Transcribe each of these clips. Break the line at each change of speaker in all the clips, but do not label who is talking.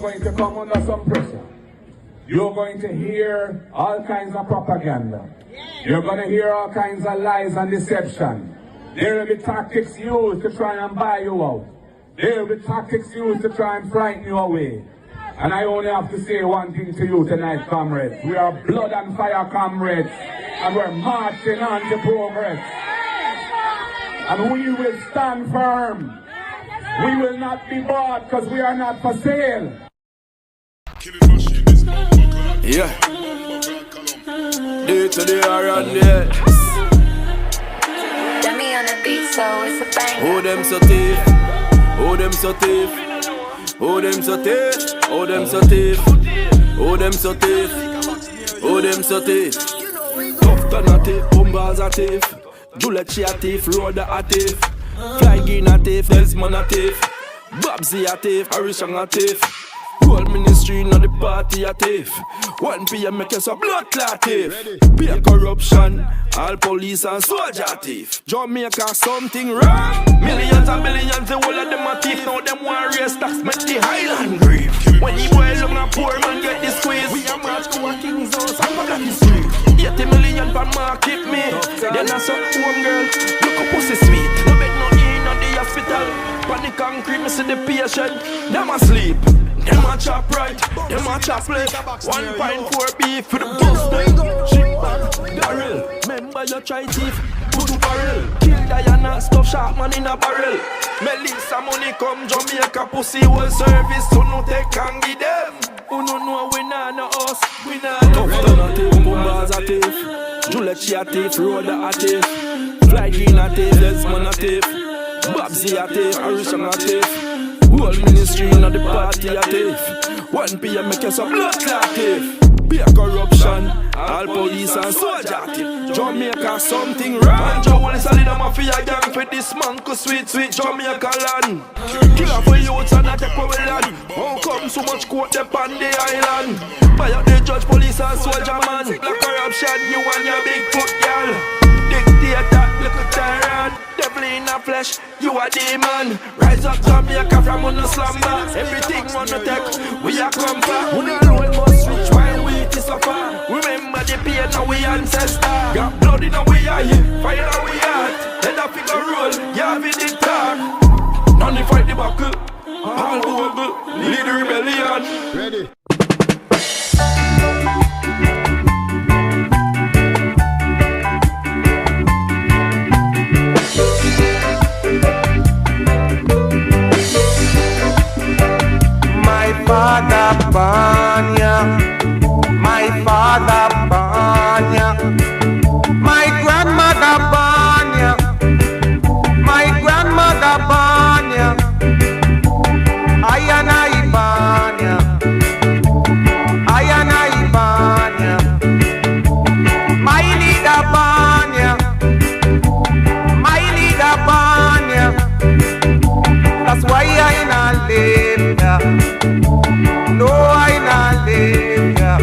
going to come under some pressure. You're going to hear all kinds of propaganda. You're going to hear all kinds of lies and deception. There will be tactics used to try and buy you out. There will be tactics used to try and frighten you away. And I only have to say one thing to you tonight, comrades. We are blood and fire comrades, and we're marching on to progress. And we will stand firm. We will not be bought because we are not for sale.
Yeah. Day to the R&D.
Dummy on the beat, so it's a bang.
Oh, them so thief. Oh, them so thief. Oh, them so thief. Oh, them so thief. Oh, them so thief. Oh, them so thief. Tough gun a thief, bombers a thief. Julechi a thief, Roda a thief. Fly Green a thief, Desmond a thief. Babsy a thief, Harishang a thief. Whole ministry in the party a thief. 1 PM make us a blood clot thief. Pay corruption, all police and soldier thief. Jamaica something wrong. Millions and billions, the whole of them a thief. Now them want raise tax, make the Highland grieve. When the boy look a poor man get the squeeze. We a march to a king's house and go down the street. 80 million per market me. Then I saw home girl, look up pussy sweet. No bed no in on the hospital. Panic concrete, me see the patient. Them asleep. Them a chop right, them a chop left. 1.4 beef for the bus. Shit bag, barrel. Remember you try thief, put barrel. Kill Diana, stuff sharp man in a barrel. Melissa money come Jamaica pussy whole service. So no take and give them. Who no know we nah no us, we nah no. Tough gun a thief, bombers a thief. Julechi a thief, Roda a thief. Fly Green a thief, Desmond a thief. Babsy a thief, Harishang a thief. Whole ministry in the party a thief. 1 PM make us a blood clot thief. Pay corruption, all police and soldier thief. Jamaica something wrong. Joe is a leader mafia gang for this man cause sweet Jamaica land. Killer for youths and not take away land. How come so much court up on the island? Buy up the judge, police and soldier man. Like corruption, you and your big foot girl. Dictator, look at tyrant. Devil in the flesh, you a demon. Rise up Jamaica from on the slumber. Everything wanna take, we a come back. We alone must reach while we to suffer. Remember the pain of we ancestor. Got blood in our eye, fire in our heart. Let a figure roll, yeah we did talk. None to fight the buckle, all over, lead the rebellion. Ready.
Father Banya, my father Banya, my grandmother Banya, my grandmother Banya, Ayana Ibanya, Ayana Ibanya, my leader Banya, my leader Banya. That's why I not live now. No, I not live, yeah.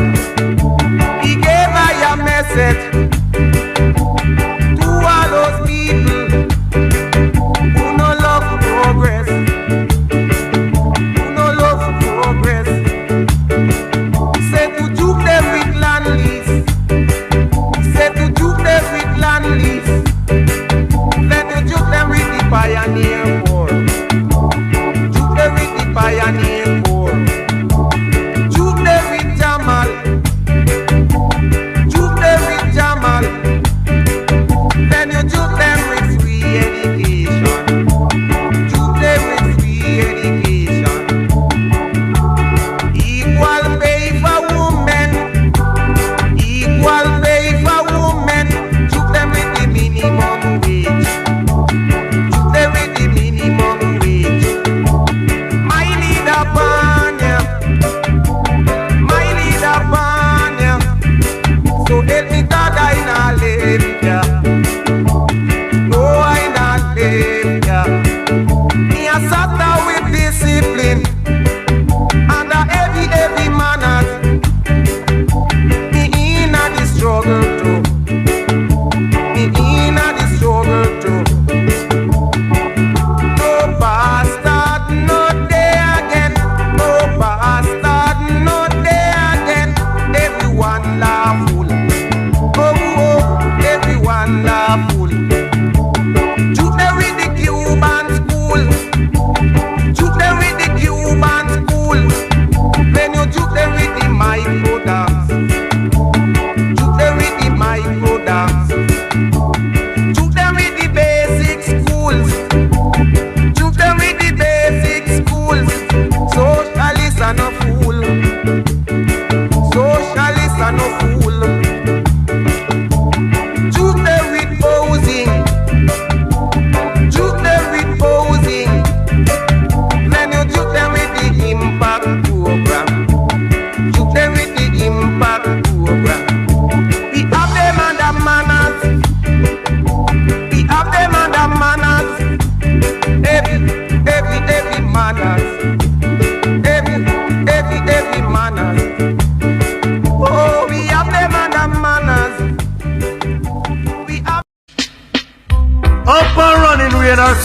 He gave I a message to all those people who no love progress, who no love progress. He said to juke them with land lease. He said to juke them with land lease. Then to juke them with the pioneer war. Juke them with the pioneer war.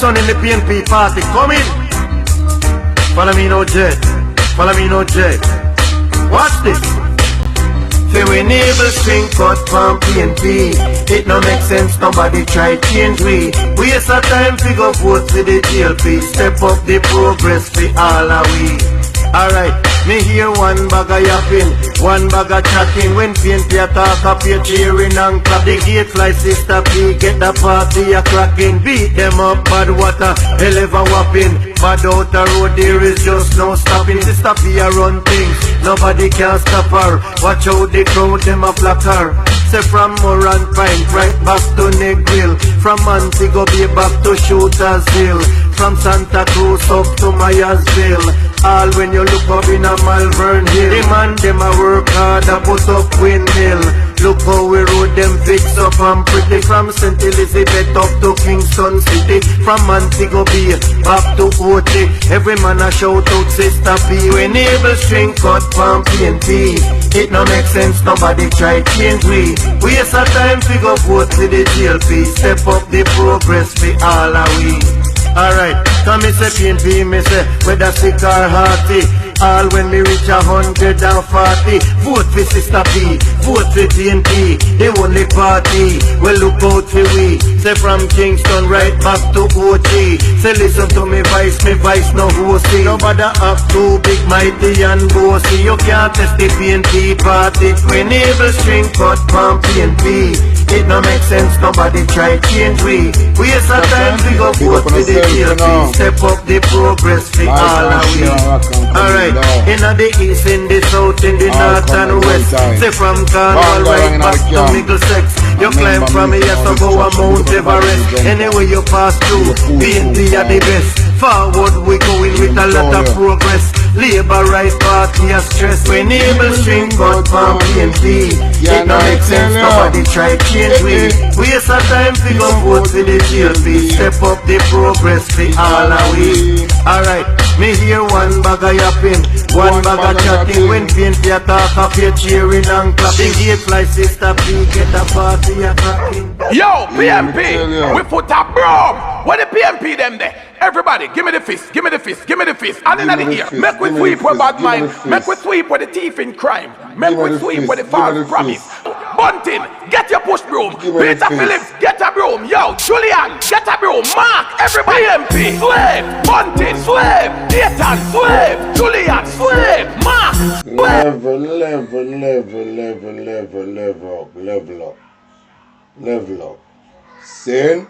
son in the PNP party. Come in. Follow me no jet. Follow me no jet. Watch this. Say we neighbors string cut from PNP. It no make sense, nobody try change we. Waste our time to go vote for the GLP. Step up the progress for all of we. Alright, me hear one bag of yapping, one bag of chatting. When PNP attack up, you're cheering and clap. The gate fly sister P, get the party a cracking. Beat them up, bad water, hell ever whopping. Bad out the road, there is just no stopping. Sister P a run things, nobody can stop her. Watch out the crowd, them a flock her. Say from Moran Pine, right back to Negril. From Montego Bay back to Shooters Hill. From Santa Cruz up to Myersville. All when you look up in a Malvern Hill. The man them a work hard a put up windmill. Look how we road them fix up and pretty. From St. Elizabeth up to Kingston City. From Montego Bay back to Ochi. Every man a shout out Sister P. When able string cut from PNP. It no make sense, nobody try change we. Waste our time to go vote for the GLP. Step up the progress for all of we. Alright, come me say PNP, me say whether sick or hearty. All when me reach 140. Vote for Sister P, vote for PNP. The only party, well look out for we. Say from Kingston right back to OG. Say listen to me voice no hosty. Nobody have too big, mighty and bossy. You can't test the PNP party. When able string cut from PNP. It no make sense, nobody try change we. Waste our time to go vote for the GLP. Step up the progress for all of we. Alright, in the east, in the south, in the north and west. Say from Cornwall right back to Middlesex. You climb from here to go a Mount Everest. Anyway you pass through, PNP are the best. Forward we going with a lot of progress. Labour right party a stress. When able string cut from PNP. It no make sense, nobody try change we. Waste our time to go vote for the GLP. Step up the progress for all of we. Alright, me hear one bag of yapping, one bag of chatting. When PNP attack up, you're cheering and clapping. Gate fly Sister P, get a party a cracking.
Yo, PNP, we put a broom. What the PNP them there? Everybody, give me the fist, give me the fist, give me the fist. And in the ear, make we sweep with bad mind, make we sweep with the thief in crime, make we sweep with the false promise. Bunting, get your push broom. Peter Phillips, get a broom. Yo, Julian, get a broom. Mark, everybody. PNP, sweep. Bunting, sweep. Nathan, sweep. Julian, sweep. Mark,
level up. Saying,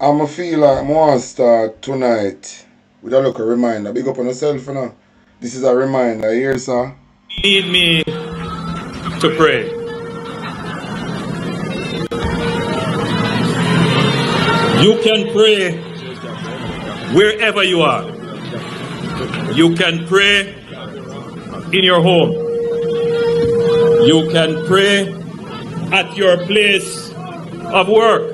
I'ma feel like I want to start tonight with a look, a reminder. Big up on yourself, you know. This is a reminder here, sir.
Need me to pray. You can pray wherever you are. You can pray in your home. You can pray at your place of work.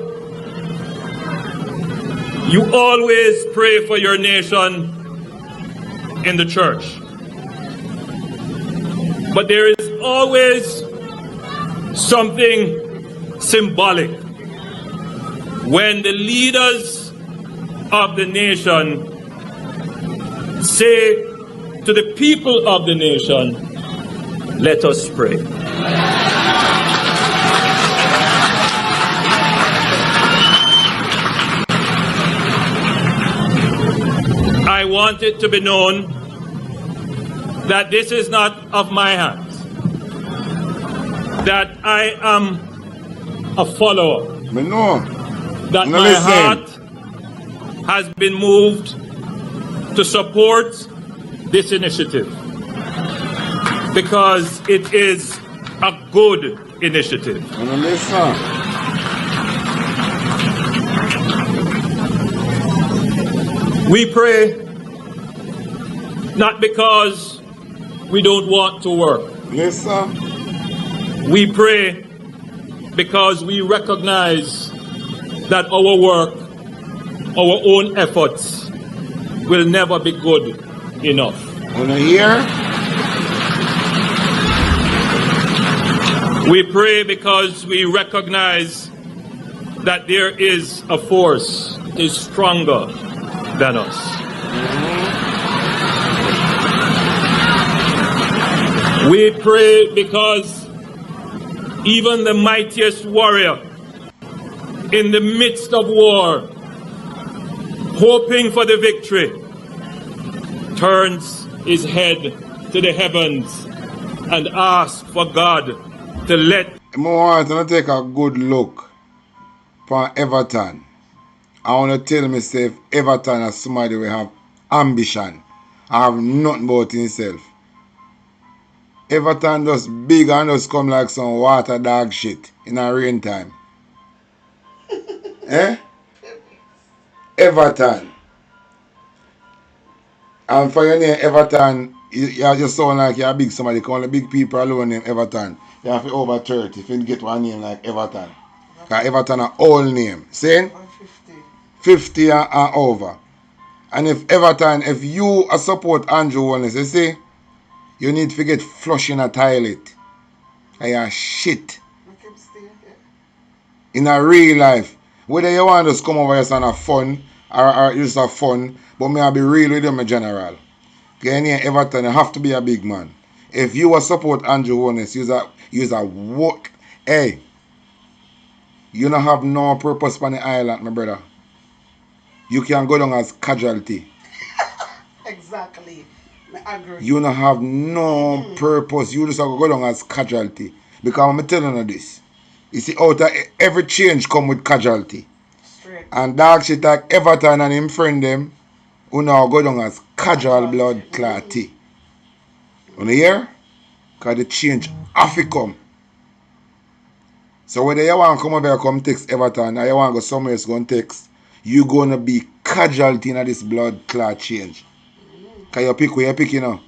You always pray for your nation in the church. But there is always something symbolic when the leaders of the nation say to the people of the nation, let us pray. I want it to be known that this is not of my hands, that I am a follower, that my heart has been moved to support this initiative because it is a good initiative. We pray not because we don't want to work.
Yes, sir.
We pray because we recognize that our work, our own efforts will never be good enough.
Wanna hear?
We pray because we recognize that there is a force is stronger than us. We pray because even the mightiest warrior in the midst of war, hoping for the victory, turns his head to the heavens and asks for God to let.
I want to take a good look for Everton. I want to tell myself Everton is somebody will have ambition. I have nothing about himself. Everton just big and just come like some water dog shit in a rain time. Eh? Everton. And for your name Everton, you just sound like you're big somebody. Call the big people alone name Everton. You have to over 30 if you get one name like Everton. Because Everton are all name. See? 50 and over. And if Everton, if you support Andrew Holness, you see, you need to get flushing a toilet. And you're shit. In a real life. Whether you want to just come over here and have fun or just have fun, but me I'll be real with you, my general. Okay, here Everton, you have to be a big man. If you support Andrew Holness, use a work. Hey, you don't have no purpose on the island, my brother. You can go down as casualty.
Exactly. I agree.
You don't have no purpose. You just have to go down as casualty. Because I'm telling you this. You see, out of every change come with casualty.
Straight.
And dog shit like Everton and him friend them, who now go down as casual blood clotty. You hear? Because the change have to come. So whether you want to come over here come text Everton or you want to go somewhere else go and text, you going to be casualty in this blood clot change. Because you pick where you pick, you know.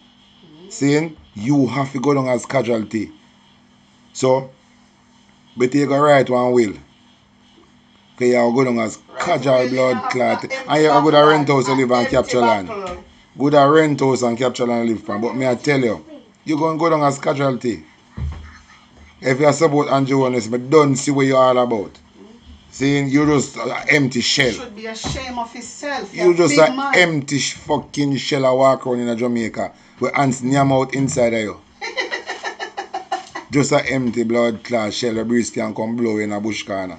Saying you have to go down as casualty. So, but you go right one will. Because you go down as casual blood clot. And you go to rent house and live and capture land. Go to rent house and capture land and live from. But me I tell you, you're going to go down as casualty. If you support Andrew Holness, but don't see what you're all about. Saying you just an empty shell.
He should be ashamed of himself.
You just an empty fucking shell a walk around in Jamaica with ants near mouth inside of you. Just an empty blood clot shell a breeze can come blow in a bush corner.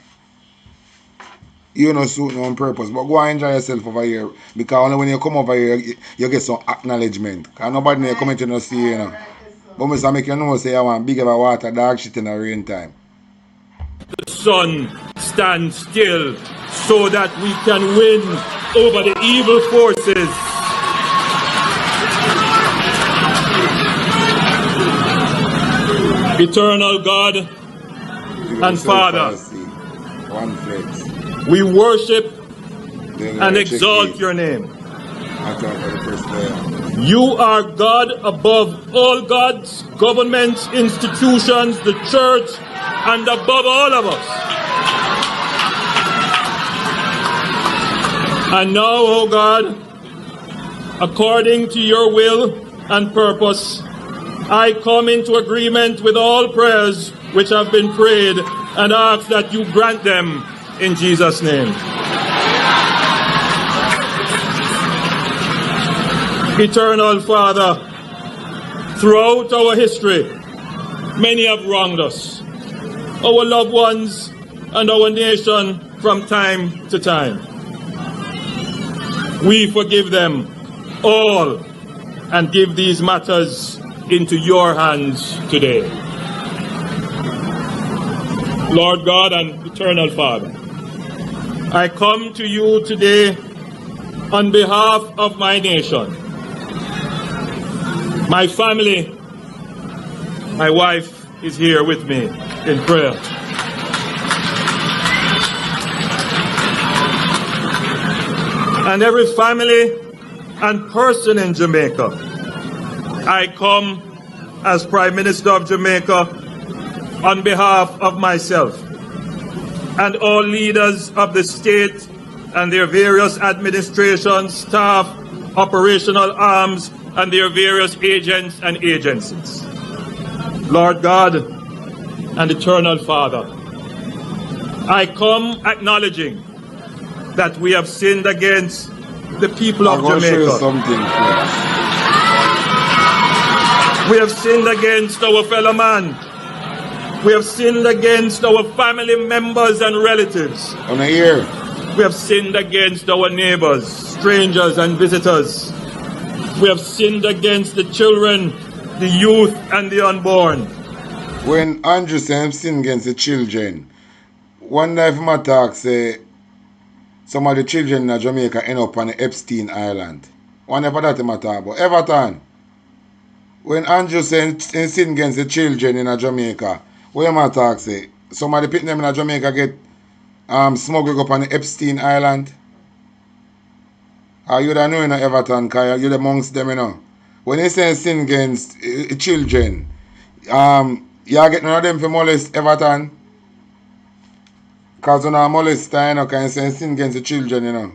You don't suit no on purpose, but go and enjoy yourself over here. Because only when you come over here, you get some acknowledgement. Because nobody near coming to see you, you know. But Mr. make you know say I want big of a water dog shit in a rain time.
The sun stands still so that we can win over the evil forces. Eternal God and Father, we worship and exalt your name. You are God above all gods, governments, institutions, the church, and above all of us. And now, O God, according to your will and purpose, I come into agreement with all prayers which have been prayed and ask that you grant them in Jesus' name. Eternal Father, throughout our history, many have wronged us, our loved ones and our nation from time to time. We forgive them all and give these matters into your hands today. Lord God and Eternal Father, I come to you today on behalf of my nation, my family. My wife is here with me in prayer. And every family and person in Jamaica. I come as Prime Minister of Jamaica on behalf of myself and all leaders of the state and their various administrations, staff, operational arms, and their various agents and agencies. Lord God and Eternal Father, I come acknowledging that we have sinned against the people of
I'm going to show you
Jamaica.
something first.
We have sinned against our fellow man. We have sinned against our family members and relatives.
On the ear.
We have sinned against our neighbors, strangers and visitors. We have sinned against the children, the youth and the unborn.
When Andrew said him sin against the children, one night my talk say some of the children in Jamaica end up on the Epstein Island. Whenever that him talk about. Everton. When Andrew said him sin against the children in Jamaica, what him talk say? Some of the people in Jamaica get smuggled up on the Epstein Island. You don't know in Everton, because you're amongst them, you know. When they say sin against children, you get none of them for molest Everton. Because when I molest, you know, can say sin against the children, you know.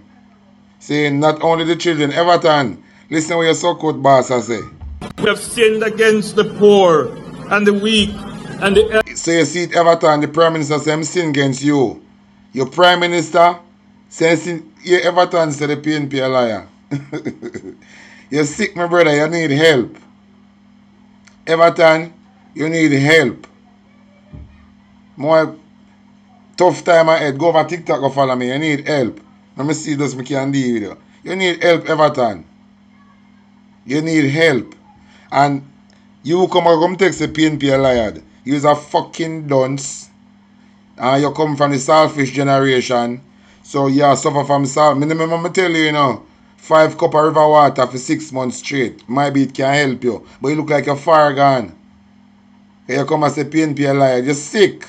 Saying not only the children, Everton, listen what your so-called boss I say.
We have sinned against the poor and the weak and the...
So you see it, Everton, the Prime Minister says sin against you. Your Prime Minister says sin, you Everton say the PNP a liar. You're sick, my brother, you need help. Everton, you need help. More tough time ahead. Go over TikTok or follow me. You need help. Let me see this, I can deal with you. You need help, Everton. You need help. And you come text the PNP a liar. You're a fucking dunce. And you come from the selfish generation. So you suffer from salt. I tell you, you know, 5 cups of river water for 6 months straight. Maybe it can help you. But you look like you're far gone. You come and say PNP a liar. You're sick.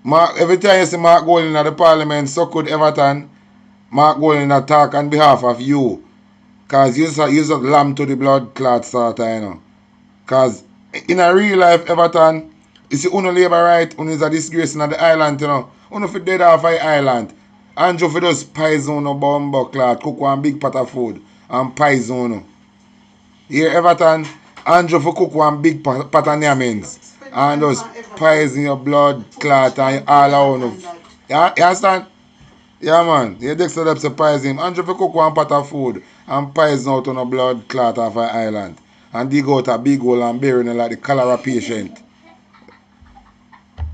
Every time you see Mark Golding at the parliament, so could Everton, Mark Golding attack on behalf of you. Because you're a lamb to the blood clot sort of, you know. Because in a real life, Everton, it's the only labor right, when is a disgrace in the island, you know. Only for dead off the island. Andrew for those poison no bumbo clot, cook one big pot of food and poison. Here, Everton, Andrew for cook one big pot of yamins. And those poison your blood clot and all around. You understand? Yeah, man. You Dexter up to poison him. Andrew for cook one pot of food and poison out on a blood clot off the island. And dig out a big hole and bury him like the cholera patient.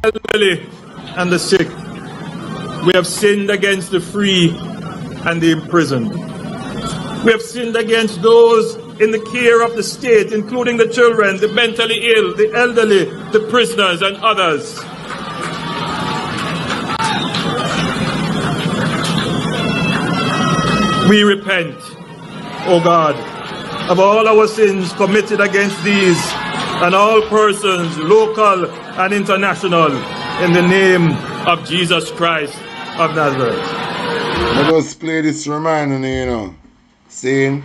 Elderly and the sick. We have sinned against the free and the imprisoned. We have sinned against those in the care of the state, including the children, the mentally ill, the elderly, the prisoners, and others. We repent, O God, of all our sins committed against these and all persons, local and international, in the name of Jesus Christ of Nazareth.
Let us play this reminder, you know, saying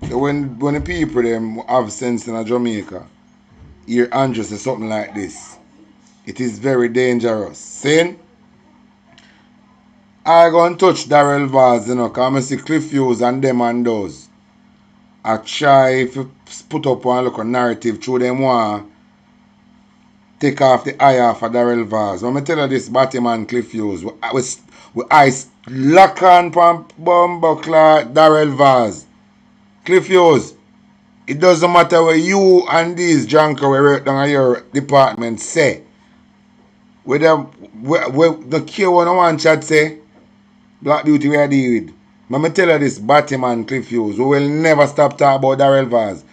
that when the people them have sense in Jamaica, hear Andrew say something like this, it is very dangerous. Saying, I go and touch Darrell Vaz, you know, because I see Cliff Hughes and them and those. I try to put up one look a narrative through them one take off the eye off of Darrell Vaz. When I tell you this, Batman Cliff Hughes, we ice lock on bumbo clot Darrell Vaz. Cliff Hughes, it doesn't matter what you and these junker we work down at your department say. Whether the care one one chat say, Black Duty we are deal with. Let me tell you this, Batman Cliff Hughes, we will never stop talking about Darrell Vaz.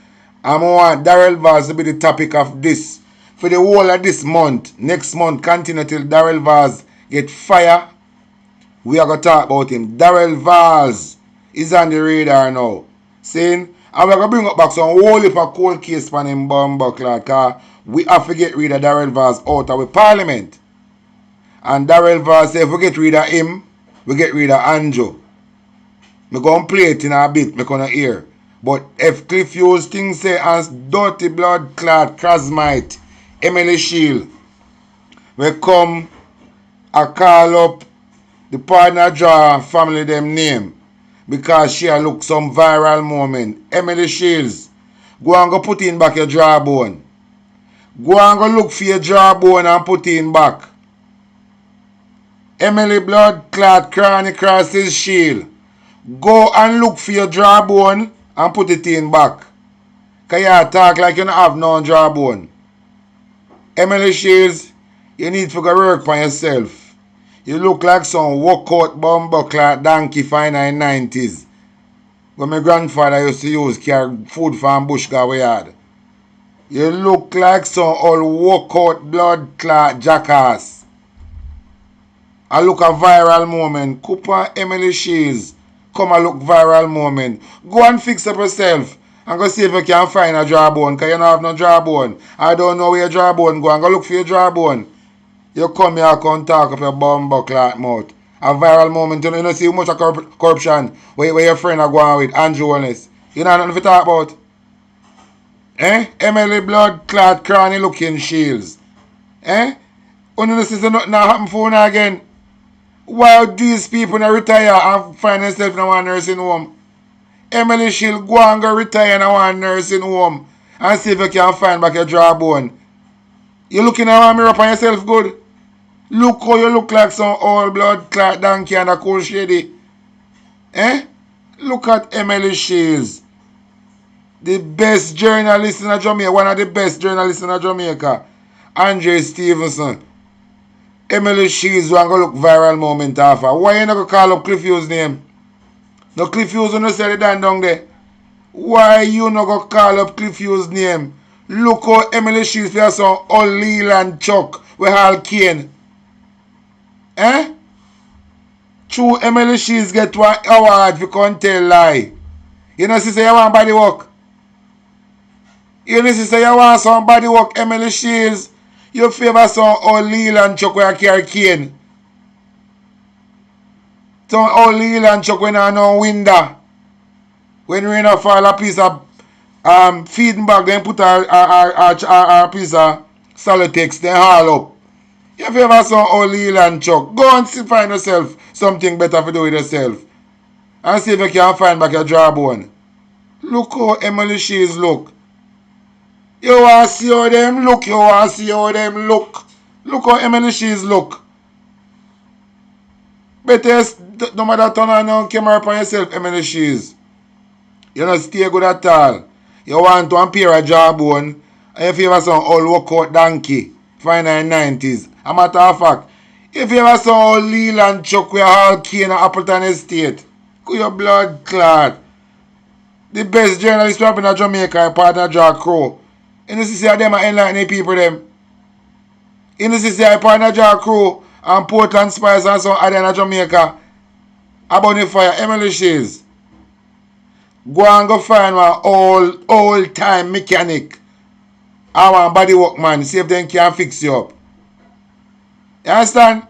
I want Darrell Vaz to be the topic of this. For the whole of this month, next month, continue till Darrell Vaz get fire. We are going to talk about him. Darrell Vaz is on the radar now. Saying, and we're going to bring up back some whole heap of cold case for him bumbo clot, because we have to get rid of Darrell Vaz out of the parliament. And Darrell Vaz say if we get rid of him, we get rid of Andrew. I'm going to play it in a bit, I'm going to hear. But if Cliff Hughes things say as dirty blood clot, Crasmite, Emily Shield, we come and call up the partner draw family them name because she look some viral moment. Emily Shields, go and go put in back your jawbone. Go and go look for your jawbone and put in back. Emily blood clot cranny across his shield. Go and look for your jawbone and put it in back. Cause you talk like you don't have no jawbone. Emily Shields, you need to go work for yourself. You look like some walkout bumbuckler donkey fine in the 90s. When my grandfather used to use carry food from bush go yard. You look like some old walkout blood clot jackass. I look a viral moment. Cooper Emily Shields. Come and look viral moment. Go and fix up yourself. And go see if you can find a jawbone. Because you don't have no jawbone. I don't know where your jawbone go. And go look for your jawbone. You come here and talk up your bumbuckler mouth. A viral moment. You don't see how much of corruption where your friend are going with. Andrew Holness. You know nothing to talk about. Eh? Emily blood clot cranny looking shields. Eh? Only this is nothing happen for you again. Why these people not retire and find themselves in one nursing home? Emily Shield, go and go retire in one nursing home and see if you can find back your jawbone. You looking at one mirror upon yourself good? Look how you look like some old blood clot donkey and a cool shady. Eh? Look at Emily Shields. The best journalist in Jamaica, one of the best journalists in Jamaica. Andre Stevenson. Emily Shields want to look viral moment after. Why you not going to call up Cliff Hughes' name? No Cliff Hughes no say the down there. Why you not going to call up Cliff Hughes' name? Look how Emily Shields play some old Leland Chuck with Hal Kane. Eh? True Emily Shields get 1 award for can't tell lie. You know say you want body work. You know say you want some body work, Emily Shields. You favor some old Leland Chuck where I carry cane. Some old Leland Chuck when I no window. When rain fall a piece of feeding bag, then put a piece of Solotex, then haul up. You favor some old Leland Chuck. Go and see, find yourself something better to do with yourself. And see if you can find back your jawbone. Look how Emily Shields look. You want to see how them look. You want to see how them look. Look how Emily Shields look. Better no matter turn on no camera upon yourself, Emily Shields. You don't stay good at all. You want to appear a jawbone and you favor some old walkout donkey from the 90s. A matter of fact, if you ever some old Leland Chuck with Hal Kane at Appleton Estate, go your blood clot. The best journalist rapping in Jamaica, partner Jack Crow. You know, see them are enlightening people them. You know, see partner Jack Crow and Portland Spice and some other in Jamaica. About the fire, Emily Shields. Go and go find one old time mechanic. I want body work man. See if they can fix you up. You understand?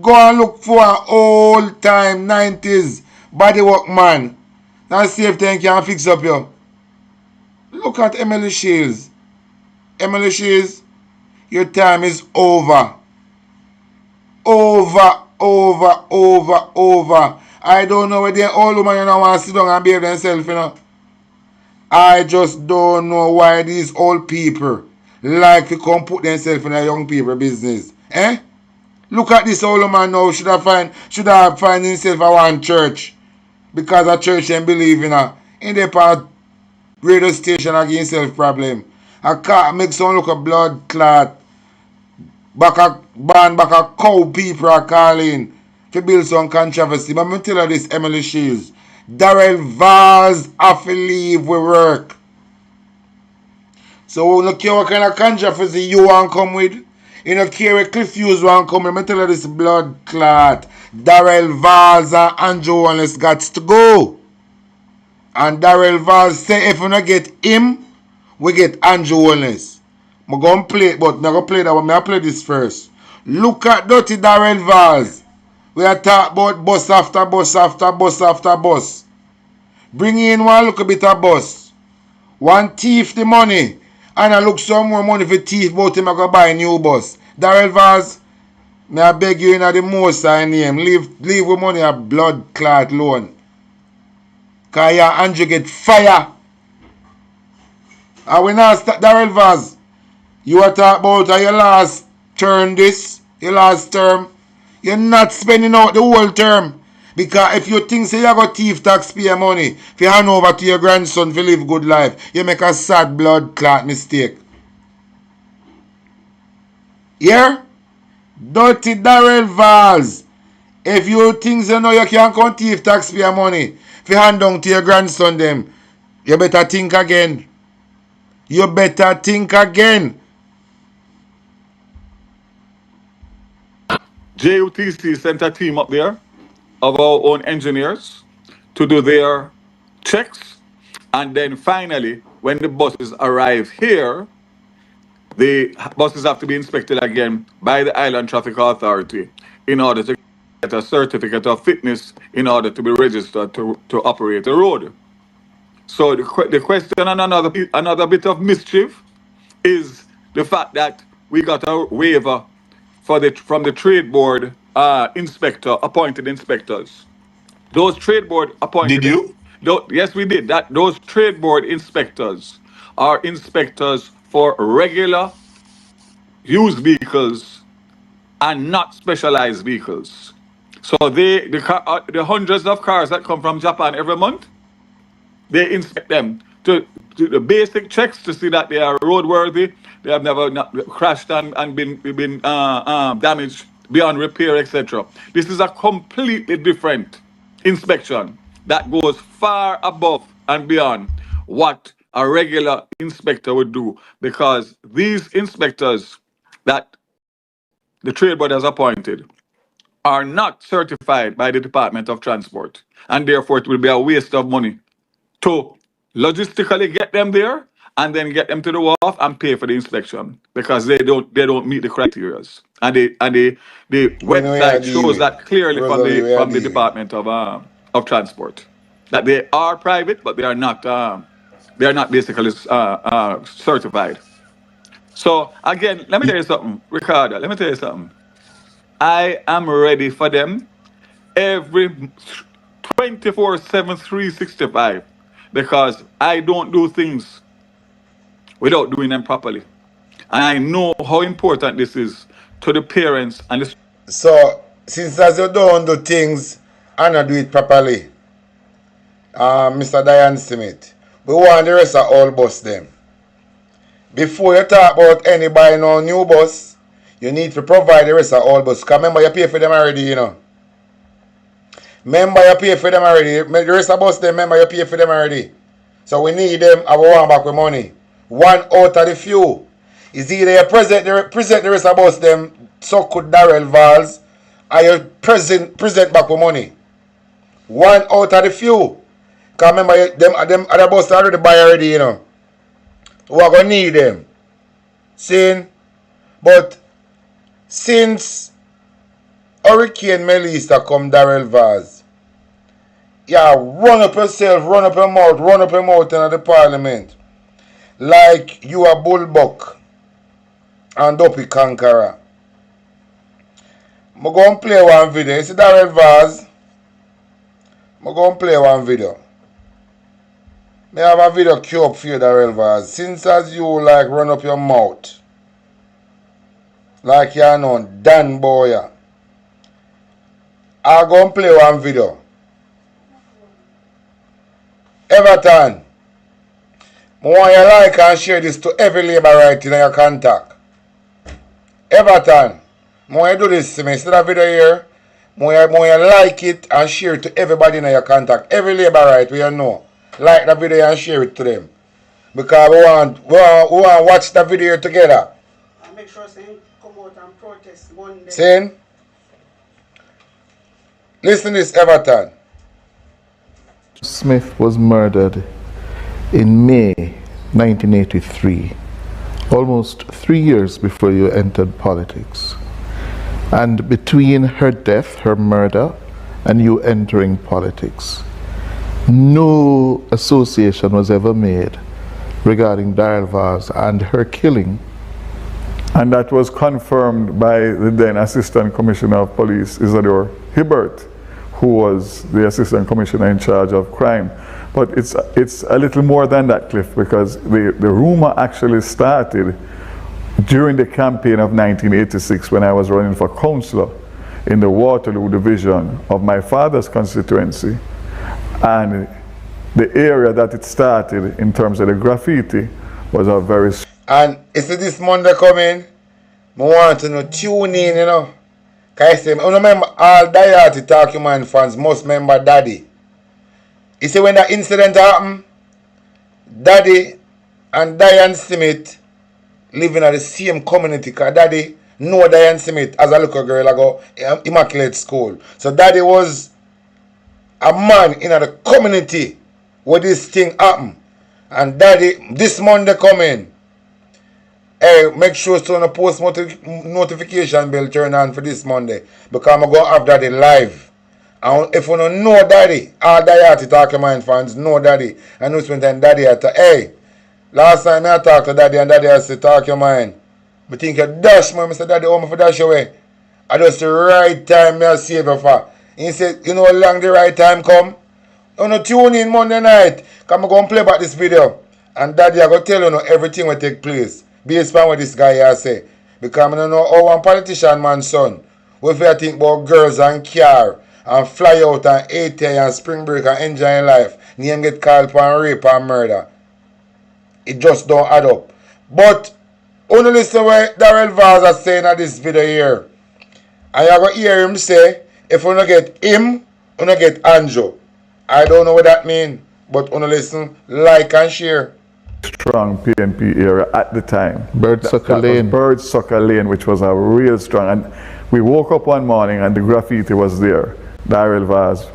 Go and look for an old time 90s body work man. And see if they can fix up you. Look at Emily Shields. Emily Shields, your time is over. Over. I don't know where the old woman you know want to sit down and behave themselves, you know. I just don't know why these old people like to come put themselves in a young people business. Eh? Look at this old woman now. Should have find himself at one church. Because a church ain't believe in her. In the part radio station against himself problem. A car make someone look a blood clot. Back a cow people are calling to build some controversy. But I'm tell you this, Emily Shields. Darrell Vaz have to leave with work. So look here what kind of controversy you want to come with. You don't care where Cliff Hughes want to come with. I'm tell you this blood clot. Darrell Vaz and Andrew Holness got to go. And Darrell Vaz say if we don't get him, we get Andrew Holness. I'm going to play it, but I'm going to play that one. I'll play this first. Look at dirty Darrell Vaz. We are talking about bus after bus after bus after bus. Bring in one little bit of bus. One thief the money. And I look some more money for thief, but him I go buy a new bus. Darrell Vaz, may I beg you in the most I name. Leave with money a blood clot loan. Because your Andrew get fire. And when I start Darrell Vaz, you are talking about your last term this, your last term. You're not spending out the whole term. Because if you think say you got thief taxpayer money, if you hand over to your grandson to live good life, you make a sad blood clot mistake. Yeah? Dirty Darrell Valls. If you think you know you can't come thief taxpayer money, if you hand down to your grandson them, you better think again. You better think again.
JUTC sent a team up there of our own engineers to do their checks. And then finally, when the buses arrive here, the buses have to be inspected again by the Island Traffic Authority in order to get a certificate of fitness in order to be registered to operate the road. So the question and another bit of mischief is the fact that we got a waiver from the trade board appointed inspectors. Those trade board appointed.
Did you?
Yes, we did. Those trade board inspectors are inspectors for regular used vehicles and not specialized vehicles. So the hundreds of cars that come from Japan every month, they inspect them to do the basic checks to see that they are roadworthy, they have never crashed and been damaged beyond repair, etc. This is a completely different inspection that goes far above and beyond what a regular inspector would do, because these inspectors that the trade board has appointed are not certified by the Department of Transport, and therefore it will be a waste of money to logistically get them there and then get them to the wharf and pay for the inspection, because they don't meet the criteria. And the website shows that clearly from the Department of Transport that they are private, but they are not basically certified. So again, let me tell you something, Ricardo. Let me tell you something. I am ready for them every 24/7, 365, because I don't do things without doing them properly. And I know how important this is to the parents and the...
So, since as you don't do things and not do it properly, Mr. Diane Smith, we want the rest of all bus them. Before you talk about anybody no new bus, you need to provide the rest of all bus. Because remember, you pay for them already, you know. Remember, you pay for them already. The rest of bus them, remember, you pay for them already. So we need them and we want back with money. One out of the few. Is either you present the rest of bus them, so could Darrell Valls, or you present back with money. One out of the few. Because remember, them other bus already buy already, you know. We are going to need them. See? But since Hurricane Melissa come Darrell Valls, yeah, run up yourself, run up your mouth in the parliament. Like you a bullbuck and dopey conqueror. I'm going to play one video. You see Darrell Valls? I'm going to play one video. I have a video queued up for you, Darrell Valls. Since as you like run up your mouth, like you know, Dan Boya, I'm going to play one video. Everton, I want you to like and share this to every labor right in your contact. Everton, I want you to do this to me. See that video here? I want you to like it and share it to everybody in your contact. Every labor right we you know. Like the video and share it to them. Because we want to watch the video together.
And make sure saying come out and protest Monday.
Saying? Listen to this, Everton.
Smith was murdered in May 1983, almost 3 years before you entered politics. And between her death, her murder, and you entering politics, no association was ever made regarding Darrell Valls and her killing.
And that was confirmed by the then Assistant Commissioner of Police, Isidore Hibbert, who was the Assistant Commissioner in charge of crime. But it's a little more than that, Cliff, because the rumor actually started during the campaign of 1986 when I was running for councillor.
in the Waterloo division of my father's constituency, and the area that it started in terms of the graffiti was a very...
And you see this Monday coming, I want to know, tune in, you know. Because I say, I remember all diehard Talking Man fans must remember Daddy. You see when that incident happened, Daddy and Diane Smith living in the same community, because Daddy know Diane Smith as a little girl, I go Immaculate School. So Daddy was a man in the community where this thing happened. And Daddy, this Monday coming, hey, make sure to the post notification bell turn on for this Monday, because I'm going to have Daddy live. And if you don't know Daddy, all diehard Talking Man fans know Daddy. And you spend time Daddy at hey, last time I talked to Daddy and Daddy has to talk your mind. But think you dash me, Mr. Daddy, home for dash away. I just the right time I save you for. He said, you know how long the right time come? You know, tune in Monday night. Come and go and play back this video. And Daddy, I go tell you know everything will take place. Based on what this guy has say. Because I don't know how one politician man's son will think about girls and car and fly out and 80 and spring break and enjoy life. Name get called for rape and murder. It just don't add up. But only listen what Darrell Vaz is saying in this video here. And you're going to hear him say, if you don't get him, you don't get Anjo. I don't know what that means. But only listen, like and share.
Strong PNP area at the time.
Birdsucker Lane.
Birdsucker Lane, which was a real strong. And we woke up one morning and the graffiti was there. Darrell Vaz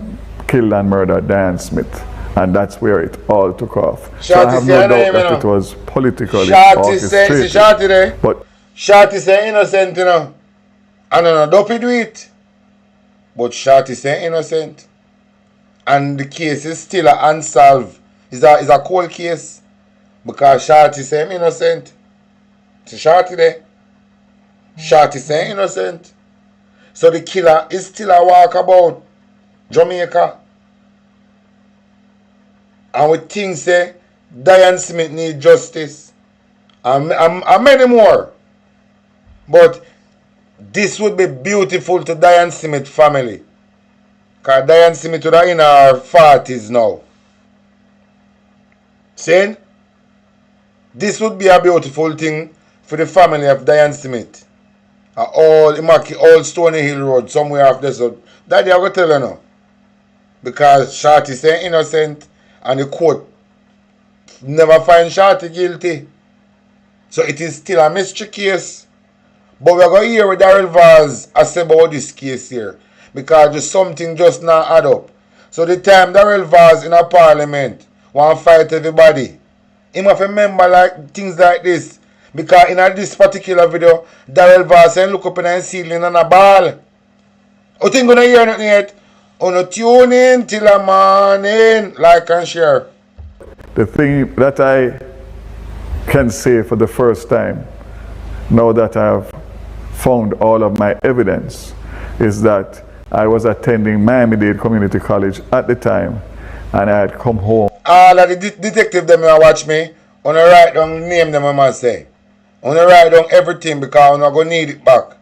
killed and murdered Diane Smith. And that's where it all took off. So I have no doubt that it was politically orchestrated.
Shorty there. But Shorty say innocent, you know. I don't know, Dopey do it. But Shorty say innocent. And the case is still unsolved. It's a cold case. Because Shorty say I'm innocent. So Shorty there. Shorty say innocent. So the killer is still a walkabout Jamaica. And we think say Diane Smith need justice. And many more. But this would be beautiful to Diane Smith family. Because Diane Smith is in her 40s now. See? This would be a beautiful thing for the family of Diane Smith. All Stony Hill Road, somewhere after this. So Daddy, I will tell you now. Because Shorty say innocent and the court never find Shorty guilty. So it is still a mystery case. But we're going to hear what Darrell Vaz has said about this case here. Because just something just not add up. So the time Darrell Vaz in a parliament want to fight everybody, he must remember like things like this. Because in this particular video, Darrell Vaz saying look up in the ceiling and a ball. You think you're going to hear nothing yet? You tune in till the morning. Like and share.
The thing that I can say for the first time, now that I have found all of my evidence, is that I was attending Miami-Dade Community College at the time, and I had come home.
All of the detective them will watch me. On the write down name them I must say. On the write down everything because I'm not going to need it back.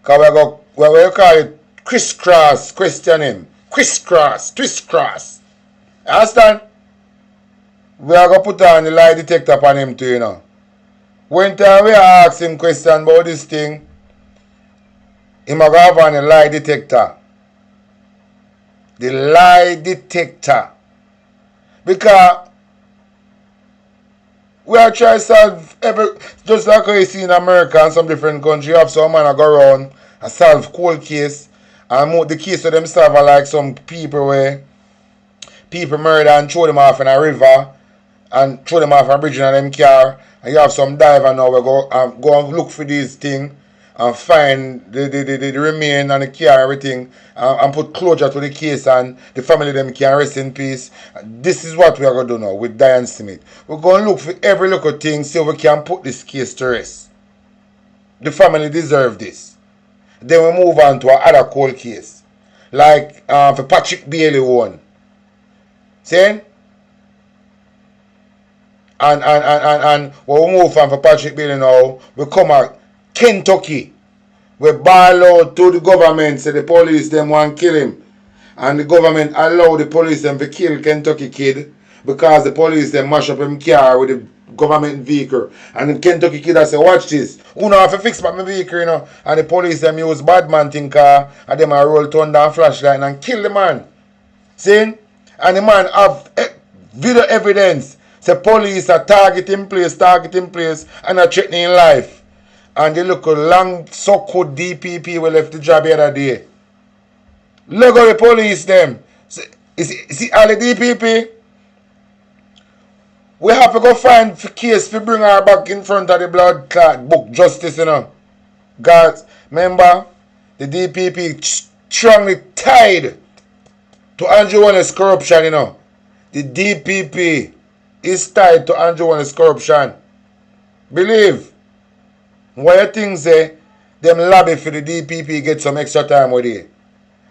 Because we call it crisscross questioning. Crisscross, crisscross. You understand? We are going to put on the lie detector upon him too, you know. When time we ask him question about this thing, he might have on the lie detector. The lie detector. Because we are trying to solve just like you see in America and some different countries, you have some man go around and solve cold case. And the case of them solve are like some people where people murder and throw them off in a river and throw them off a bridge in them car. And you have some diver now we go and look for these things and find the remain and the car everything and put closure to the case and the family them can rest in peace. This is what we are going to do now with Diane Smith. We're going to look for every little thing so we can put this case to rest. The family deserve this. Then we move on to another cold case. Like for Patrick Bailey one. See? And when we move on for Patrick Bailey now, we come at Kentucky. we ball out to the government, say the police them want kill him. And the government allow the police them to kill Kentucky kid because the police them mash up him car with the government vehicle. And the Kentucky kid I say, watch this. Who know have to fix my vehicle, you know. And the police them use bad man thing car and them a roll thunder and flashlight and kill the man. See? And the man have video evidence. Say police are targeting place, and are threatening life. And they look a long so-called DPP we left the job the other day. Look at the police them. See all the DPP? We have to go find the case to bring her back in front of the blood clot book justice, you know. Guys, remember, the DPP strongly tied to Andrew Warner's corruption, you know. The DPP is tied to Andrew Warner's corruption. Believe. Why you think say them lobby for the DPP get some extra time with it?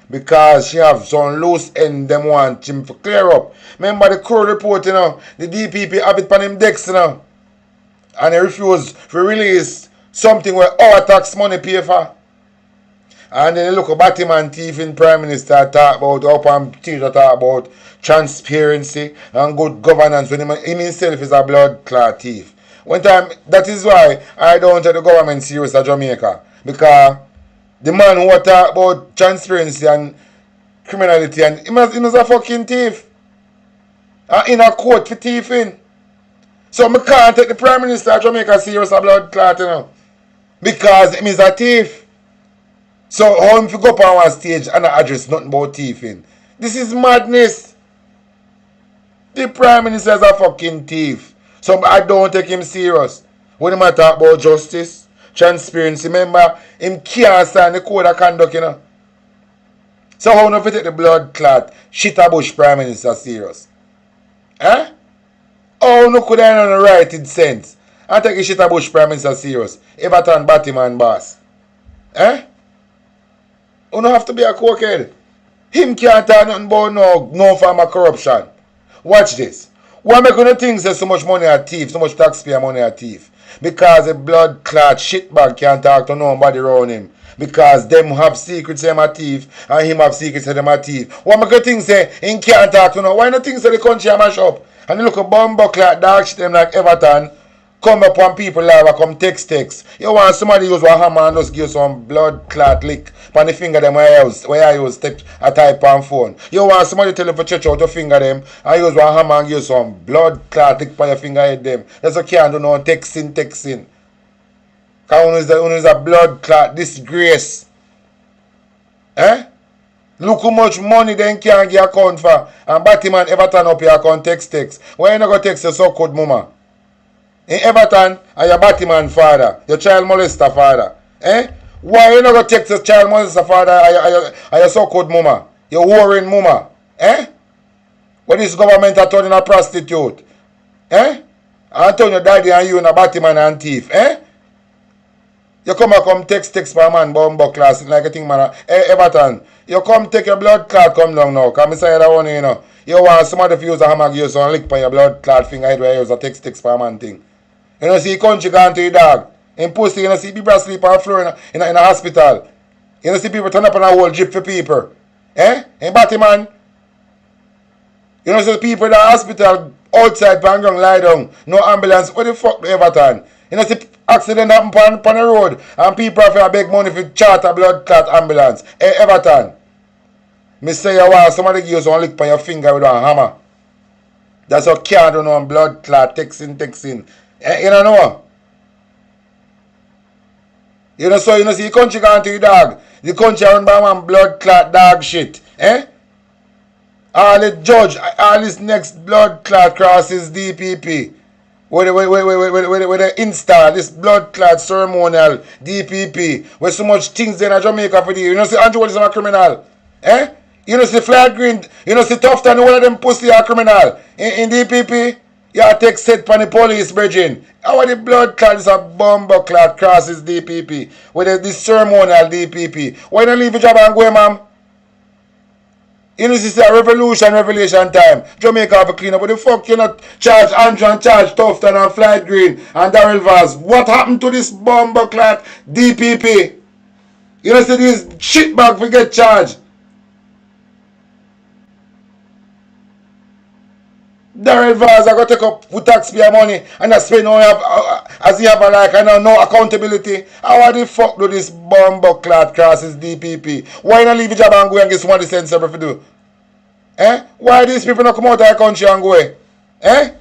Because she have some loose end them want him to clear up. Remember the Crow report, you know, the DPP have it on him decks, you know. And they refuse to release something where our tax money pay for. And then they look at Batman thief in Prime Minister talk about, up and teacher talk about transparency and good governance when him himself is a blood clot thief. One time, that is why I don't take the government serious at Jamaica. Because the man who talk about transparency and criminality, and he was a fucking thief. And in a court for thieving. So I can't take the Prime Minister of Jamaica serious at blood clot, you know. Because he is a thief. So how him to go up on one stage and not address nothing about thieving? This is madness. The Prime Minister is a fucking thief. So I don't take him serious. When he talk about justice, transparency, remember, him can't stand the code of conduct, you know. So how not to take the blood clot, Bush Prime Minister serious? Eh? How no could I not write in sense? I take the Bush Prime Minister serious. Everton Batman boss. Eh? You don't have to be a cokehead. Him can't talk nothing about no form of corruption. Watch this. Why am I going to think there's so much money at thief, so much taxpayer money at thief? Because a blood clot shitbag can't talk to nobody around him. Because them have secrets them a thief, and him have secrets them a thief. Why am I going to think say he can't talk to no? Why not think say the country a mash up? And you look at bumbo clot dog shit them like Everton. Come up on people live and come text. You want somebody use one hammer and just give some blood clot lick on the finger them where I use a type on phone. You want somebody tell you to stretch out your finger them and use one hammer and give some blood clot lick on your finger head them. That's what you can't do no texting. Because one is a blood clot disgrace. Eh? Look how much money they can give account for. And Batman Everton up your account text. Why you not go text your so-called mama? In Everton, are your Batman father, your child molester father. Eh? Why you not go text your child molester father are your so-called mama? Your warring mama. Eh? What this government are turning a prostitute? Eh? And turn your daddy and you in a Batman and thief. Eh? You come text for a man, bumbo class, like a thing, man. Hey, Everton, you come take your blood clot, come down now. Come inside that one, you know. You want somebody to use a hammer, give you some lick for your blood clot finger head where you use a text for a man thing. You know, see country gone to your dog. In pussy, you know, see people sleep on the floor in a hospital. You know, see people turn up on a whole jeep for people. Eh? In Batman. You know, see people in the hospital outside, pan ground, lie down. No ambulance. What the fuck do Everton? You know, see accident happen on the road and people have to beg money for charter blood clot ambulance. Hey, Everton. Me say you want somebody give you some lick on your finger with a hammer. That's how can't do no blood clot, texting. You don't know? You know, so you know, see the country gone to your dog. The country run by one blood clot dog shit. Eh? All the judge, all this next blood clot crosses DPP. Where they install this blood clot ceremonial DPP. Where so much things in Jamaica for the you know, see Andrew is a criminal. Eh? You know, see Flag Green, you know, see Tufton, one of them pussy are criminal. In DPP. You take set from the police, Virgin. How the blood clot is a bumbo clot crosses DPP. With this ceremonial DPP. Why don't leave your job and go, ma'am? You know, this is a revelation time. Jamaica have a clean up. What the fuck you not charge Andrew and charge Tufton and Flight Green and Daryl Vaz? What happened to this bumbo clot DPP? You know, see these shitbag we get charged. Darren Vaz I got to take up with taxpayer money and that's when as he have a like I know no accountability. How the fuck do this bomb clad crosses DPP? Why not leave a job and go and get somebody sensible to do? Eh? Why these people not come out of the country and go away? Eh?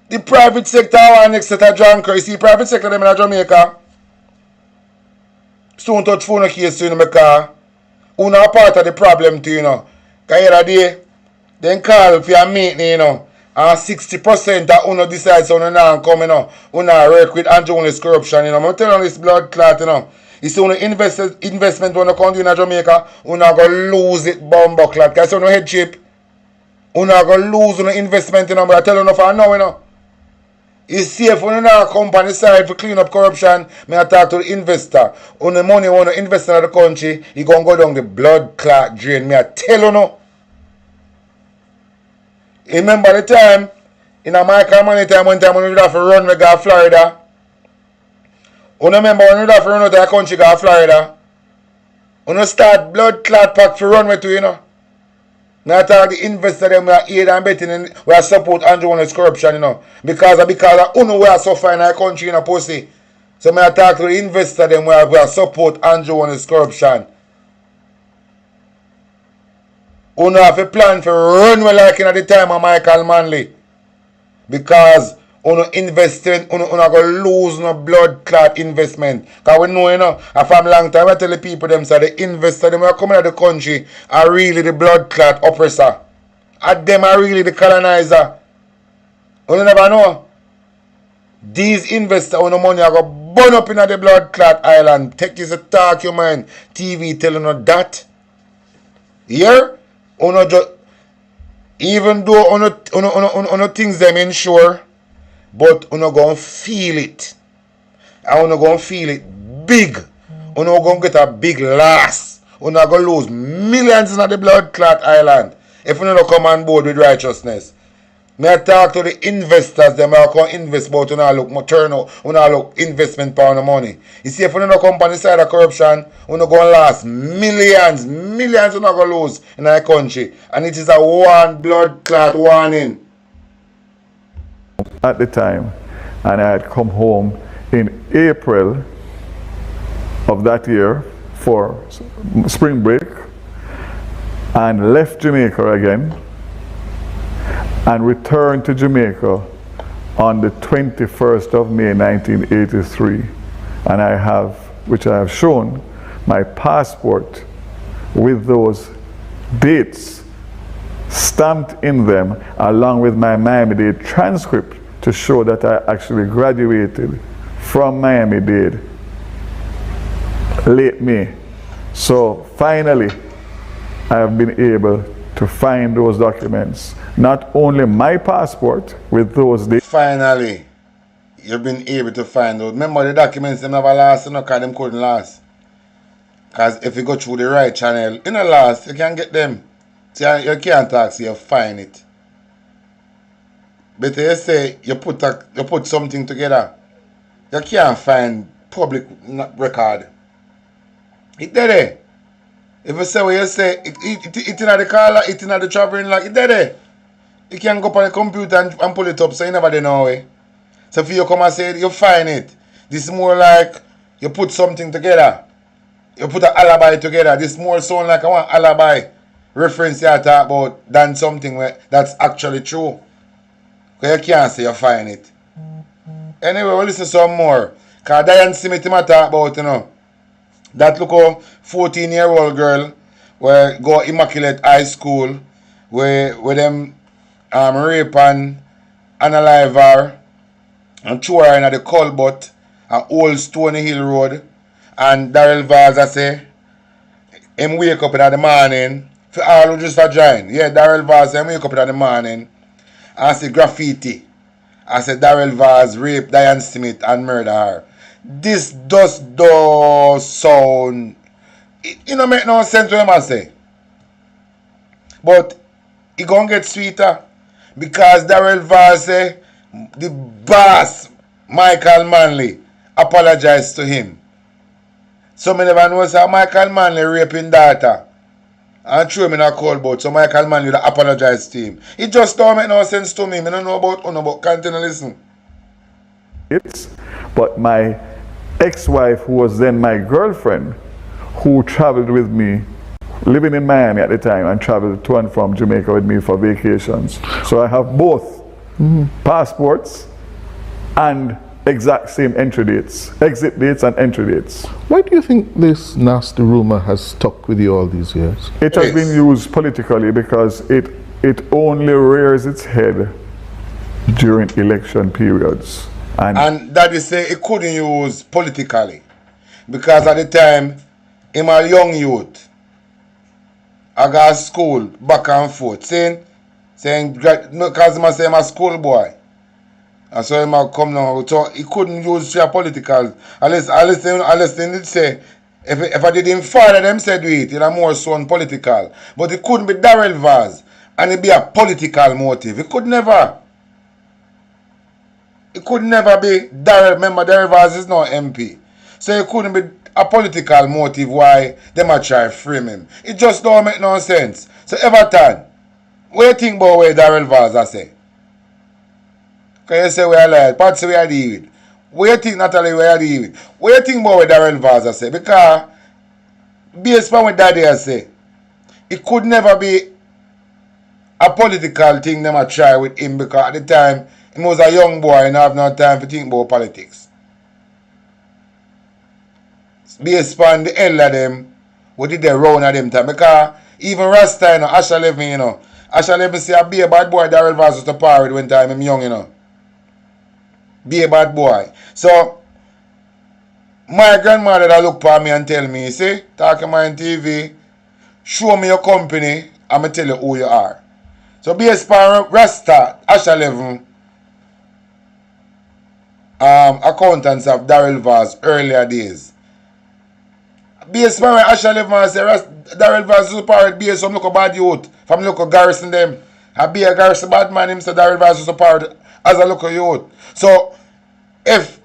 The private sector are next set a drunk. You see private sector them in Jamaica. Stone touch phone case in my car. Who not part of the problem too, you know. Cause the other day, then call for your meeting, you know. And 60% that uno decides on now come, you know. Uno work with Angel's corruption, you know. I'm telling you this blood clot, you know. You see uno investment when you come in Jamaica, uno go lose it bomb clot. Cause uno head chip. Uno go lose uno investment, you know. But I tell you no for now, you know. It's safe when you company side to clean up corruption. I talk to the investor. On the money when you invest in the country, you gonna go down the blood clot drain. I tell you no. Remember the time in America money time one time when you have to run we go to Florida. You remember when you have to run out of the country go to Florida? When you start blood clot pack for run with you, you know. Now talk the investor them we are aid and betting and we are support Andrew on his corruption, you know. Because of we are suffering in our country in a pussy. So I talk to the investor them we are support Andrew on his corruption. Uno have a plan for run well like in at the time of Michael Manley. Because uno investing, uno go lose no blood clot investment. Because we know, you know, from a long time I tell the people them say the investor them are coming out of the country are really the blood clot oppressor. And them are really the colonizer. You never know. These investors uno money are going to burn up in the blood clot island. Take this a talk your mind. TV telling you that. Here, uno just even though uno things them insure. But you're going to feel it. And you're going to feel it big. You're going to get a big loss. You're going to lose millions in the blood clot island. If you don't come on board with righteousness. I talk to the investors. They are going to invest, but you don't look more turnout. You don't look investment pound of money. You see, if you don't come on the side of corruption, you're going to lose millions. Millions you're going to lose in our country. And it is a one blood clot warning.
At the time, and I had come home in April of that year for spring break and left Jamaica again and returned to Jamaica on the 21st of May 1983, and I have, which I have shown, my passport with those dates stamped in them along with my Miami-Dade transcript to show that I actually graduated from Miami-Dade late May. So finally I have been able to find those documents, not only my passport with those dates.
Finally you've been able to find those. Remember the documents them never last, you know, because them couldn't last. Because if you go through the right channel, in the last you can get them. So you can't talk, so you find it. But you say you put something together, you can't find public record. It there. If you say what you say, it in the car, it in the traveling like it there. You can go up on the computer and pull it up, so you never know way. So if you come and say you find it, this is more like you put something together. You put an alibi together. This more sound like I want alibi reference you talk about than something that's actually true. Because you can't say you find it. Anyway, we'll listen to some more. Because Diane Smith I talk about, you know, that look how 14-year-old girl where go Immaculate High School where them rape and unalive her and throw her in the culvert and Old Stony Hill Road. And Darrell Vaz I say him wake up in the morning for all who just a join. Yeah, Darrell Vaz him wake up in the morning and see graffiti. I said Darrell Vaz rape Diane Smith and murder her. This does sound, it don't make no sense what I say. But it gonna get sweeter because Darrell Vaz say the boss Michael Manley apologized to him So me never know say Michael Manley raping daughter. And threw him in a cold boat. So Michael Manley will apologize to him. It just don't make no sense to me. I don't know about Uno, but continue listen.
But my ex-wife, who was then my girlfriend, who traveled with me, living in Miami at the time, and traveled to and from Jamaica with me for vacations. So I have both passports and exact same entry dates, exit dates and entry dates.
Why do you think this nasty rumor has stuck with you all these years?
It has been used politically because it only rears its head during election periods.
And that is say it couldn't use politically. Because at the time, I'm a young youth. I got school back and forth. Saying because I say I'm a schoolboy. And so he come now. So he couldn't use your political. Unless they did say, if I didn't father them said do it, it's more so political. But it couldn't be Darrell Vaz. And it be a political motive. It could never. It could never be Darrell. Remember, Darrell Vaz is not MP. So it couldn't be a political motive why them a try frame him. It just don't make no sense. So Everton, what you think about where Darrell Vaz I say? Can you say we are lied? Pat say we are deal with. What you think Natalie we are deal with? What you think about where Darrell Vaz I say? Because based on what Daddy I say, it could never be a political thing them a try with him because at the time he was a young boy and have no time to think about politics. Based on the elder of them, what did they round at them time? Because even Rasta, you know, Asha left me, you know. Asha left me say a be a bad boy Darrell Vaz was to par with when time I'm young, you know. Be a bad boy. So my grandmother that look for me and tell me, see, talking on TV, show me your company, I'm going to tell you who you are. So based on Rasta, Asha Levin, accountants of Darrell Vaz earlier days. Based on Asha Levin say Darrell Vaz is part based on local bad youth, from local garrison them. I be a garrison bad man, him say Darrell Vaz is part as a local youth. So if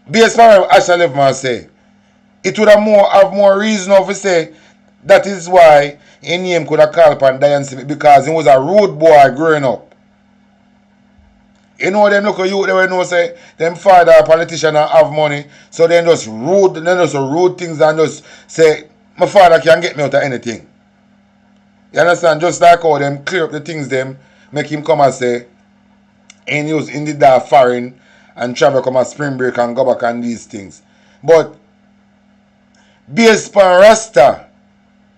based on Asha Levin say, it would have more reason to say that is why his name could have called upon Diane Smith because he was a rude boy growing up. You know them local youth, they will know say them father politician and have money, so they just rude things and just say my father can get me out of anything. You understand? Just like how them clear up the things them make him come and say and use in the foreign and travel come a spring break and go back and these things. But based on Rasta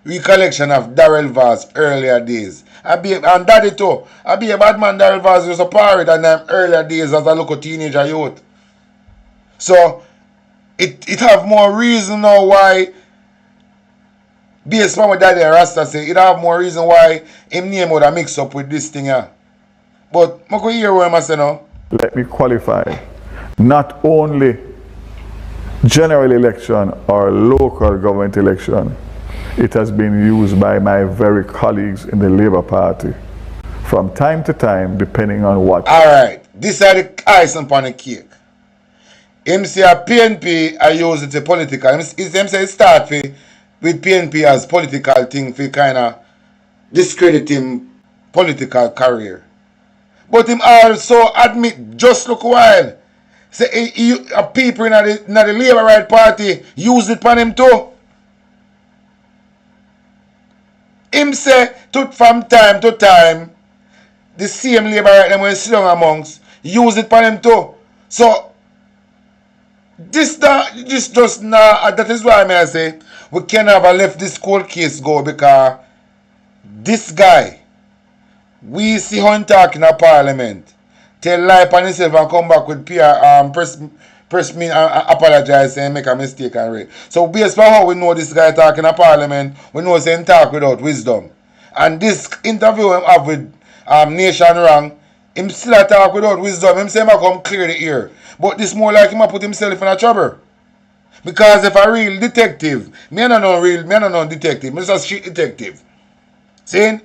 recollection of Darrell Vaz earlier days. And daddy too. I be a bad man Darrell Vaz was a pirate in them earlier days as a local teenager youth. So it have more reason now why based on what Daddy and Rasta say, it have more reason why him name would have mixed up with this thing here. But I go hear what I say now.
Let me qualify. Not only general election or local government election, it has been used by my very colleagues in the Labour Party from time to time, depending on what.
Alright, this is the icing upon the cake. Him say a PNP I use it to political. Him say it start with PNP as political thing for kind of discredit him political career. But him also admit, just look a while, say people in the Labour Right Party use it upon him too. Him say from time to time, the same Labour Right them when slung amongst, use it upon him too. So, this just now, that is why I say, we can never let this cold case go because this guy, we see him talking in Parliament, tell lie upon himself and come back with press me and apologize and make a mistake and read. So based on how we know this guy talking in Parliament, we know he talk without wisdom. And this interview him have with Nation Wrong, him still talk without wisdom. Him say him come clear the ear. But this more like him put himself in a trouble. Because if a real detective, me no detective, me just a street detective. See?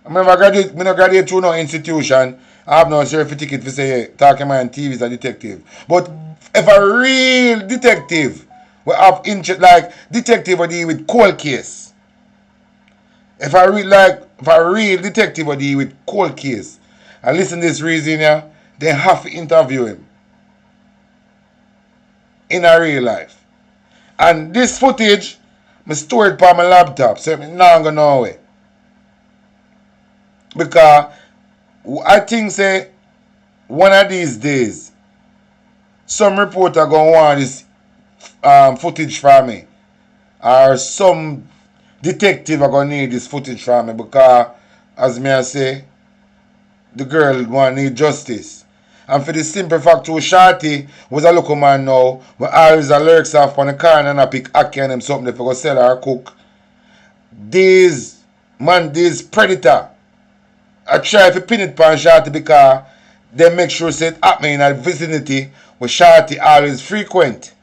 I never graduate, me no graduate through no institution. I have no sheriff ticket to say talking man TV is a detective. But if a real detective We have interest like detective or deal with cold case. If I read detective or deal with cold case and listen to this reason here, they have to interview him in a real life. And this footage, I store it on my laptop, so I'm not going nowhere. Because I think say one of these days, some reporter gonna want this footage from me, or some detective are gonna need this footage from me, because as me I say, the girl want need justice. And for the simple fact who Shorty was a local man now, but always a lurks off on the corner and I pick Aki and him something if I go sell or cook. These predator, I try to pin it on Shorty because they make sure say it happen in a vicinity where Shorty always frequent.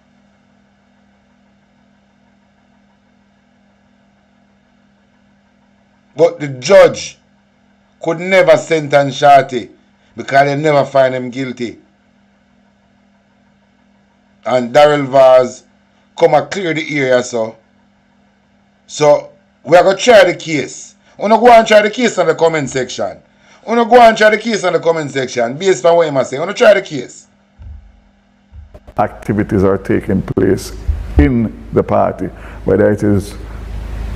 But the judge could never sentence Shorty because they never find him guilty. And Darrell Vaz come and clear the area so. So we are going to try the case. We're going to go and try the case in the comment section. We're going to go and try the case in the comment section based on what he must say. We're going to try the case.
Activities are taking place in the party, whether it is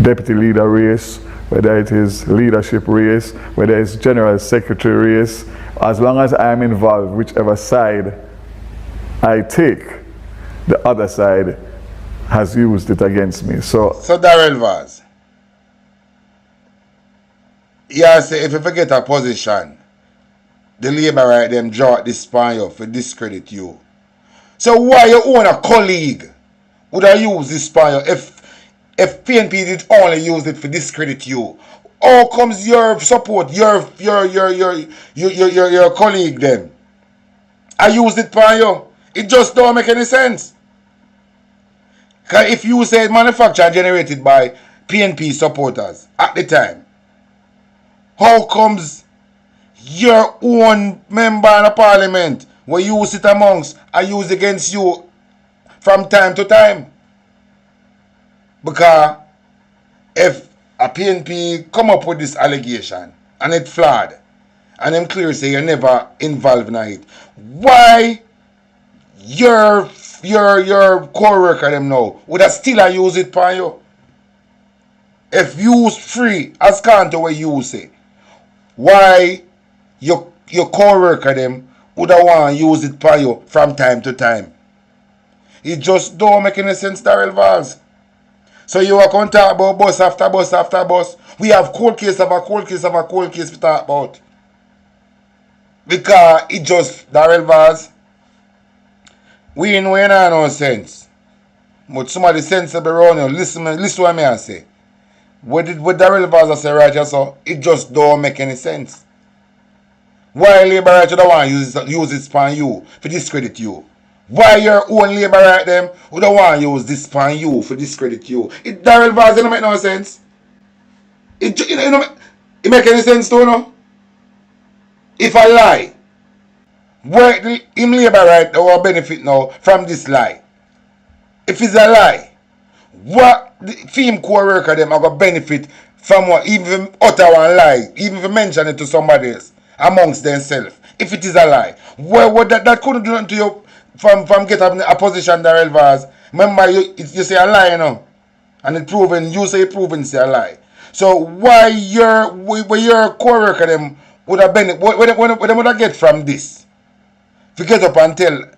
deputy leader race, whether it is leadership race, whether it's general secretary race. As long as I'm involved, whichever side I take, the other side has used it against me. So
Darrell Vaz, yeah, say if you forget a position, the labor right them draw this span you for discredit you. So why you own a colleague would I use this span you if PNP did only use it for discredit you? How comes your support, your colleague them? I used it for you. It just don't make any sense. Because if you say manufactured generated by PNP supporters at the time, how comes your own member in the parliament where you sit amongst are used against you from time to time? Because if a PNP come up with this allegation and it flawed, and them clear say you're never involved in it, why your co-worker them now would have still use it for you? If you free as can't where you say, why your co-worker them would have want to use it for you from time to time? It just don't make any sense, Darrell Vaz. So you are going to talk about bus after bus after bus. We have cold case of a cold case of a cold case to talk about. Because it just, Darrell Vaz, we ain't no sense. But somebody sensible around you, listen what I say. What Darrell Vaz say right here, so it just don't make any sense. Why labor right don't want to use it for you, for discredit you? Why your own labor right them who don't want to use this for you, for discredit you? It Darrell Vaz don't make no sense. It make any sense to you know? If I lie, where him labor right or benefit now from this lie? If it's a lie, what the film co-worker them are going to benefit from what? Even if utter one lie, even if you mention it to somebody else amongst themselves. If it is a lie, what that couldn't do nothing to you from getting a position, Darrell Vaz. Remember, you say a lie, you know, and it proven, you say proven say a lie. So why your co-worker them would have benefit? What them would have get from this? If you get up and tell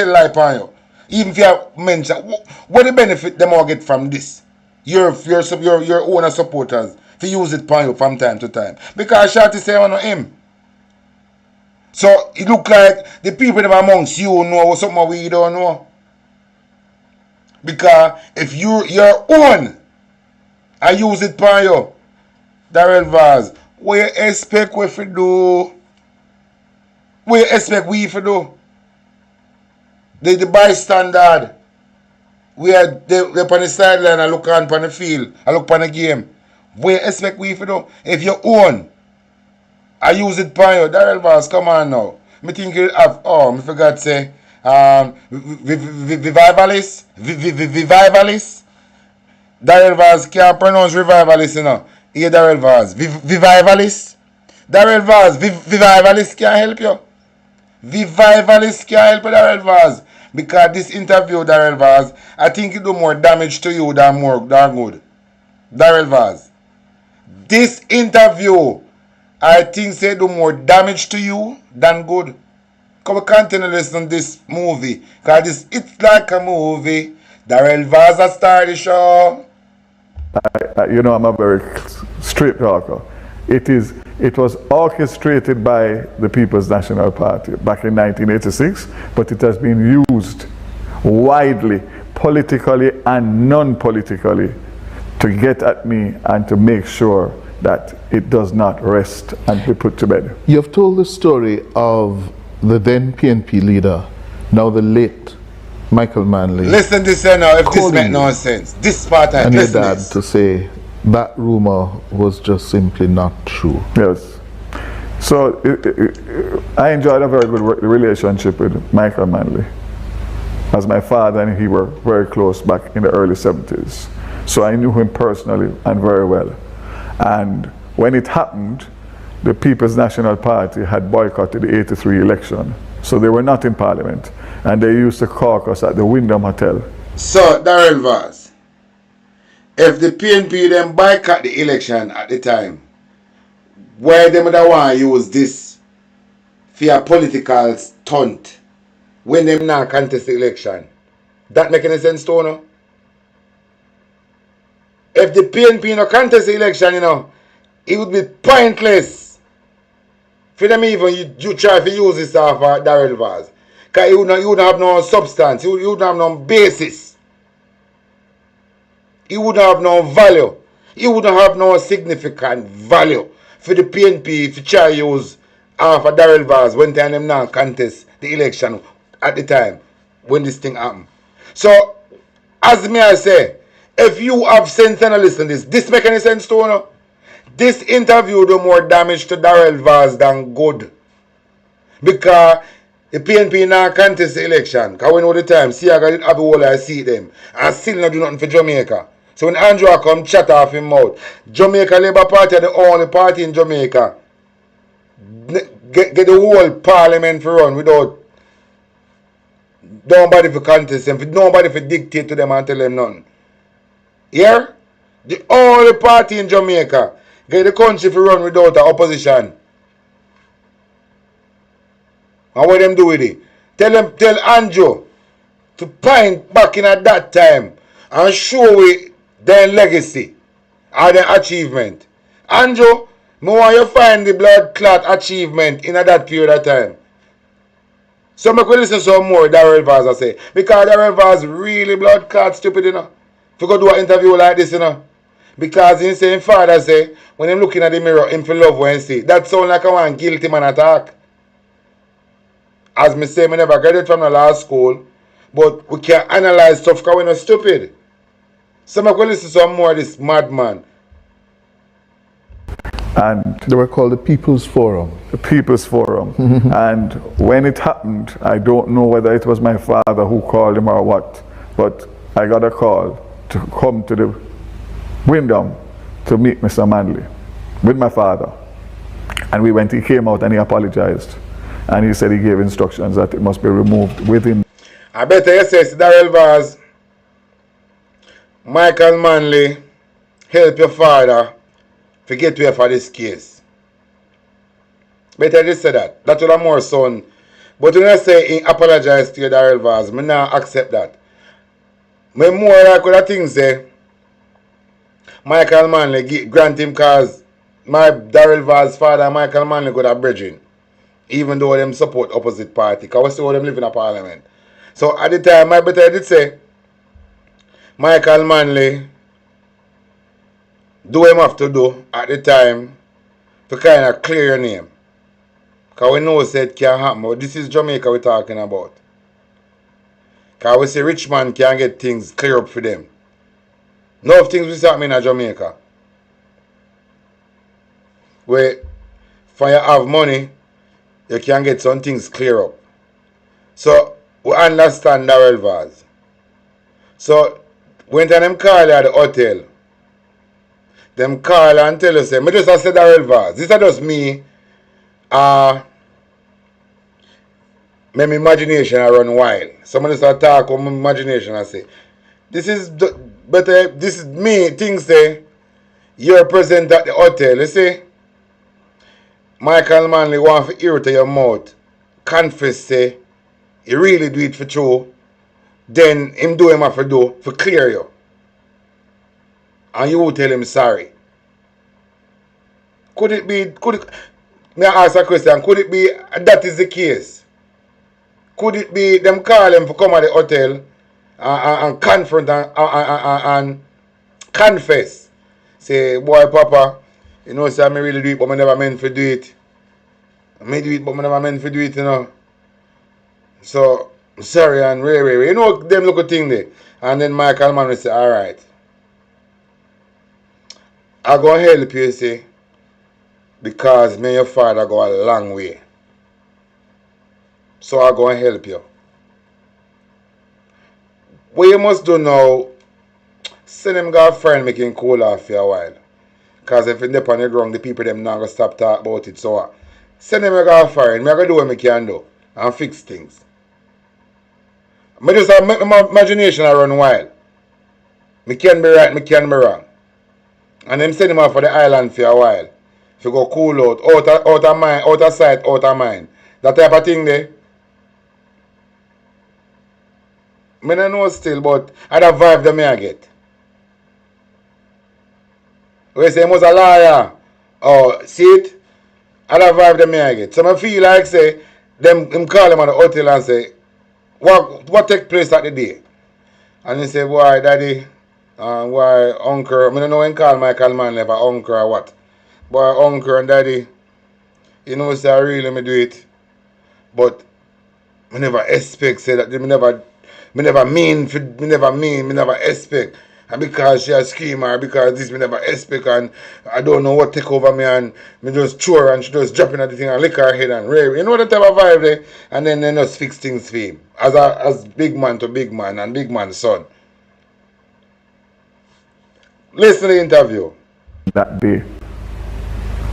lie upon you, even if you mention what the benefit them all get from this? Your own supporters to use it upon you from time to time, because Shorty say on him. So it look like the people them amongst you know something we don't know. Because if your own I use it for you, Darrell Vaz, what you expect we to do? What you expect we to do? The bystander, we are they on the sideline and look on the field, I look on the game. What you expect we to do? If you own I use it for you. Darrell Vaz, come on now. Me think you have, I forgot to say, Vivavalist. Darrell Vaz can't pronounce revivalist, you know. Here, Darrell Vaz. Vivivalist. Darrell Vaz, Vivivalist can't help you. Vivivalist can't help you, Darrell Vaz. Because this interview, Darrell Vaz, I think it do more damage to you than good. Darrell Vaz. This interview, I think say do more damage to you than good. Come we continue to listen to this movie. Because it's like a movie. Darrell Vaz has started the show.
You know, I'm a very straight talker. It was orchestrated by the People's National Party back in 1986, but it has been used widely, politically and non-politically, to get at me and to make sure that it does not rest and be put to bed.
You've told the story of the then PNP leader, now the late Michael Manley.
Listen to this now, if this makes no sense. This part I
and your
listen
dad
this.
to say that rumor was just simply not true.
Yes. So I enjoyed a very good relationship with Michael Manley, as my father and he were very close back in the early 70s. So I knew him personally and very well. And when it happened, the People's National Party had boycotted the 83 election. So they were not in Parliament. And they used to caucus at the Wyndham Hotel.
So, Darrell Vaz, if the PNP then boycott the election at the time, why them would want to use this for a political stunt when them not contest the election? That make any sense to you? No? If the PNP no contest the election, you know, it would be pointless for them even you try to use this off Darrell Vaz. Because you wouldn't have no substance, you wouldn't have no basis. You wouldn't have no value. You wouldn't have no significant value for the PNP to try to use half of Darrell Vaz when them not contest the election at the time when this thing happened. So, as me I say, if you have sense and listen to this make any sense to you? No? This interview do more damage to Darrell Vaz than good. Because the PNP now contest the election. Because we know the time, see I got it happy whole I see them. And still not do nothing for Jamaica. So when Andrew come chat off him mouth, Jamaica Labour Party are the only party in Jamaica. Get the whole parliament for run without nobody for contest them, nobody for dictate to them and tell them nothing. Yeah? The only party in Jamaica get the country for run without an opposition. And what them do with it? Tell Andrew to point back in at that time and show we their legacy or their achievement. Andrew, me want you find the blood clot achievement in that period of time. So I could listen some more Darrell Vaz I say. Because Darrell Vaz really blood clot stupid, you know. If you go do an interview like this, you know. Because he say, his father say, when him looking at the mirror, him feel love when he see. That sound like a one guilty man attack. As me say, me never graduated from the law school. But we can analyze stuff because we're not stupid. So I could listen some more of this madman.
And
they were called the People's Forum.
The People's Forum. And when it happened, I don't know whether it was my father who called him or what, but I got a call to come to the Wyndham to meet Mr. Manley with my father. And he came out and he apologized. And he said he gave instructions that it must be removed within.
I better you say, Darrell Vaz, Michael Manley, help your father to get away for this case. Better you say that. That will have more son. But when I say he apologize to you, Darrell Vaz, I not accept that. Me more like what I think say, Michael Manley grant him cause my Darrell Vaz father Michael Manley got a bridging. Even though them support opposite party. Because we see how them live in a parliament. So at the time, I better did say, Michael Manley do him have to do at the time to kind of clear your name. Because we know it can happen. But this is Jamaica we're talking about. Because we say rich man can get things clear up for them. No things we happen in Jamaica. Where for you have money, you can get some things clear up. So who understand Darrell Vaz. So, when them call at the hotel, them call and tell us, me just say Darrell Vaz. This is just me. My imagination I run wild. Somebody start talk on my imagination and say, this is me, things say, you're present at the hotel, you see? Michael Manley want to hear to your mouth, confess say, you really do it for true, then him do him have to do for clear you. And you will tell him sorry. May I ask a question, could it be that is the case? Could it be them call him for come at the hotel and confront and confess? Say, boy, Papa, you know, say, I really do it, but I never meant to do it. I may do it, but I never meant to do it, you know. So, sorry, and really, you know, them look a thing there. And then Michael Mann will say, all right. I'm going to help you, see, because me and your father go a long way. So I'm going to help you. What you must do now, send him got a friend making cool off for a while. Because if you're on the ground, the people them not going to stop talking about it. So send him got a friend. I'm going to do what I can do and fix things. I just make my imagination run wild. I can be right, I can be wrong. And then send him off for the island for a while. If you go cool out of mind, out of sight, out of mind. That type of thing there. I don't know still, but I that vibe that I get. We say he was a liar. Oh, see it? I that vibe that I get. So I feel like say, them call him at the hotel and say, what take place at the day? And he say, boy, daddy, why uncle, I don't know when call Michael Mann left, uncle or what. Boy, uncle and daddy, you know, say I really me do it. But I never expect, say that, me never expect. And because she a screamer, because this me never expect, and I don't know what take over me, and me just throw her and she just dropping at the thing and lick her head and rave. You know the type of vibe there? And then they just fix things for him. As big man to big man and big man's son. Listen to the interview.
That day.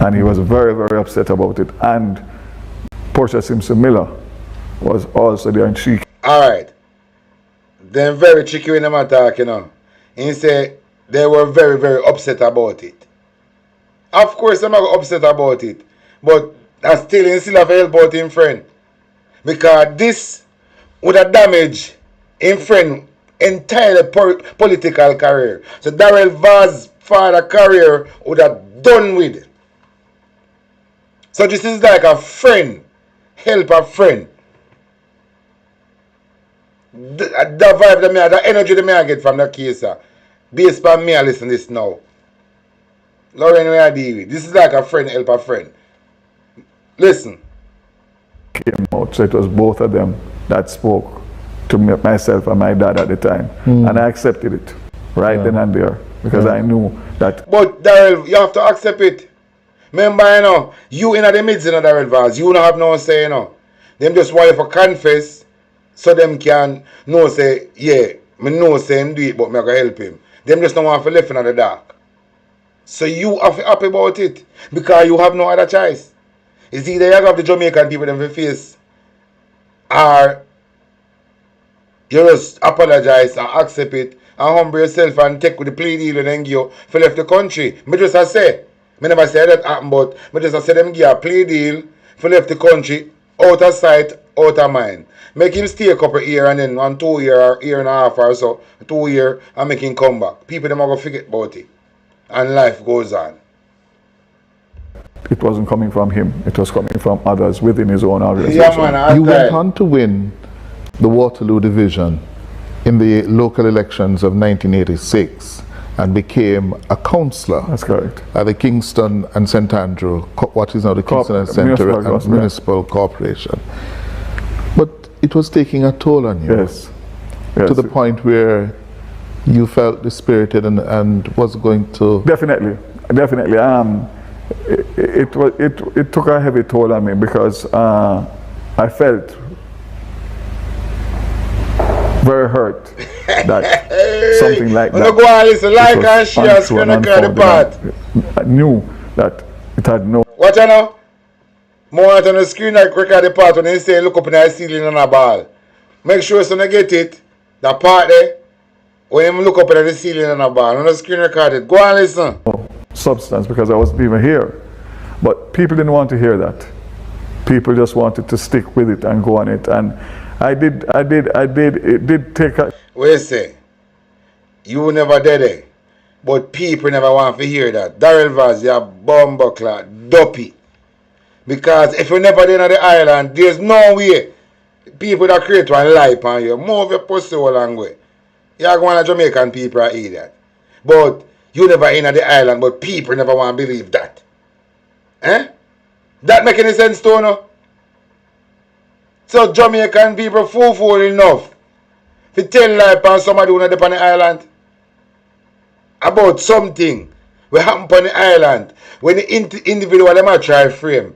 And he was very, very upset about it. And Portia Simpson Miller was also there and she.
Alright. They're very tricky when them talk, you know. He said they were very, very upset about it. Of course, I'm not upset about it. But I still have to help out him friend. Because this would have damaged him friend entire political career. So Darrell Vaz's father career would have done with. So this is like a friend. Help a friend. The vibe the energy that I get from that case, based on me, I listen to this now. Lauren, where I deal with. This is like a friend help a friend. Listen.
Came out, so it was both of them that spoke to me, myself and my dad at the time. And I accepted it right then and there because I knew that.
But Darrell, you have to accept it. Remember, you know, you in the midst of Darrell Vaz, you don't have no say, you know. Them just want you to confess. So them can know say, yeah, me know say him do it, but me going to help him. Them just don't want to left in the dark. So you have to be happy about it. Because you have no other choice. It's either you have the Jamaican people them to face, or you just apologize and accept it and humble yourself and take with the plea deal and then give you for left the country. Me just say, me never say that happen, but me just say them give a plea deal for left the country out of sight, out of mind. Make him stay a couple of years and then 1 2 year or year and a half or so, 2 years, and make him come back. People them are going to forget about it. And life goes on.
It wasn't coming from him. It was coming from others within his own organization.
Yeah, man,
you went on to win the Waterloo Division in the local elections of 1986 and became a councillor.
That's correct.
At the Kingston and St. Andrew, what is now the Kingston and St. Andrew Municipal Corporation. But it was taking a toll on you.
Yes.
To the point where you felt dispirited and was going to...
Definitely. It took a heavy toll on me because I felt very hurt that something like that.
Go on, listen, like and share, screen record the part.
I knew that it had no.
Watch out now. More on the screen record the part when they say look up in the ceiling on a ball. Make sure so you get it. The part there, when you look up at the ceiling on a ball, on the screen record it. Go on, listen.
Substance, because I wasn't even here. But people didn't want to hear that. People just wanted to stick with it and go on it. And it did take a...
What you say? You never did it. But people never want to hear that. Daryl Vaz, you're bumbuckler, dopey. Because if you never did on the island, there's no way people that create one life on you. Move your pussy a long way. You're going to Jamaican people are idiot. But you never in on the island, but people never want to believe that. Eh? That make any sense to you? No? So Jamaican people fool enough to tell life on somebody who not on the island about something what happened on the island when the individual them are try frame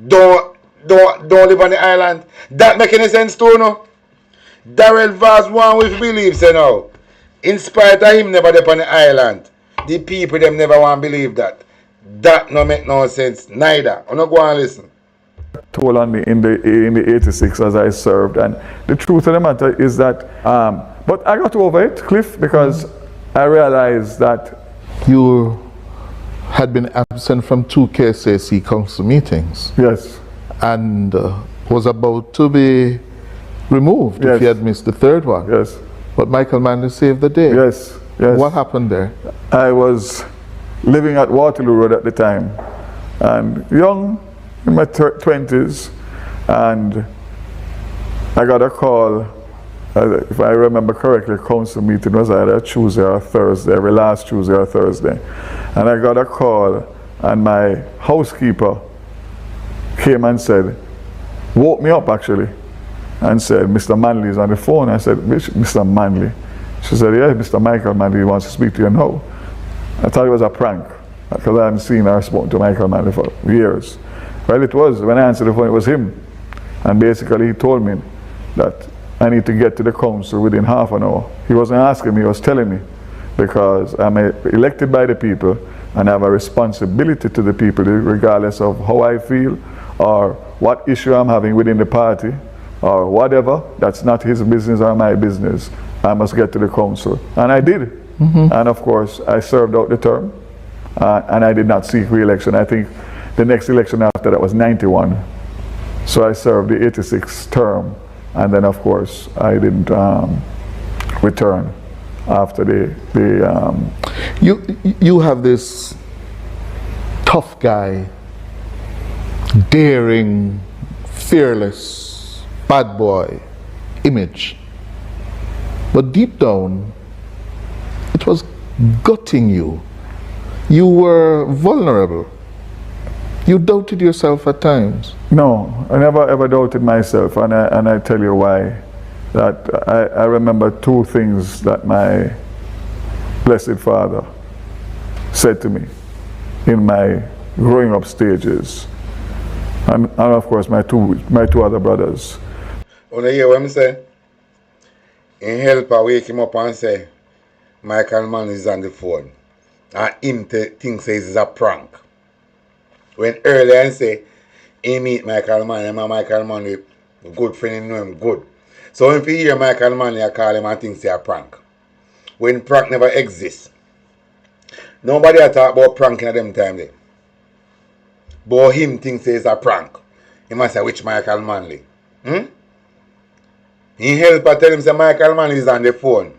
don't live on the island. That make any sense to you? No? Daryl Vaz one with beliefs, you know. In spite of him never on the island, the people them never want to believe that. That no make no sense neither. I'm not going to listen.
Told on me in the 86 as I served, and the truth of the matter is that but I got over it, Cliff, because I realized that
you had been absent from 2 KSAC council meetings.
Yes.
And was about to be removed if you had missed the 3rd one.
Yes.
But Michael Manley saved the day.
Yes. Yes.
What happened there?
I was living at Waterloo Road at the time, and young, in my 20s, and I got a call, if I remember correctly, council meeting was either Tuesday or Thursday, every last Tuesday or Thursday. And I got a call, and my housekeeper came and said, woke me up actually, and said, Mr. Manley is on the phone. I said, which Mr. Manley? She said, yeah, Mr. Michael Manley wants to speak to you now. I thought it was a prank, because I hadn't seen or spoken to Michael Manley for years. Well, it was. When I answered the phone, it was him. And basically, he told me that I need to get to the council within half an hour. He wasn't asking me, he was telling me, because I'm elected by the people, and I have a responsibility to the people, regardless of how I feel, or what issue I'm having within the party, or whatever. That's not his business or my business. I must get to the council. And I did. And of course, I served out the term, and I did not seek re-election. I think the next election after that was 91. So I served the 86th term, and then of course I didn't return after
You have this tough guy, daring, fearless, bad boy image, but deep down it was gutting you. You were vulnerable. You doubted yourself at times.
No, I never ever doubted myself, and I tell you why. That I remember 2 things that my Blessed Father said to me in my growing up stages, and of course my two other brothers.
When you hear what I'm saying, in help I wake him up and say, Michael Manley is on the phone, and him thinks it's a prank. When earlier I say, he meet Michael Manley, and Michael Manley, good friend, he know him good. So if you hear Michael Manley, I call him and think it's a prank. When prank never exists. Nobody talk about pranking at them time there. But him thinks it's a prank. He must say, which Michael Manley? He help I tell him say Michael Manley is on the phone.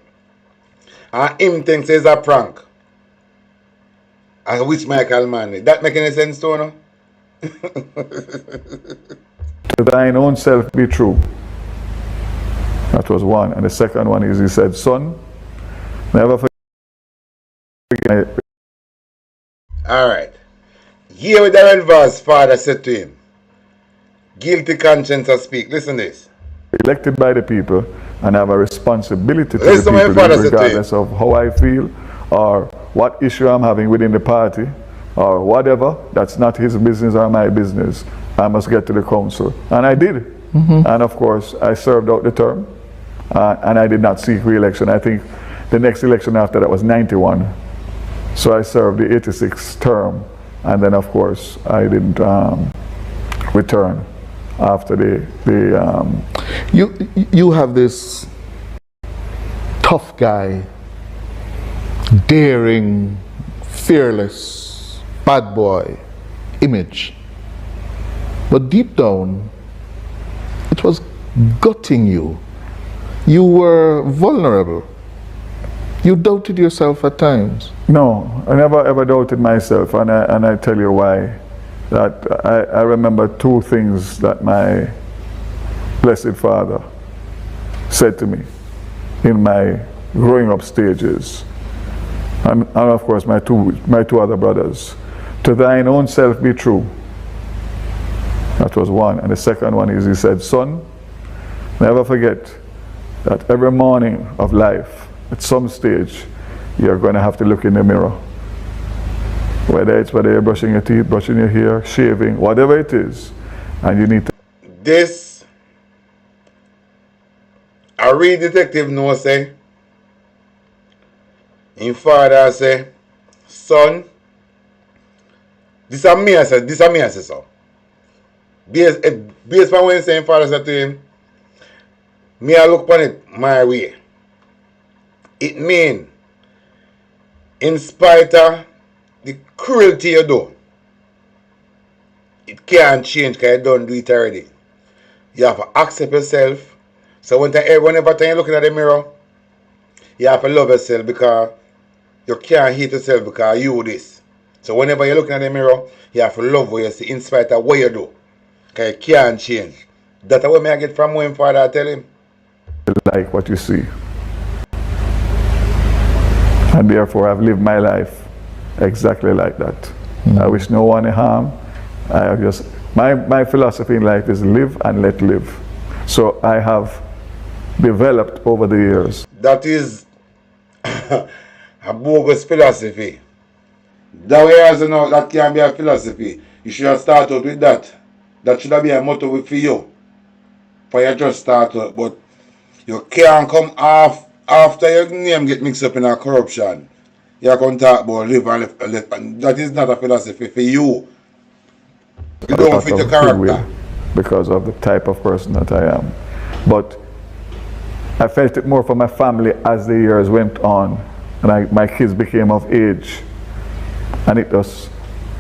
And him thinks it's a prank. And which Michael Manley? That make any sense to you? No?
To thine own self be true. That was one. And the second one is, he said, son, never forget.
Alright. Hear what Daryl Vaz's father said to him. Guilty conscience to speak. Listen to this.
Elected by the people, and have a responsibility to the people, regardless of how I feel or what issue I'm having within the party or whatever. That's not his business or my business. I must get to the council. And I did. And of course, I served out the term, and I did not seek re-election. I think the next election after that was 91. So I served the 86th term, and then of course I didn't return after
You have this tough guy, daring, fearless, bad boy image. But deep down, it was gutting you. You were vulnerable. You doubted yourself at times.
No, I never ever doubted myself, and I tell you why. That I remember two things that my Blessed Father said to me in my growing up stages, and of course my two other brothers. To thine own self be true. That was one. And the second one is, he said, son, never forget that every morning of life, at some stage, you're going to have to look in the mirror. Whether you're brushing your teeth, brushing your hair, shaving, whatever it is, and you need to.
This, a real detective knows, say, in father say, son, this is me, I say, so. Based on when saying father said to him, me I look upon it my way. It mean, in spite of the cruelty you do, it can't change because you don't do it already. You have to accept yourself. So whenever time you're looking at the mirror, you have to love yourself because you can't hate yourself because you do this. So whenever you're looking at the mirror, you have to love what you see in spite of what you do. Because you can't change. That's what I get from when father I tell him.
Like what you see. And therefore I've lived my life exactly like that. I wish no one harm. I have just my philosophy in life is live and let live. So I have developed over the years.
That is a bogus philosophy. That way, as you know, that can be a philosophy. You should have started out with that. That should have been a motto for you. For you just start out. But you can't come off after your name get mixed up in a corruption. You can talk about live and let. And that is not a philosophy for you. You don't fit your character.
Because of the type of person that I am. But I felt it more for my family as the years went on. And my kids became of age. And it just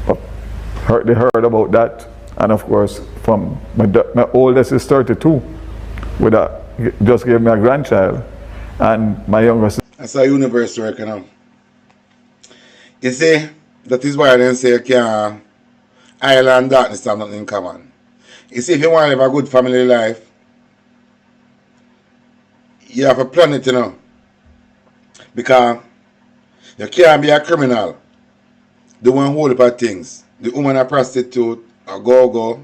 they heard about that. And of course, from my oldest is 32. Just gave me a grandchild. And my youngest.
That's a universe work, you know. You see, that is why I didn't say you can't island darkness have nothing in common. You see, if you want to live a good family life, you have a plan it, you know. Because you can't be a criminal. The one whole heap of things. The woman a prostitute, a go-go,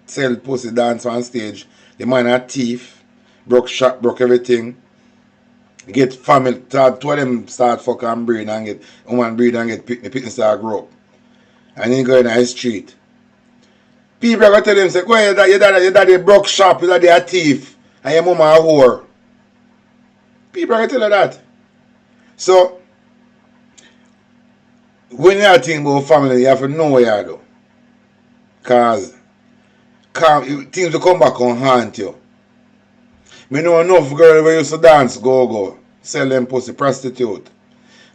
sell pussy, dance on stage. The man a thief, broke shop, broke everything. Get family, two of them start fuck and breed and get, woman breed and get pick start grow up. And then go in the street. People are going to tell them, say, go ahead, your daddy broke shop, your daddy a thief, and your mama a whore. People are going to tell you that. So, when you are thinking about family, you have to know what you do. Because things will come back and haunt you. I know enough girls who used to dance, go, sell them pussy, prostitute,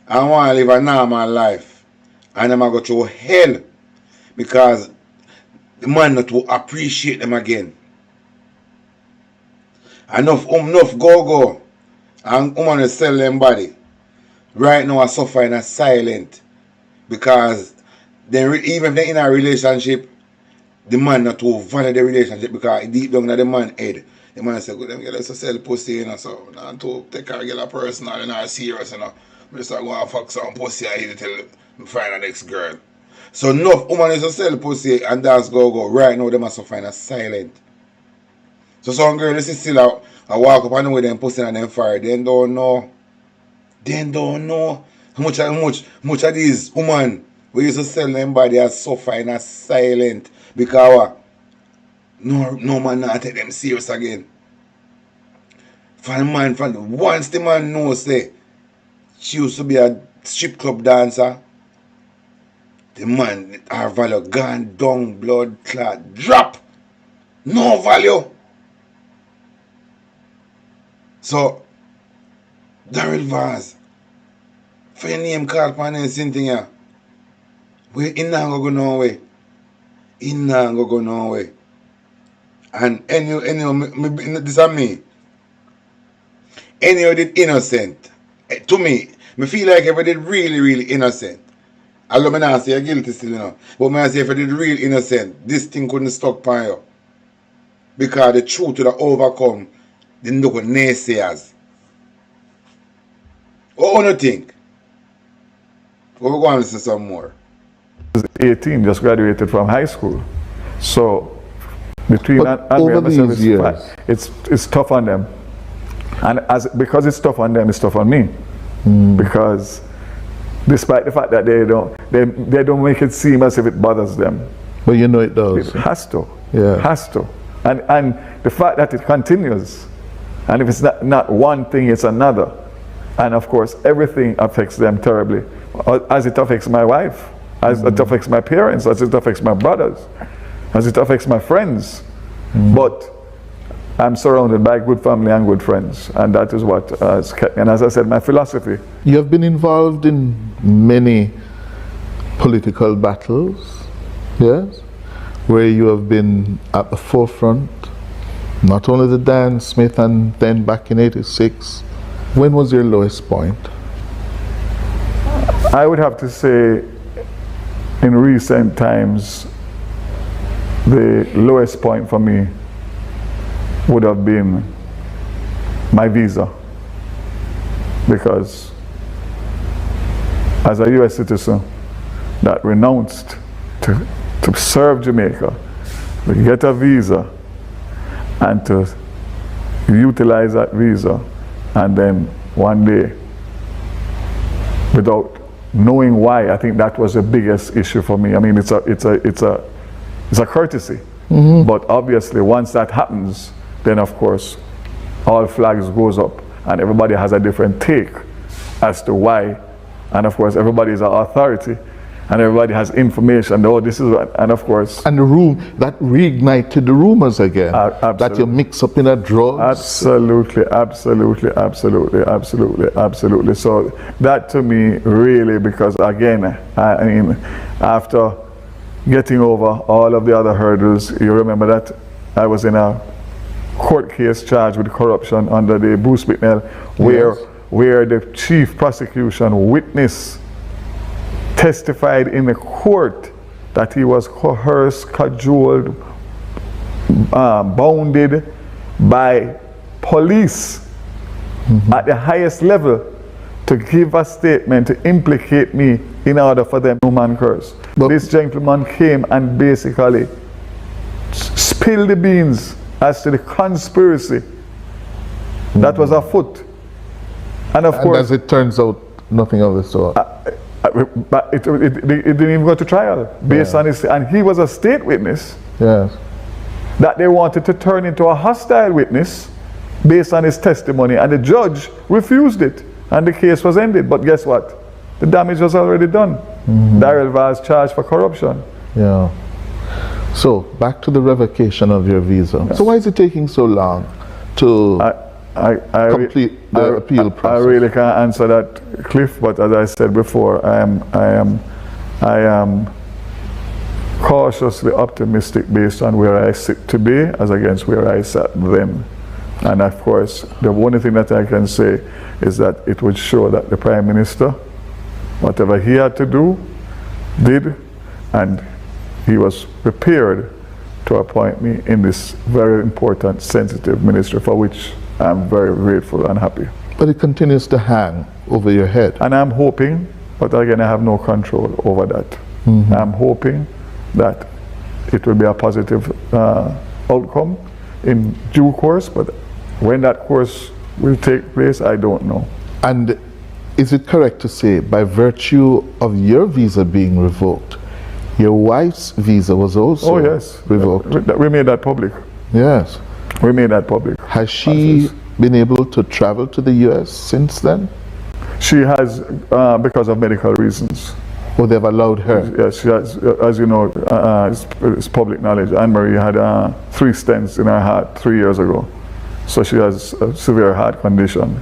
and want to live a normal life. And them go through hell because the man not will appreciate them again. Enough go and woman will sell them body. Right now are suffering a silent because even if they're in a relationship, the man not will value the relationship because deep down in the man head, the man say, good, them girls to sell pussy, you know, so not to take care of a personal and not serious, you know. I just go and fuck some pussy and eat till me find the next girl. So enough woman is to sell pussy and dance go. Right now, they must find a silent. So some girls is still a walk up and with them pussy and them fire. They don't know. How much of these women we used to sell them body are suffering a silent because no man not take them serious again. Once the man knows say she used to be a strip club dancer, the man, her value gone down, blood clot, drop. No value. So, Daryl Vaz, for your name call upon anything here, we in not go no way. In not go no way. And any this is me. Any of it innocent. To me feel like if I did really innocent. Although I not say you're guilty still, you know. But I say if I did real innocent, this thing couldn't stop upon you. Because the truth would have overcome the naysayers. What do you think? We're going to listen to some more.
18, just graduated from high school. So between
over these years,
it's tough on them. And because it's tough on them, it's tough on me. Because despite the fact that they don't make it seem as if it bothers them.
But you know it does.
It has to.
Yeah.
It has to. And the fact that it continues, and if it's not one thing, it's another. And of course, everything affects them terribly. As it affects my wife, as it affects my parents, as it affects my brothers, as it affects my friends. But I'm surrounded by good family and good friends, and that is what has kept me. And as I said, my philosophy.
You have been involved in many political battles, yes, where you have been at the forefront, not only the Dan Smith and then back in '86. When was your lowest point?
I would have to say in recent times, the lowest point for me would have been my visa, because as a US citizen that renounced to serve Jamaica, to get a visa and to utilize that visa, and then one day, without knowing why, I think that was the biggest issue for me. I mean, it's a courtesy, but obviously once that happens, then of course all flags goes up and everybody has a different take as to why. And of course everybody is an authority and everybody has information. Oh, this is what, and of course.
And the room, that reignited the rumors again. That you mix up in a drugs.
Absolutely. So that to me really, because again, I mean, after getting over all of the other hurdles, you remember that I was in a court case charged with corruption under the Bruce Bicknell, where the chief prosecution witness testified in the court that he was coerced, cajoled, bounded by police at the highest level to give a statement to implicate me in order for them to man curse. But this gentleman came and basically spilled the beans as to the conspiracy that was afoot. And of course,
as it turns out, nothing of the sort.
But it didn't even go to trial based on his, and he was a state witness.
Yes.
That they wanted to turn into a hostile witness based on his testimony, and the judge refused it, and the case was ended. But guess what? The damage was already done. Daryl Vaz charged for corruption.
Yeah. So back to the revocation of your visa. So why is it taking so long to complete the appeal process?
I really can't answer that, Cliff. But as I said before, I am cautiously optimistic based on where I sit today as against where I sat then. And of course, the only thing that I can say is that it would show that the Prime Minister, whatever he had to do, did, and he was prepared to appoint me in this very important, sensitive ministry, for which I'm very grateful and happy.
But it continues to hang over your head.
And I'm hoping, but again, I have no control over that. I'm hoping that it will be a positive outcome in due course, but when that course will take place, I don't know.
And is it correct to say, by virtue of your visa being revoked, your wife's visa was also revoked?
We made that public.
Yes.
We made that public.
Has she been able to travel to the US since then?
She has, because of medical reasons.
Oh, they've allowed her?
Yes, she has, as you know, it's public knowledge. Anne-Marie had 3 stents in her heart 3 years ago. So she has a severe heart condition.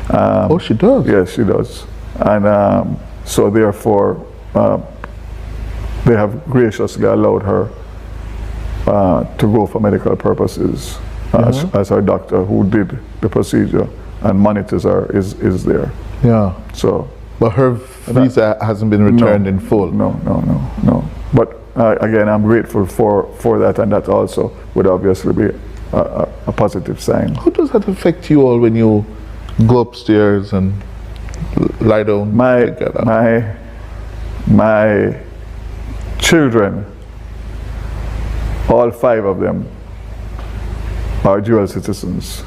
Oh, she does?
Yes, she does. And so therefore, they have graciously allowed her to go for medical purposes as her doctor who did the procedure and monitors her is there.
Yeah.
So,
but her visa hasn't been returned in full.
No. But again, I'm grateful for that, and that also would obviously be a positive sign.
How does that affect you all when you go upstairs and lie down together? My children, all 5 of them, are dual citizens.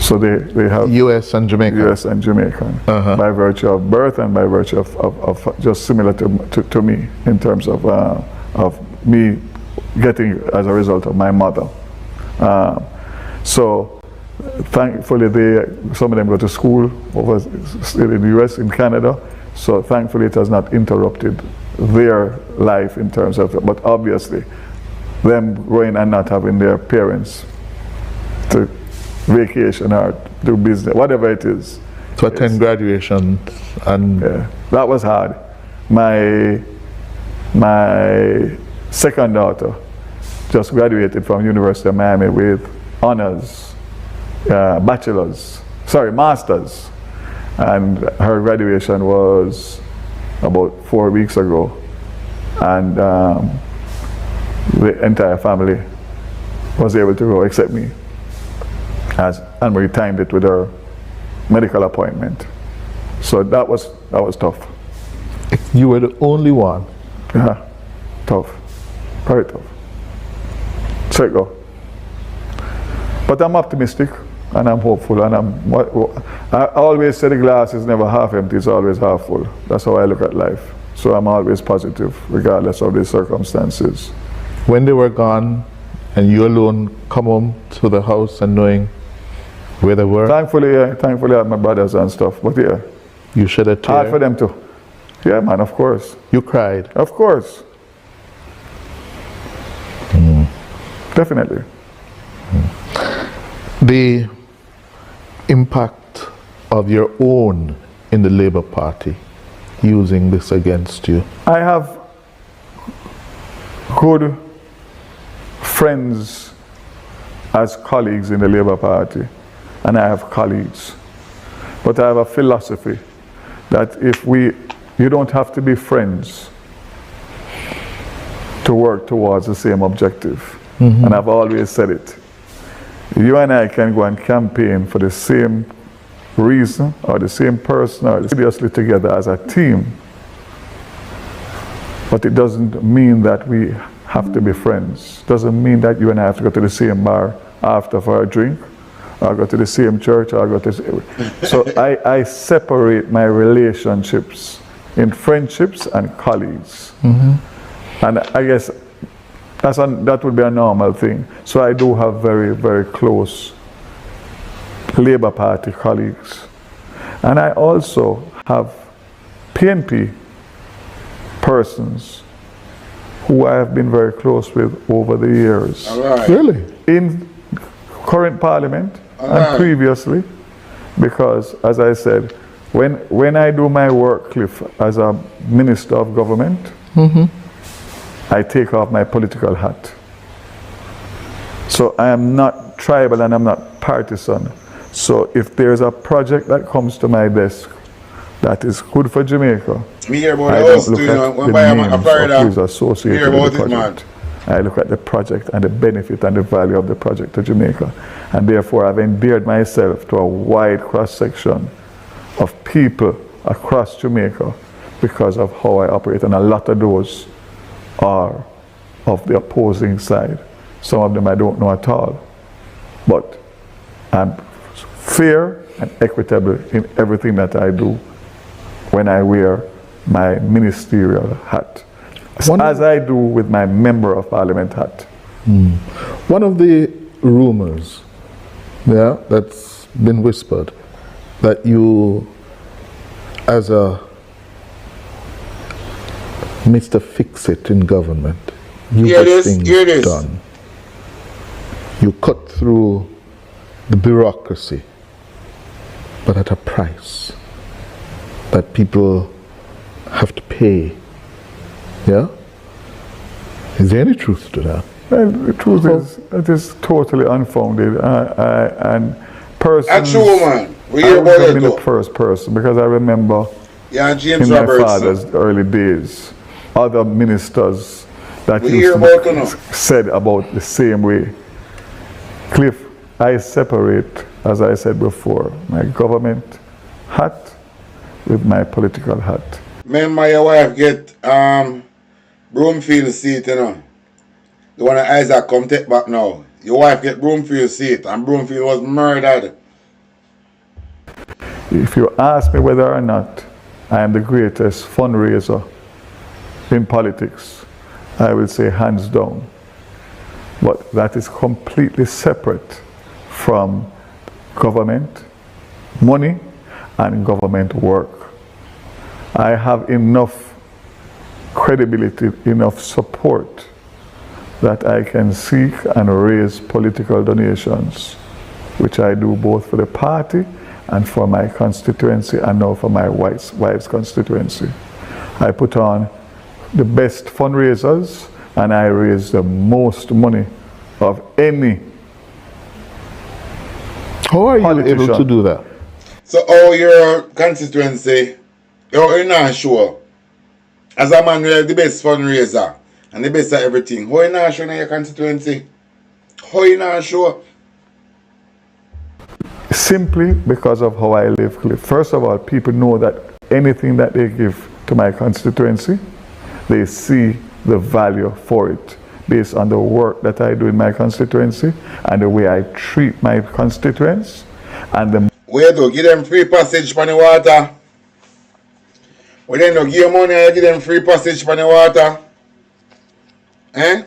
So they have US and Jamaican.
US and Jamaican, by virtue of birth and by virtue of just similar to me in terms of me getting as a result of my mother. So thankfully some of them go to school over in the US, in Canada. So thankfully it has not interrupted their life in terms of, but obviously them going and not having their parents to vacation or do business, whatever it is.
To attend graduation and...
Yeah, that was hard. My second daughter just graduated from University of Miami with honors, masters. And her graduation was about 4 weeks ago. And the entire family was able to go except me, as Anne-Marie timed it with her medical appointment. So that was tough.
You were the only one?
Yeah, tough, very tough. So it go. But I'm optimistic and I'm hopeful, and I always say the glass is never half empty, it's always half full. That's how I look at life. So I'm always positive regardless of the circumstances.
When they were gone and you alone come home to the house and knowing where they were?
Thankfully I had my brothers and stuff, but yeah.
You shed a tear?
Hard for them too. Yeah, man, of course.
You cried?
Of course. Definitely.
The impact of your own in the Labour Party using this against you?
I have good friends as colleagues in the Labour Party, and I have colleagues. But I have a philosophy that you don't have to be friends to work towards the same objective. And I've always said it. You and I can go and campaign for the same reason or the same person or seriously together as a team. But it doesn't mean that we have to be friends. Doesn't mean that you and I have to go to the same bar after for a drink, or go to the same church, or go to... So I separate my relationships in friendships and colleagues. And I guess that would be a normal thing. So I do have very, very close Labour Party colleagues. And I also have PNP persons who I have been very close with over the years.
Really?
In current Parliament and previously, because as I said, when I do my work, Cliff, as a Minister of Government, I take off my political hat. So I am not tribal and I'm not partisan. So if there's a project that comes to my desk that is good for Jamaica,
Me hear about
I
the
don't
house
look
too,
at the
when I am
names
a Florida,
of who's associated
hear
with the
about it, man.
project. I look at the project and the benefit and the value of the project to Jamaica. And therefore I've endeared myself to a wide cross-section of people across Jamaica because of how I operate. And a lot of those are of the opposing side. Some of them I don't know at all. But I'm fair and equitable in everything that I do when I wear my ministerial hat. As I do with my Member of Parliament hat.
One of the rumors Yeah, that's been whispered. That you, as a Mr. Fix-It in government, you get things done. You cut through the bureaucracy, but at a price that people have to pay. Yeah? Is there any truth to that?
Well, the truth is, it is totally unfounded. And persons,
a true man. We hear about it
the first person, because I remember
James
in my
Robertson.
father's early days, other ministers that
we
used
hear
to
about
said about the same way. Cliff, I separate, as I said before, my government hat with my political hat.
Remember your wife get Broomfield seat, you know. The one that Isaac come take back now. Your wife get Broomfield seat and Broomfield was murdered.
If you ask me whether or not I am the greatest fundraiser in politics, I will say hands down. But that is completely separate from government money and government work. I have enough credibility, enough support that I can seek and raise political donations, which I do both for the party and for my constituency and now for my wife's constituency. I put on the best fundraisers and I raise the most money of any.
How are you able to do that?
So how your constituency, you're not sure, as a man you're the best fundraiser and the best at everything, how you not sure in your constituency? How you not sure?
Simply because of how I live, Cliff. First of all, people know that anything that they give to my constituency, they see the value for it based on the work that I do in my constituency and the way I treat my constituents. And the
where do give them free passage for the water? When they don't give you money, you give them free passage for the water. Eh?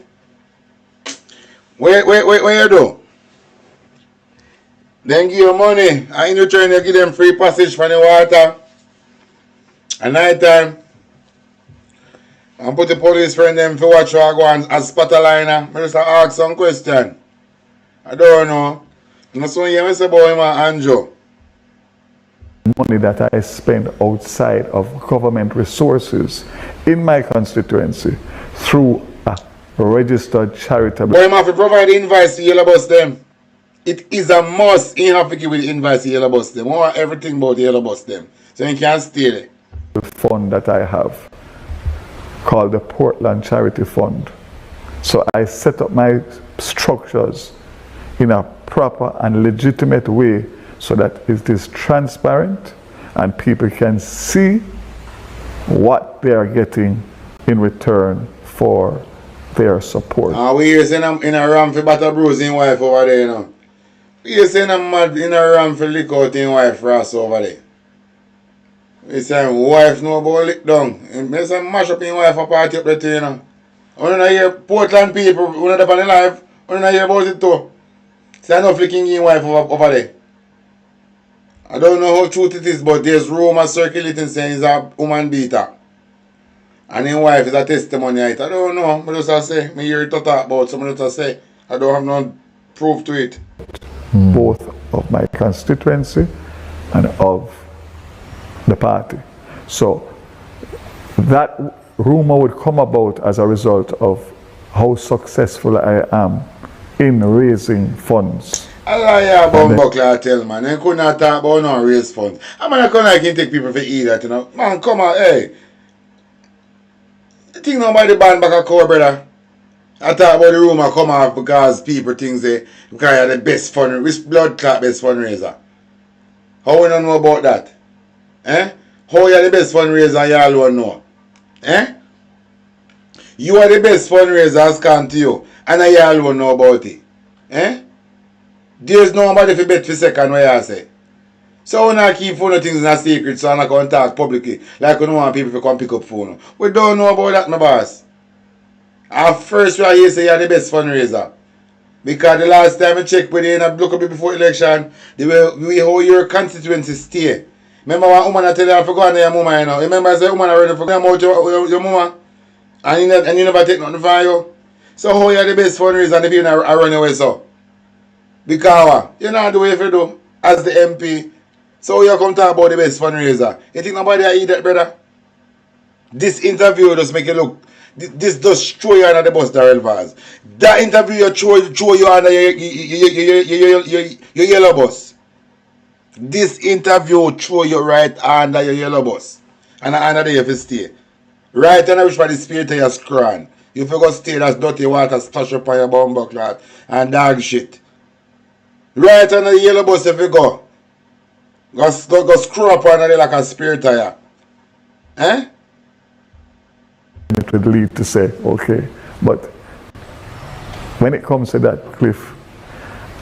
Where you do? Then give you money, and in return you give them free passage for the water. At night time, and put the police friend them to watch you go and as spot a liner. I just ask some question. I don't know. I'm not saying you say about him and Andrew.
Money that I spend outside of government resources in my constituency through a registered charitable.
But you have to provide the invoice to Yellow Bus them. It is a must. You have to give the invoice to Yellow Bus them. I want everything about the Yellow Bus them. So you can't steal it.
The fund that I have called the Portland Charity Fund. So I set up my structures in a proper and legitimate way so that it is transparent and people can see what they are getting in return for their support.
We hear saying I'm in a ram for butter bruising wife over there, you know. We hear saying I'm mad in a ram for lick out in wife for us over there. We say wife know about lick down. And we say mash up in wife a party up there, you know. I don't hear Portland people, when they're on the live, I don't hear about it too. Say I know flicking in wife over there. I don't know how true it is, but there's rumors circulating saying he's a woman beater. And his wife is a testimony. I don't know. I just say, I hear it to talk about, so I just say, I don't have no proof to it.
Both of my constituency and of the party. So that rumor would come about as a result of how successful I am in raising funds.
I lie about Buckler tell man, they could not talk about no raise funds. I mean, I can take people for eat that, you know. Man, come on, hey. You think nobody ban back a core, brother? I talk about the rumor come off because people think they because you're the best fundraiser, which blood clot best fundraiser. How we don't know about that? Eh? How you're the best fundraiser, you alone know? Eh? You are the best fundraiser as come to you, and you alone know about it. Eh? There's nobody for bet for second what you say. So we not keep phone things in a secret, so I'm not going to talk publicly like we don't want people to come pick up phone. We don't know about that, my boss. At first, you say you're the best fundraiser. Because the last time I checked with you in a look up before election, the way how your constituency stay. Remember one woman I tell you I forgot your mama, you know. Remember I said woman already forgot about your mama? And you never take nothing for you. So how you the best fundraiser and the people are running away so? Because you know the way if you do as the MP. So you come talk about the best fundraiser. You think nobody eat that, brother? This interview just make you look. This does throw you under the bus, Darrell Vaz. That interview you throw you under your yellow bus. This interview throw you right under your yellow bus. And under there if you stay. Right under which part the spirit of your scran. You forgot stay that's dirty water splash up on your bumbo clot and dog shit. Right under the yellow bus if you go. Go screw up under there like a spirit tire. Eh?
It would lead to say, okay, but when it comes to that, Cliff,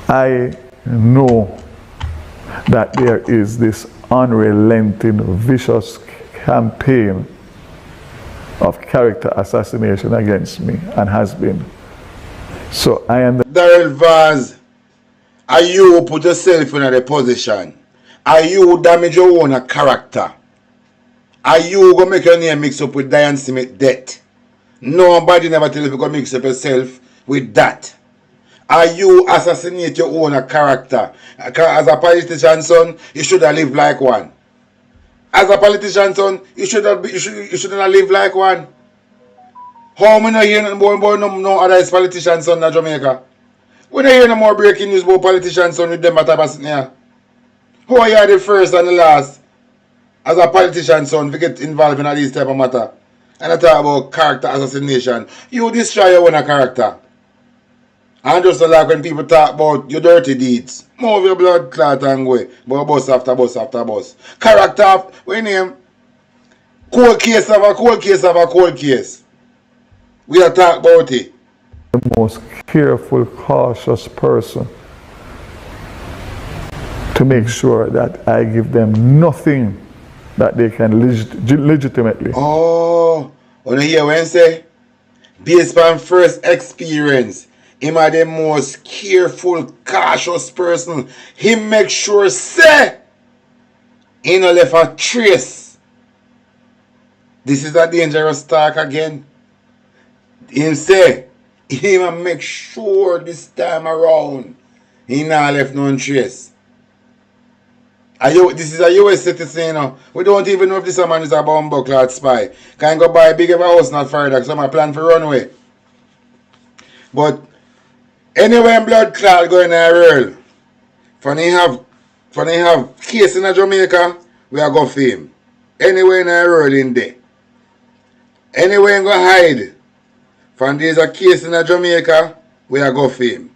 I know that there is this unrelenting, vicious campaign of character assassination against me and has been. So I am
Darrell Vaz, are you put yourself in a position? Are you damage your own character? Are you going to make your name mix up with Diane Smith death? Nobody never tell you you're going to mix up yourself with that. Are you assassinate your own character? As a politician, son, you should have lived like one. As a politician, son, you should have lived like one. How many hear nothing about no other politician, son, in Jamaica? We don't hear no more breaking news about politicians, son, with them at a here. Who are you the first and the last? As a politician, son, to get involved in these type of matter. And I talk about character assassination. You destroy your own character. And just like when people talk about your dirty deeds. Move your blood clot and go. But bus after bus after bus. Character, what name? Cold case of a cold case of a cold case. We are talk about it.
the most careful, cautious person to make sure that I give them nothing that they can legitimately.
Oh, when you hear when say, based on first experience, him are the most careful, cautious person. He make sure say, he no left a trace. This is a dangerous talk again. Him say, he will make sure this time around, he not left no trace. This is a US citizen, you know. We don't even know if this man is a bomb clad spy. Can go buy a big of a house not further, so I plan for runway. But anyway, blood clot going in the world. For they have case in Jamaica, we are going for him. Anywhere in the world in there. Anywhere go hide. From there's a case in Jamaica, we are going for him.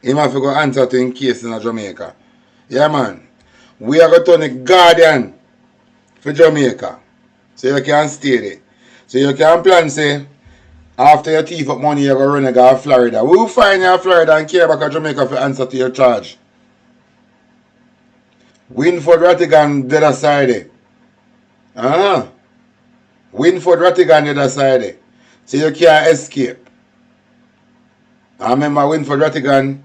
He have to go answer to him case in Jamaica. Yeah, man. We are going to turn a guardian for Jamaica. So you can stay there. So you can plan, say, after you thief up money, you're going to run to Florida. We will find you in Florida and care back to Jamaica for answer to your charge. Winford Rattigan the other side. Winford Rattigan the other side. So you can't escape. I remember Winford Rattigan,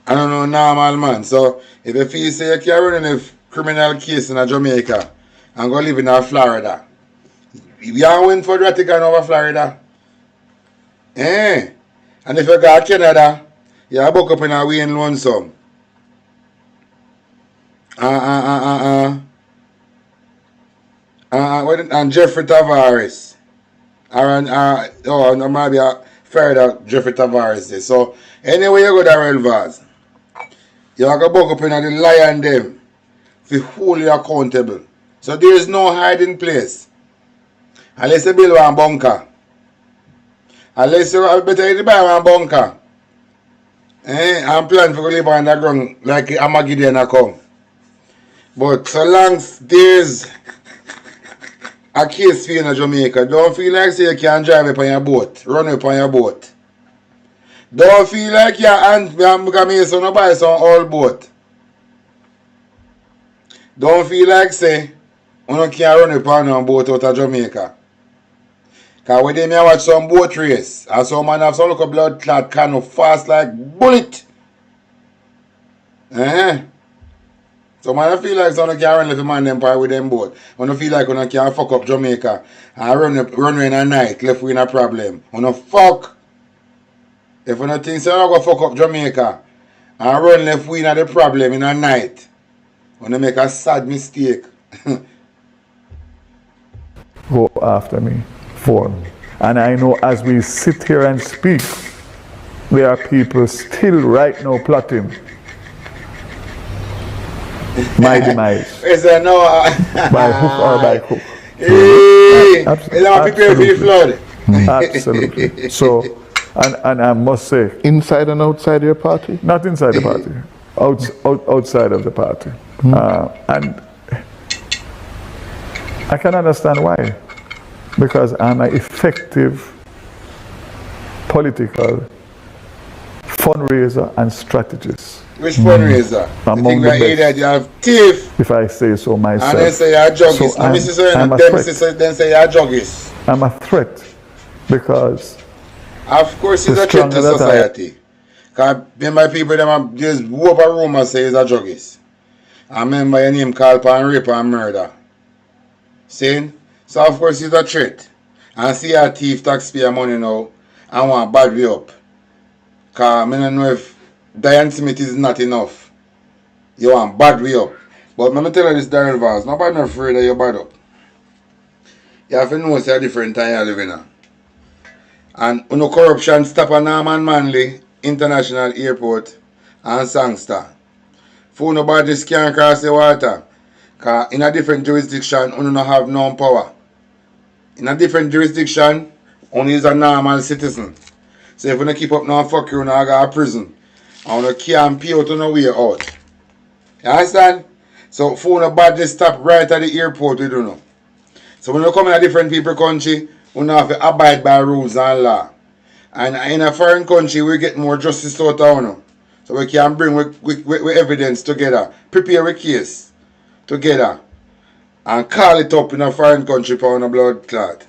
I don't know, normal man. So if you feel say you can't run in a criminal case in Jamaica and go live in Florida, you are Winford Rattigan over Florida. And if you go to Canada, you are book up in a Wayne Lonesome. And Jeffrey Tavares. No, maybe further Jeffrey Tavares there. So anyway you go to Darrell Vaz, you have to book up in the lion them to hold you accountable. So there is no hiding place. Unless you build one bunker. Unless you better buy one bunker. And plan for live underground like Armageddon come. But so long there's a case for you in Jamaica, don't feel like say you can drive up on your boat, run up on your boat. Don't feel like your aunt because no buy some old boat. Don't feel like say you can't run up on a boat out of Jamaica. Because when they may watch some boat race, and some man have some look of blood clot kind of fast like bullet. So man I feel like someone can run if a man them part with them boat. When I feel like when I can fuck up Jamaica and run in a night, left with a problem. When I fuck, if I think so I go fuck up Jamaica and run left with the problem in a night, when I make a sad mistake.
Go after me for me. And I know as we sit here and speak, there are people still right now plotting my demise.
Is there no
by hook or by hook.
Hey, prepare for the flood.
Absolutely. So, and I must say,
Inside and outside your party?
not inside the party, outside of the party. And I can understand why. Because I'm an effective political fundraiser and strategist.
Which fundraiser?
Among
the
the
think that
best.
you have thief.
If I say so myself.
And they say you're joggist.
So
Let me see so
I'm a
them
threat.
then say you're joggist.
I'm a threat because
Of course it's
the
a threat to
stronger that I-
society. Because my people them have just whoop a room and say he's a joggist. I remember your name called for rape and murder. See? So of course it's a threat. And see a thief taxpayer money now and want bad way up. Because I don't know if Diane Smith is not enough. You want bad way up. But let me tell you this, Darren Vance, nobody not afraid that you're bad up. You have to know it's a different time you're living in. And no corruption stop at Norman Manley International Airport and Sangster. For nobody can't cross the water. Because in a different jurisdiction, you don't have no power. In a different jurisdiction, only is a normal citizen. So if you don't keep up now fuck you, you go to prison. And you can't pay out on the way out. You understand? So for nobody stop right at the airport, we don't know. So when you come in a different people country, we have to abide by rules and law. And in a foreign country, we get more justice out of you. So we can bring with evidence together, prepare a case together, and call it up in a foreign country for a blood clot.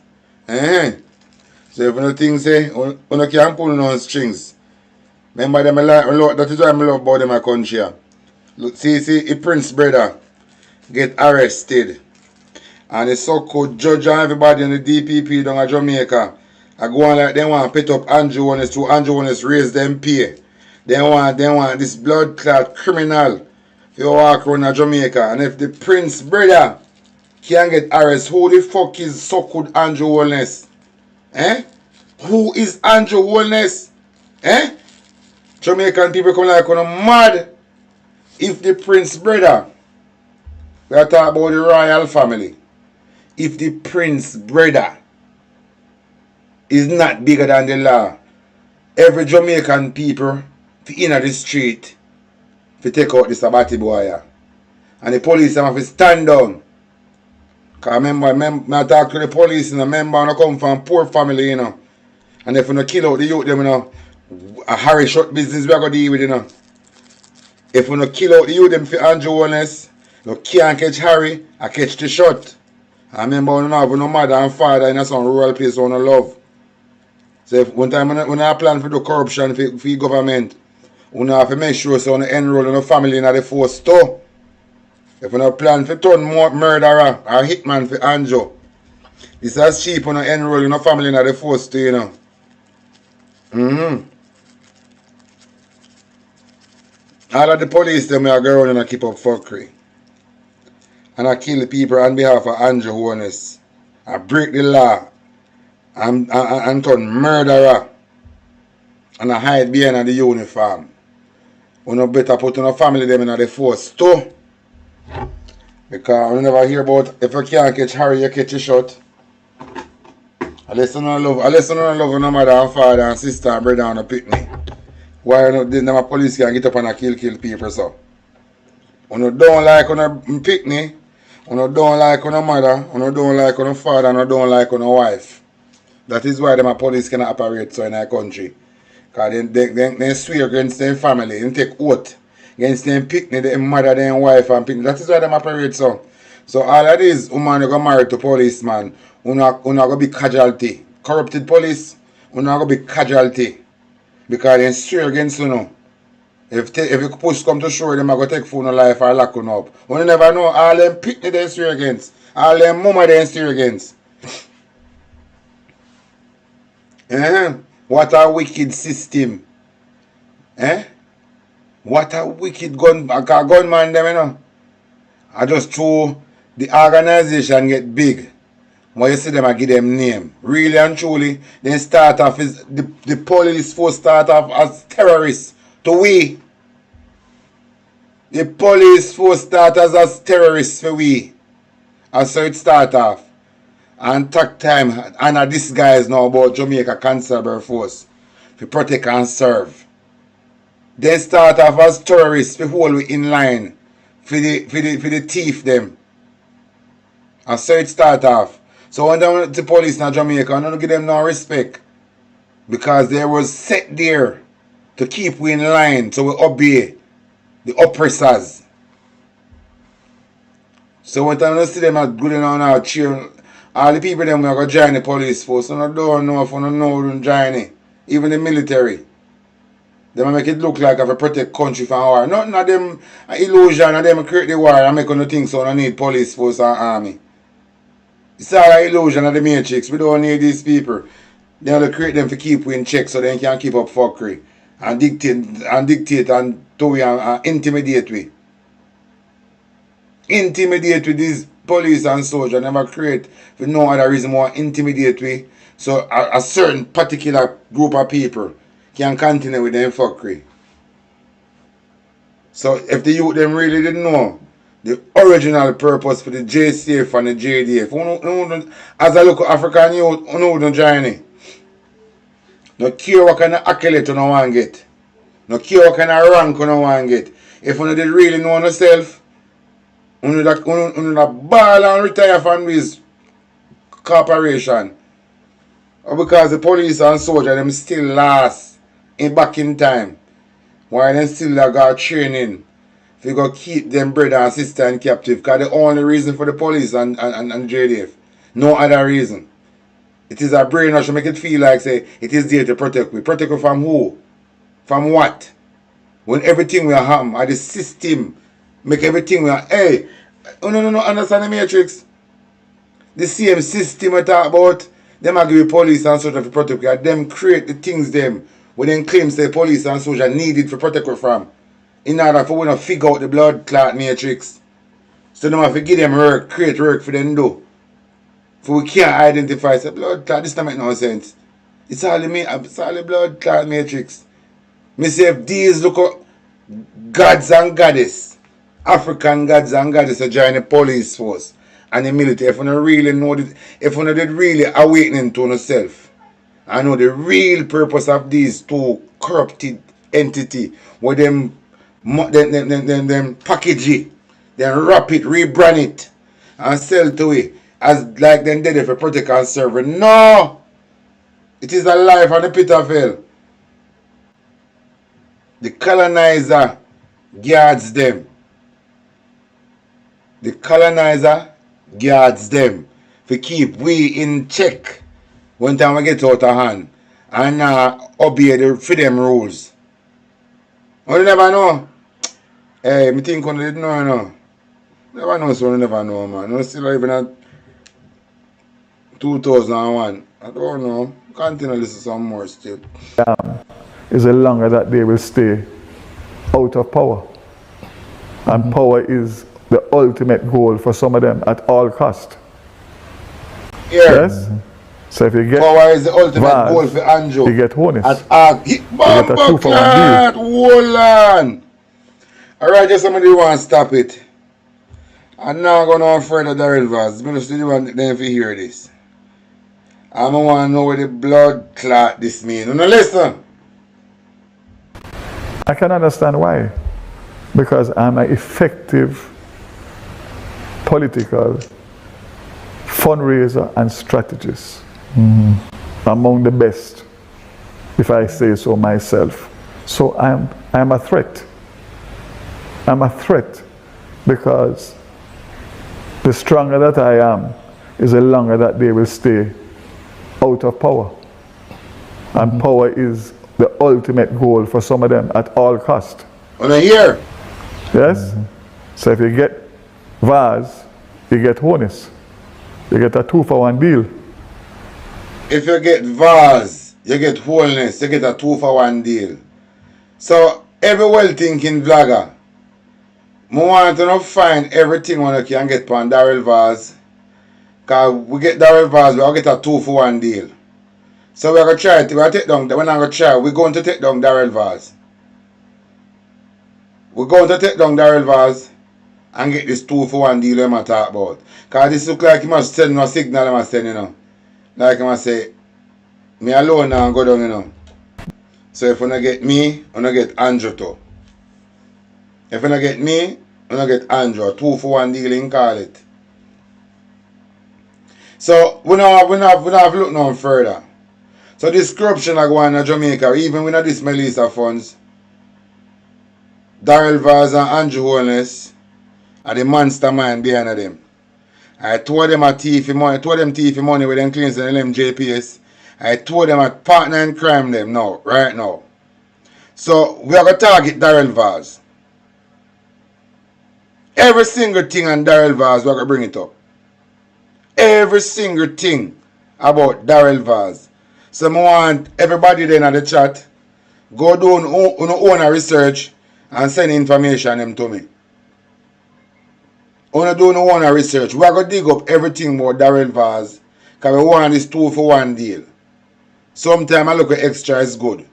So if you think say, you can pull no strings. Remember them, that is why I love about them a country. Look, see, a prince brother get arrested. And the so-called judge and everybody in the DPP down in Jamaica, I go on like they want to put up Andrew Holness to Andrew Holness raise them pay. They want this blood clot criminal to walk around Jamaica. And if the prince brother can get arrested, who the fuck is so-called Andrew Holness? Who is Andrew Holness? Jamaican people come like mad if the prince brother, we are talking about the royal family, if the prince brother is not bigger than the law, every Jamaican people in the street to take out this Abati boy. And the police have to stand down. Because remember, I talk to the police and remember I come from poor family, you know. And if you don't kill out the youth, them, you know, a Harry shot business we are going to deal with, you know. If you don't kill out the youth, them for Andrew Holness, you can't catch Harry, I catch the shot. I remember when I have no mother and father in some rural place on love. So if one time when I plan for the corruption for the government, we have to make sure so we enroll in the family in the force too. If we plan to turn more murderer or hitman for Andrew, this is cheap when we enroll in the family in the force too, you know. All of the police them are go around and keep up fuckery. And I kill the people on behalf of Andrew Holness. I break the law and turn murderer. And I hide behind the uniform. We no better put in a family them in the force too. Because we never hear about if you can't catch Harry, you catch a shot. Unless you don't love no mother and father and sister and brother and a picnic. Why the police can get up and kill people so? When you don't like on a picnic, when you don't like on a mother, when you don't like on a father, and you don't like on a wife. That is why the police cannot operate so in our country. Because they swear against their family, they take oath against their picnic, their mother, their wife and picnic. That is why they operate so. So all of these women who go married to policeman, who not going to be casualty corrupted police, we're not going to be casualty. Because they're straight against you know. If you push come to show them, I go take phone life or lock them up. You never know, all them picnic they're straight against. All them mama they're straight against. What a wicked system. What a wicked gunman them, you know. I just through the organization get big. When you see them, I give them name. Really and truly, they start off as the police force start off as terrorists. To we. The police force start as terrorists for we. And so it start off. And take time and this guy is now about Jamaica Constable Force. To protect and serve. They start off as terrorists to hold we in line for the thief them. And so it start off. So when the police in Jamaica, I don't give them no respect. Because they was set there to keep we in line so we obey the oppressors. So when I see them at good on our cheer, all the people them will go join the police force. So I don't know if I don't know who join it. Even the military. They make it look like I protect country from war. Nothing of them illusion of them create the war and make no think so I don't need police force and army. It's all an illusion of the matrix. We don't need these people. They only create them to keep we in check so they can keep up fuckery and dictate and do we and intimidate we. Intimidate with these police and soldiers never create for no other reason more intimidate we. So a certain particular group of people can continue with them fuckery. So if the youth them really didn't know the original purpose for the JCF and the JDF. As I look at African youth, you don't join it. No care what kind of accolade you don't want to get. No care what kind of rank you don't want to get. If you did really know yourself, you don't ball and retire from this corporation. Or because the police and soldiers them still last back in time. While they still got training. If you go keep them brother and sister in captive, because the only reason for the police and JDF. No other reason. It is a brainwash to make it feel like say it is there to protect me. Protect me from who? From what? When everything will happen at the system make everything will hey, no, understand the matrix? The same system I talk about, them are give police and soldier to protect you. Them create the things them when them claim say police and soldier needed to protect you from. In order for we to figure out the blood clot matrix. So them have to give them work, create work for them do. For we can't identify say blood clot, this don't make no sense. It's all the blood clot matrix. Me say if these look up gods and goddess, African gods and goddess are join the police force and the military. If you don't really know it, if you did really awakening to yourself, I know the real purpose of these two corrupted entity where them package it, then wrap it, rebrand it, and sell to it as like them did it for protect and serve. No! It is a life on the pit of hell. The colonizer guards them. The colonizer guards them to keep we in check when time we get out of hand and obey the freedom rules. You never know. Hey, me think you didn't know, you know. Never know, so you never know, man. You still living at 2001. I don't know. Continue to listen some more still.
Is the longer that they will stay out of power. And power is the ultimate goal for some of them at all cost.
Yeah.
Yes? So if you get
power is the ultimate goal for Andrew.
You get honest.
You get a 2-for-1 deal. Hold on. Alright, just somebody want to stop it. I'm not going on further the rivers. I'm just want them to hear this. I want to know what the blood clot this means. You know, listen.
I can understand why. Because I'm an effective political fundraiser and strategist. Among the best, if I say so myself. So I'm a threat. I'm a threat because the stronger that I am is the longer that they will stay out of power. And power is the ultimate goal for some of them at all cost.
On a year.
Yes? So if you get vase, you get holness. You get a 2-for-1 deal.
If you get vase, you get holness, you get a 2-for-1 deal. So every well-thinking vlogger, I want to find everything when you can get on Darrell Vase. Because we get Darrell Vase, we'll get a 2-for-1 deal. So we're going to try it. We're going to take down, when I'm going to try, we're going to take down Darrell Vase. We're going to take down Darrell Vase and get this 2-for-1 deal I'm talk about. Because this look like he must send no signal, he must send, you know. Like he must say, me alone now and go down, you know. So if you don't get me, you don't get Andrew too. If you don't get me, you don't get Andrew. 2-for-1 deal, you call it. So we don't have look no further. So this corruption are going in Jamaica, even with this Melissa funds. Darrell Vase and Andrew Holness are the monster mind behind them. I told them a thief money, with them cleans and them JPS. I told them a partner in crime them now, right now. So we are going to target Darrell Vase. Every single thing on Darrell Vase, we are going to bring it up. Every single thing about Darrell Vase. So I want everybody then at the chat, go do own a research and send information them to me. I do no own a research. We are going to dig up everything about Darrell Vase because we want this 2-for-1 deal. Sometimes I look at extra is good.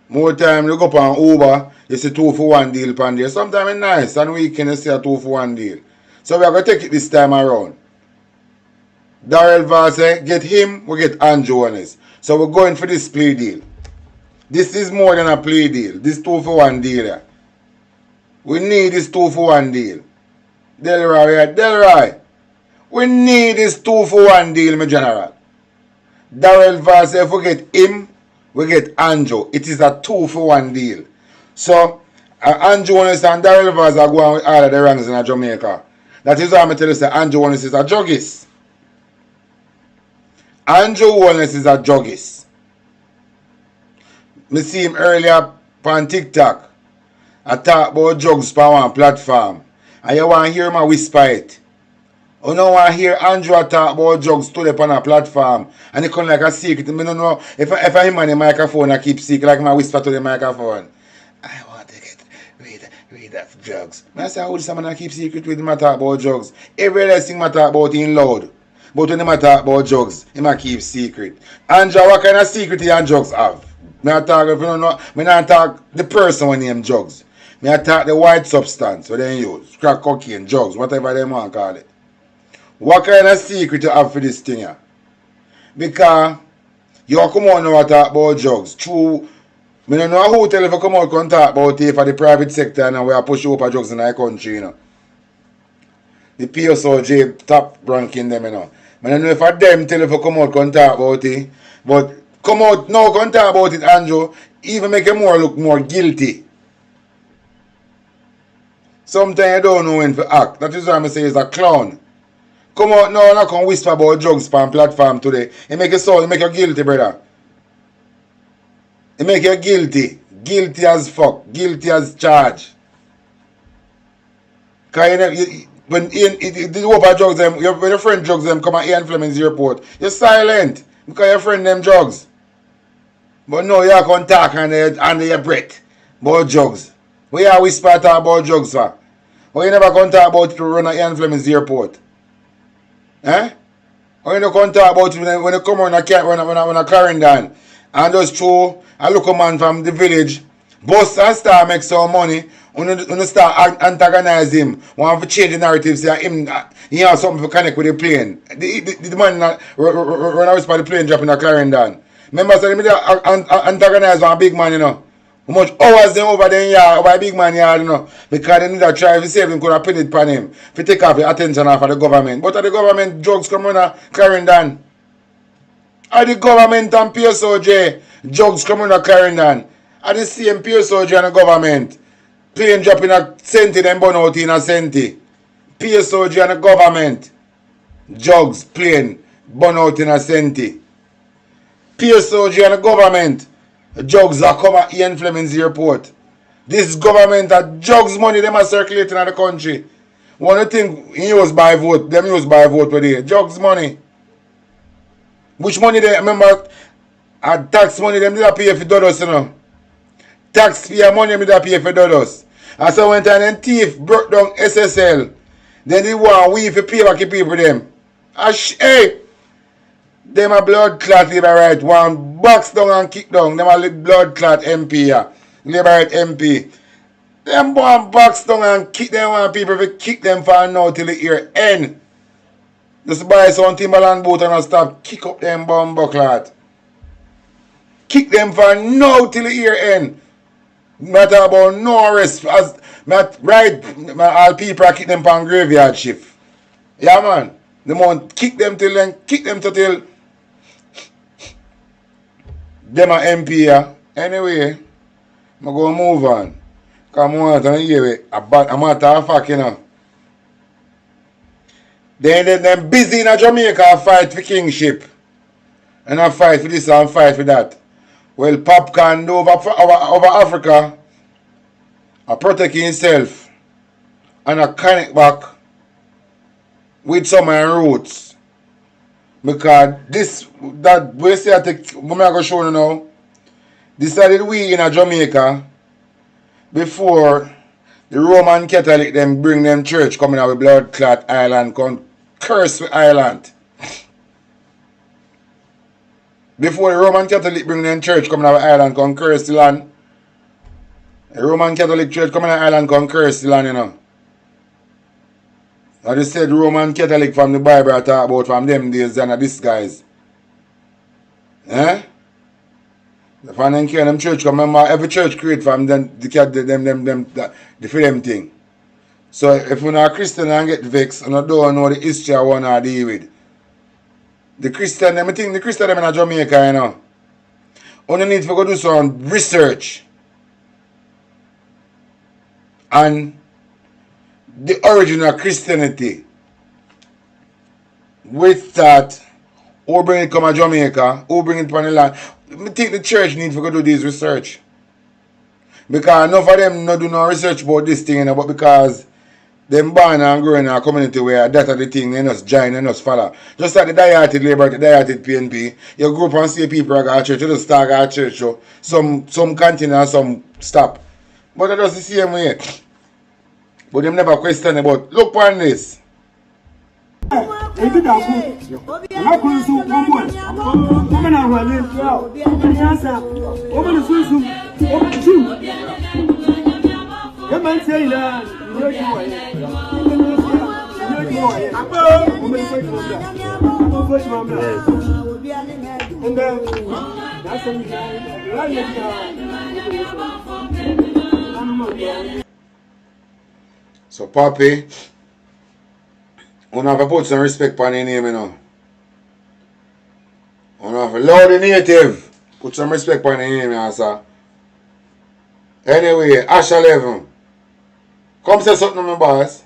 More time you go up on Uber, you see 2-for-1 deal pan there. Sometimes it's nice and weekend you see a 2-for-1 deal. So we are going to take it this time around. Darrell Vase, get him, we get Andrew Holness. So we're going for this plea deal. This is more than a plea deal. This 2-for-1 deal here. We need this 2-for-1 deal. Delroy. We need this 2-for-1 deal, my general. Darrell Vase, if we get him, we get Andrew. It is a 2-for-1 deal. So, Andrew Holness and Darrell Vase are going with all of the ranks in Jamaica. That is why I'm telling you, Andrew Holness is a druggist. Andrew Holness is a druggist. I see him earlier on TikTok. I talk about drugs on one platform. And you want to hear him whisper it. You don't want to hear Andrew talk about drugs today on a platform. And it come like a secret. I don't know if I him on the microphone I keep secret like I whisper to the microphone. I want to get rid of drugs. I say, how would someone keep secret with him talk about drugs? Every last thing I talk about in loud. But when I talk about drugs, he might keep secret. Andrew, what kind of secret he and drugs have? I talk, if you don't know, I not talk the person when name drugs. I talk the white substance what they use. Crack cocaine, drugs, whatever they want to call it. What kind of secret you have for this thing here? Because you come on now and talk about drugs. True, I don't know who tell if you come out and talk about it for the private sector and we are pushing up drugs in our country, you know. The PSOJ top ranking them, you know. I don't know if I them tell if you come out and talk about it. But come out now and talk about it, Andrew. Even make you look more guilty. Sometimes you don't know when to act. That is why I say he's a clown. Come out now and I can whisper about drugs on platform today. It make you sound, it make you guilty, brother. It make you guilty. Guilty as fuck. Guilty as charged. Because when you open drugs them, when your friend drugs them come and influence your report, you're silent. Because your friend them drugs. But no, you can talk under your breath about drugs. Why you whisper talk about drugs for? Why you never can talk about it to run an influence the airport? Eh? Why you never can talk about it when you come on a Clarendon and just throw a local man from the village, bust and start make some money, when you start antagonize him, want to change the narrative, say him, he has something to connect with the plane. The man run away by the plane dropping a Clarendon. Remember, so they antagonize one big man, you know. How much hours them over there in yard, over a big man yard, you know. Because they need to try to save him, could have pin it upon him. To take off the attention off of the government. But the government drugs come on a Clarendon. Are the government and PSOJ drugs come on a Clarendon? Are the same PSOJ and the government? Plane dropping a centi, then burn out in a centi. PSOJ and the government. Drugs, plane. burn out in a senti. PSOG and the government, the drugs are come at Ian Fleming's airport. This government that drugs money them are circulating in the country. One thing he use by vote, them use by vote for the drugs money. Which money they remember tax money them did pay for dollars, you know. Taxpayer money them did pay for dollars. And so when time thief broke down SSL, then they want we for pay back the people them. Hey! Them a blood clot labor right. One box down and kick down. Them a blood clot MP here. Labor right MP. Them one box down and kick them one people to kick them for now till the year end. Just buy some Timberland boat and stop kick up them bumbo clot. Kick them for now till the year end. Matter about no rest as right all people kick them for graveyard shift. Yeah man. They want kick them till then, kick them till them a MP here. Anyway, I'm going to move on. Because I want to hear it. I'm matter of fact, you know. Then them busy in Jamaica fight for kingship. And I fight for this and fight for that. Well, Popcorn over Africa, I protect himself and I connect back with some of my roots. Because this, that we say I take, I'm going to show you now. Decided we in Jamaica, before the Roman Catholic them bring them church coming out with blood clot island, come curse with island. Before the Roman Catholic bring them church coming out with island, come curse the land. The Roman Catholic church coming out island, come curse the land, you know. I just said Roman Catholic from the Bible I talk about from them days and this guys. Eh? The fan care them church come, remember every church create from them the film thing. So if you're not a Christian and get vexed and you don't know the history I want to deal with. The Christian them, I think the Christian them in Jamaica, you know. Only need to go do some research. And the origin of Christianity. With that, who bring it come to Jamaica, who bring it from the land. I think the church needs to go do this research. Because enough of them not do no research about this thing, you know, but because them born and growing in a community where that are the thing, they just join and just follow. Just like the die-hearted Labour, the die-hearted PNP, you grow up and see people at a church, you just start at a church, so some continue and some stop. But that's the same way. But them never question about, look on this. So, Papi, you have to put some respect on your name, you know. You have to love the native. Put some respect on your name, you know, sir. Anyway, Ash 11. Come say something, my boss.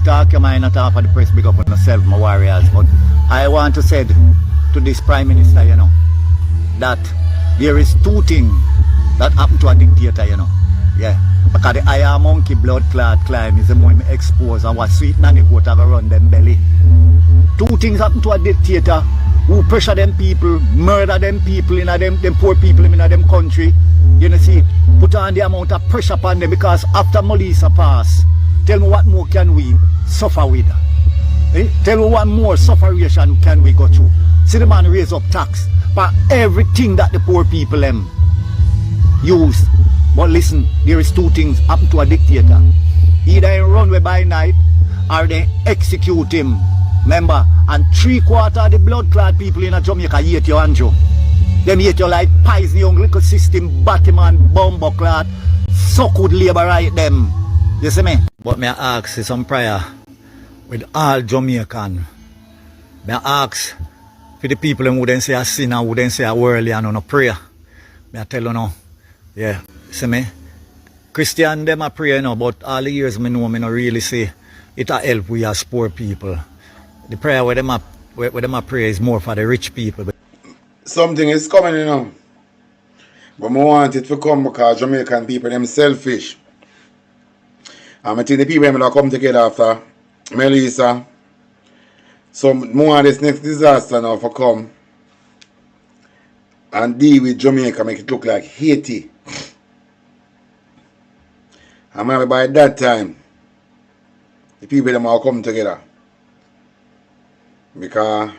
Talk your mind, not talk for the press, big up on yourself, my warriors. But I want to say to this Prime Minister, you know, that there is two things that happen to a dictator, you know. Yeah. Because the higher monkey blood clot climb is the more exposed and what sweet nanny goat have run them belly. Two things happen to a dictator who pressure them people, murder them people in them poor people in them country. You know, see, put on the amount of pressure upon them because after Molisa pass, tell me what more can we suffer with? Eh? Tell me what more sufferation can we go through? See the man raise up tax for everything that the poor people use. But listen, there is two things happen to a dictator. Either he run away by night or they execute him. Remember, and 3/4 of the blood clot people in Jamaica hate you, Andrew. Them hate you like poison young little system, Batman, bomber clot, suck with labor right them. You see me? But me ask you some prayer with all Jamaican. Me ask for the people who wouldn't say a sinner, who wouldn't say a worldly and no prayer. Me tell you now, yeah. See me? Christian them a pray, you know, but all the years me know me no really say it a help we as poor people. The prayer where them a where them a pray is more for the rich people.
Something is coming, you know. But I want it to come because Jamaican people, them selfish. And I think the people that come together after Melissa. So more of this next disaster now for come and deal with Jamaica, make it look like Haiti. And maybe by that time, the people them all come together. Because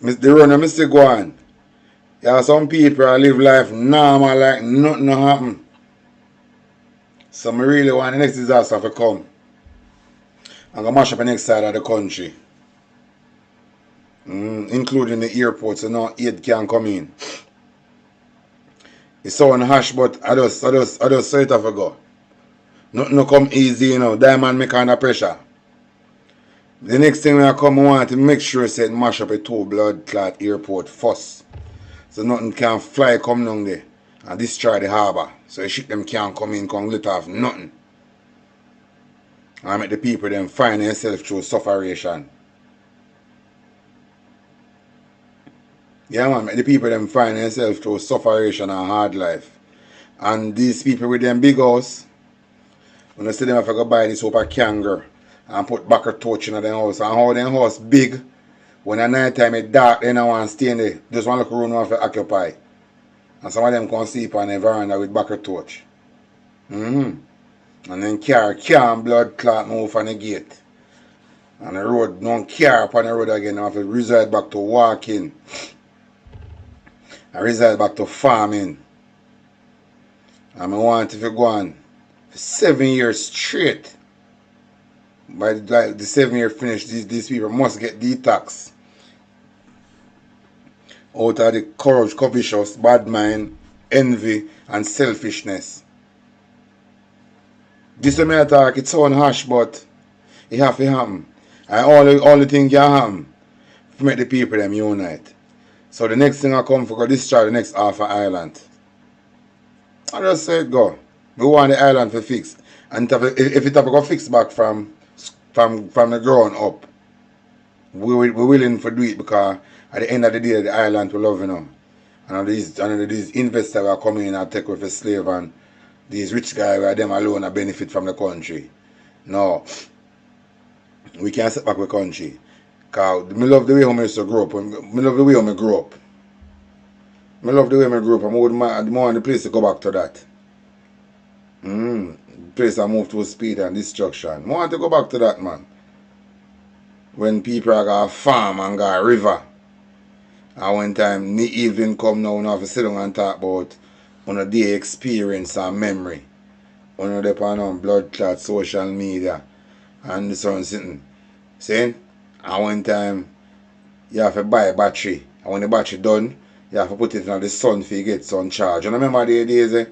the run of Mr. go on. There are some people that live life normal like nothing happen. So I really want the next disaster to come. I'm going to mash up the next side of the country. Including the airport, so no aid can come in. It's so harsh, but I just say it off ago. Nothing no come easy, you know. Diamond make under pressure. The next thing when I come, I want to make sure I mash up a 2 blood clot airport first. So nothing can fly come down there and destroy the harbour. So the ship them can't come in, come let off nothing. I make the people them find themselves through sufferation. Yeah, man, make the people them find themselves through sufferation and hard life. And these people with them big house, when I see them have to go buy this over kangaroo and put back a torch in their house. And how their house big, when at night time it's dark, they don't want to stay in there. Just one little room want to occupy. And some of them can sleep on the veranda with back a torch. And then car can't blood clot move from the gate. And the road, no car upon the road again. They have to reside back to walking. I reside back to farming. And I want if you go on for 7 years straight. By the 7 year finish, these people must get detox out of the courage, covetous, bad mind, envy, and selfishness. This is my talk, it sounds harsh, but it have to happen. And all the things can happen to make the people them unite. So the next thing I come for, go destroy the next half of island. I just say it go. We want the island to fix. And if it have to go fix back from the ground up, we're willing to do it because at the end of the day, the island will love, you know. And these investors are coming in and take with a slave, and these rich guys where them alone are benefit from the country. No. We can't set back the country. Because I love the way I used to grow up. I love the way I grew up. I love the way I grew up. I want the place to go back to that. The place I moved to speed and destruction. I want to go back to that, man. When people are going to farm and go to river. And one time, in the evening come now, we have to sit down and talk about on a day experience and memory. On the on blood clot, social media, and this one sitting. See? And one time, you have to buy a battery. And when the battery done, you have to put it on the sun for you get sun charge. You remember the days, eh?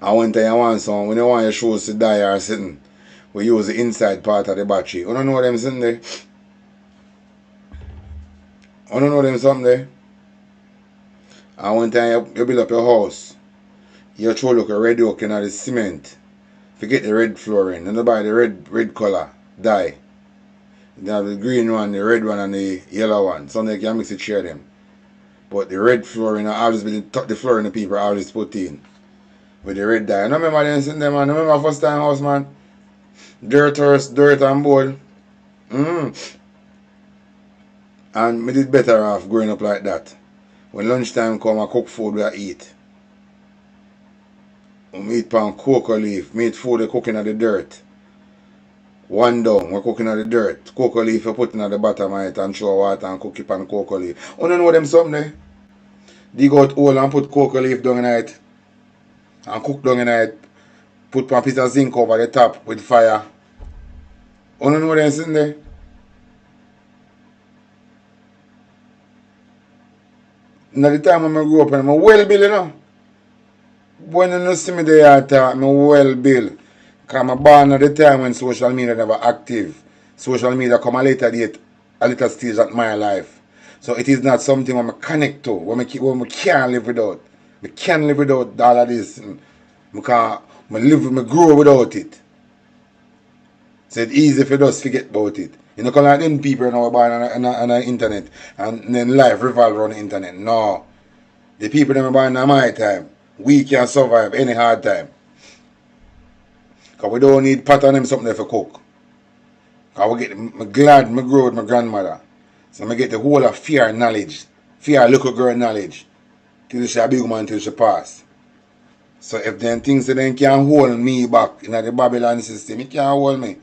And one time you want some, when you want your shoes to die or something, we use the inside part of the battery. You don't know them sitting there? You don't know them something there? And one time you build up your house, you throw look a red oak in the cement. Forget the red flooring. And you buy the red color, dye. You have the green one, the red one, and the yellow one. Some they can mix it, share them. But the red flooring, I always been the flooring the people always put in. With the red dye. I remember them sitting there, man. I remember first time house, man. Dirt and bowl. And me did better off growing up like that. When lunchtime come, I cook food we eat. We eat pan cocoa leaf. Me eat food we cooking at the dirt. One down, we're cooking at the dirt. Cocoa leaf you putting at the bottom of it and show water and cook it on cocoa leaf. You don't know them something there? Dig out hole and put cocoa leaf down in it. And cook down in it. Put a piece of zinc over the top with fire. You don't know them sitting there? Now the time when I grew up, I'm well built, you know. When you see me there, I'm well built. Because I'm born at the time when social media never active. Social media come a later date, a later stage of my life. So it is not something I connect to, when I can't live without. I can't live without all of this. I grow without it. So it's easy for us to forget about it. You know, like them people now born on the internet and then life revolve around the internet. No. The people that are born in my time, we can survive any hard time. Because we don't need pot on them something for cook. Because I'm glad I grew with my grandmother. So I get the whole of fear knowledge. Fear little girl knowledge. Till she a big woman till she pass. So if them things then can hold me back in the Babylon system, it can't hold me.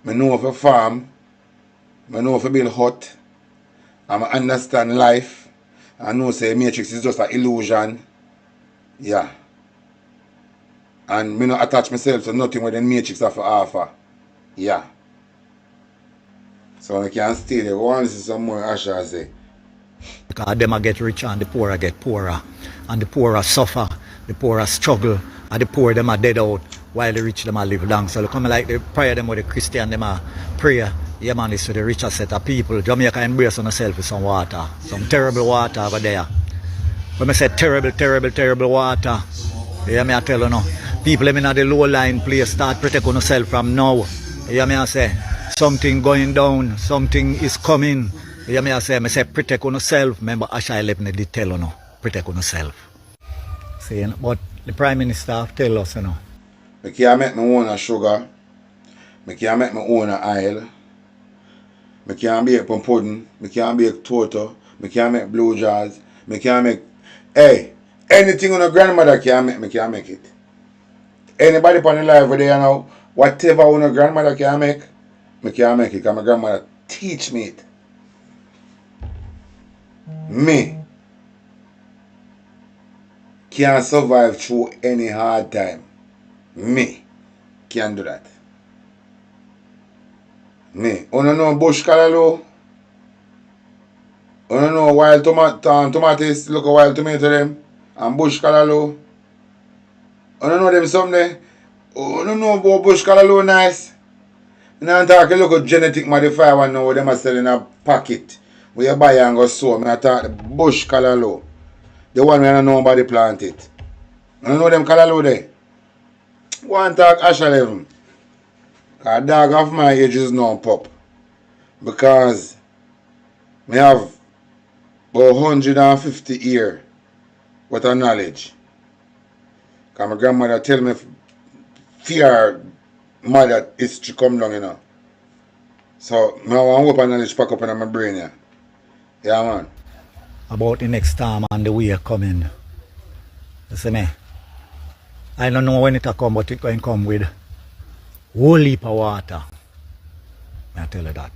I know if I farm, I know if I build hut, I understand life, I know say matrix is just an illusion. Yeah. And I not attach myself to nothing with the matrix have to offer. Yeah. So I can stay there. Go on, see some more Asha say.
Because them get richer and the poorer get poorer. And the poorer suffer, the poorer struggle, and the poor them are dead out while the rich them are live long. So come like the prayer them with the Christian them are prayer. Yeah man, it's to the richer set of people. Jamaica embrace on herself with some water. Some terrible water over there. When I say terrible water, yeah me I tell you no. People them in the low line place start protect on yourself from now. Yeah me I say something going down, something is coming. Yeah me I say protect on yourself. Remember Asha 11 did tell you no. Protect on yourself. See, but the Prime Minister tell us, you know.
I can't make my own sugar. I can't make my own oil. I can't make pudding. I can't make toto. I can't make blue jars. I can't make... Hey, anything on a grandmother can make, I can't make it. Anybody on the live there now, whatever on a grandmother can make, I can't make it because my grandmother teach me it. Me can't survive through any hard time. Me can't do that. Me. You don't know bush callaloo? You don't know wild tomatoes? Look at wild tomato them. And bush callaloo. You don't know them something? You don't know about bush callaloo nice? You don't talk a look at genetic modifier one now. Them are selling a packet. Where you buy and go sow. I talk the bush callaloo. The one we don't know about the plant it. You don't know them callaloo there? Go and talk Asha 11. A dog of my age is now pup. Because I have about 150 years worth of knowledge. Because my grandmother tell me fear mother history come down, you know. So I want to open knowledge pack up in my brain, yeah. Yeah, man.
About the next time and the way coming. You see me? I don't know when it will come, but it going to come with whole heap of water. I tell you that.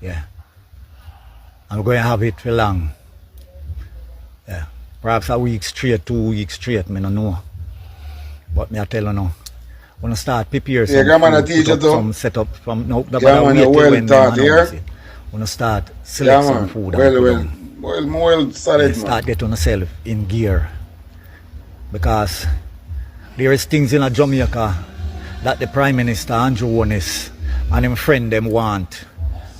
Yeah. I'm going to have it for long. Yeah. Perhaps a week straight, 2 weeks straight, I don't know. But I tell you now. When I start prepare some food, some setup from no,
well taught here.
When I start select some food.
Well solid,
start getting yourself in gear. Because there is things in Jamaica that the Prime Minister Andrew Holness and his friend them want.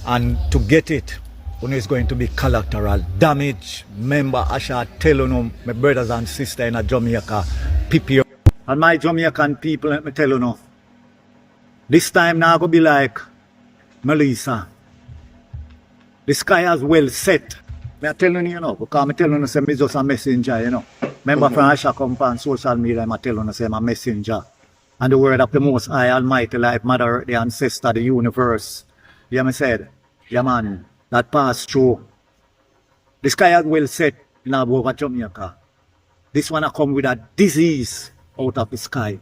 And to get it, it's going to be collateral damage. Remember, I shall tell you, my brothers and sisters in Jamaica, prepare. And my Jamaican people, let me tell you now, this time now going to be like Melissa. The sky has well set. I'm telling you, because I'm telling you, I'm just a messenger, you know. Remember, from Asha come on social media, I'm telling you, I'm a messenger. And the word of the Most High Almighty, like Mother, the ancestor, the universe. You know what I said? Yeah, man, that passed through. The sky has well set in over Jamaica. This one come with a disease out of the sky.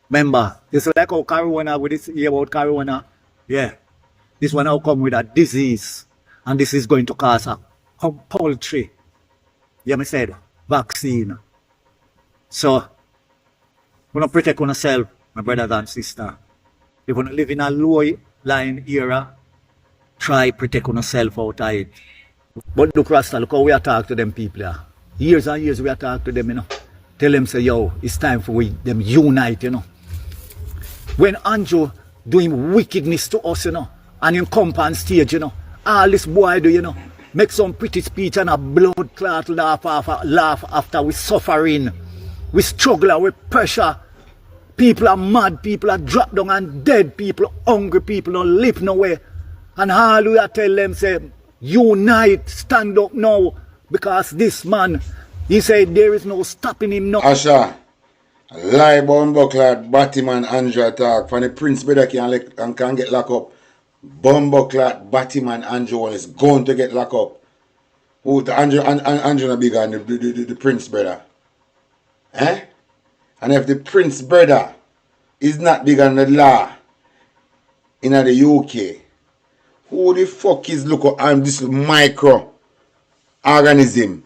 Remember, it's like how Corona, with this year about Corona. Yeah. This one will come with a disease. And this is going to cause a poultry. You know what I said? Vaccine. So, we don't protect ourselves, my brothers and sisters. If we live in a low-lying era, try protect ourselves out of it. But look, Rasta, look how we attack to them people here. Years and years we attack to them, you know. Tell them, say, yo, it's time for them unite, you know. When Andrew doing wickedness to us, you know, and him come on stage, you know, all this boy do, you know, make some pretty speech and a blood clot laugh after we suffering, we struggle with pressure. People are mad, people are dropped down and dead, people hungry, people don't live nowhere. And all we are tell them say, unite, stand up now, because this man, he said there is no stopping him now.
Asha, lie bumbleclad, Batman Andrew talk, from the Prince brother can get locked up. Bumbleclad, Batman Andrew is going to get locked up. Who the Andrew not bigger than the Prince brother? Eh? And if the Prince brother is not bigger than the law in the UK, who the fuck is this micro organism?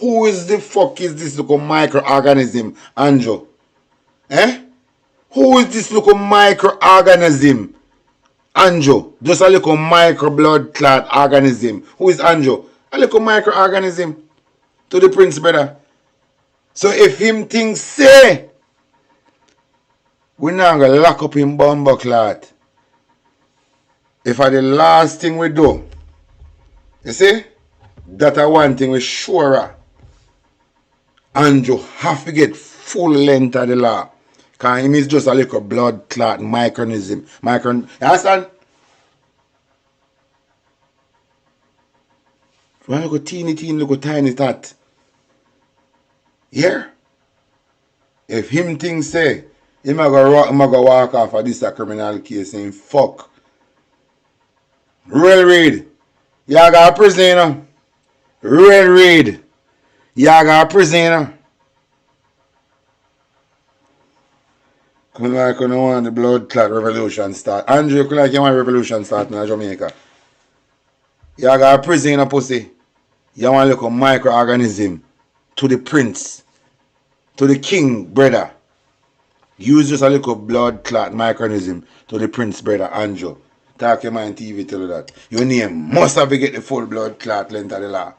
Who is the fuck is this little microorganism, Andrew? Eh? Who is this little microorganism, Andrew? Just a little micro blood clot organism. Who is Andrew? A little microorganism to the Prince brother. So if him things say, we're not going to lock up him bumbo clot. If I the last thing we do, you see, that are one thing we sure Andrew have to get full length of the law. Because him is just a little blood clot micronism. You understand? One little little tiny that. Yeah? If him things say, him a go walk off of this a criminal case saying fuck. Real read. Y'all got a prison, you know. Real read. Y'all got a prison, you know. Come like you want the blood clot revolution start. Andrew, you like you want revolution start in Jamaica. Y'all got a prison, you know, pussy. You want to look a microorganism to the prince, to the king, brother. Use just a little blood clot microorganism to the prince, brother, Andrew. Talk your man TV tell you that. Your name must have to get the full blood clot length of the law.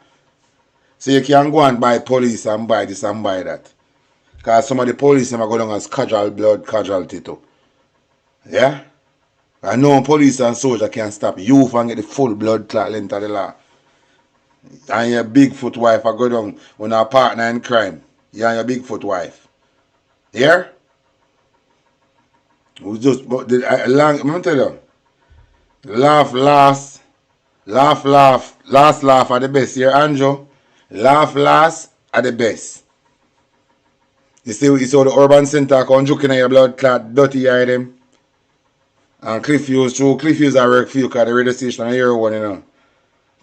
So you can go and buy police and buy this and buy that. Because some of the police are going as casual blood casualty too. Yeah? I know police and soldier can stop you from get the full blood clot length of the law. And your Bigfoot wife are go down when a partner in crime. You and your Bigfoot wife. Yeah? We just but let me tell you. Laugh last are the best here, Andrew. Laugh last are the best. You saw the urban center come joking in your blood clot, dirty eye them. And Cliffviews are work for you because the radio station I hear one, you know.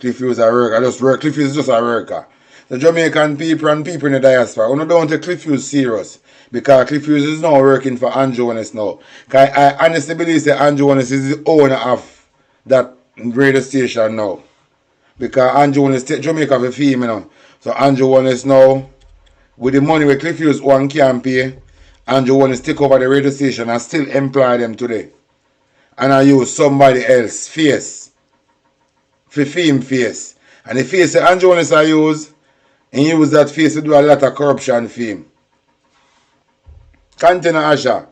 Cliffviews are work. Cliffviews is just a worker. The Jamaican people and people in the diaspora, you don't take Cliffviews serious. Because Cliffviews is now working for Andrew Holness now. Because I honestly believe that Andrew Holness is the owner of that radio station now. Because Andrew Holness take Jamaica for fame, you know. So Andrew Holness now, with the money where Cliffviews one can pay, Andrew Holness take over the radio station and still employ them today. And I use somebody else face. For fame face. And the face that Andrew Holness I use, and use that face to do a lot of corruption fame. Continue, Asha.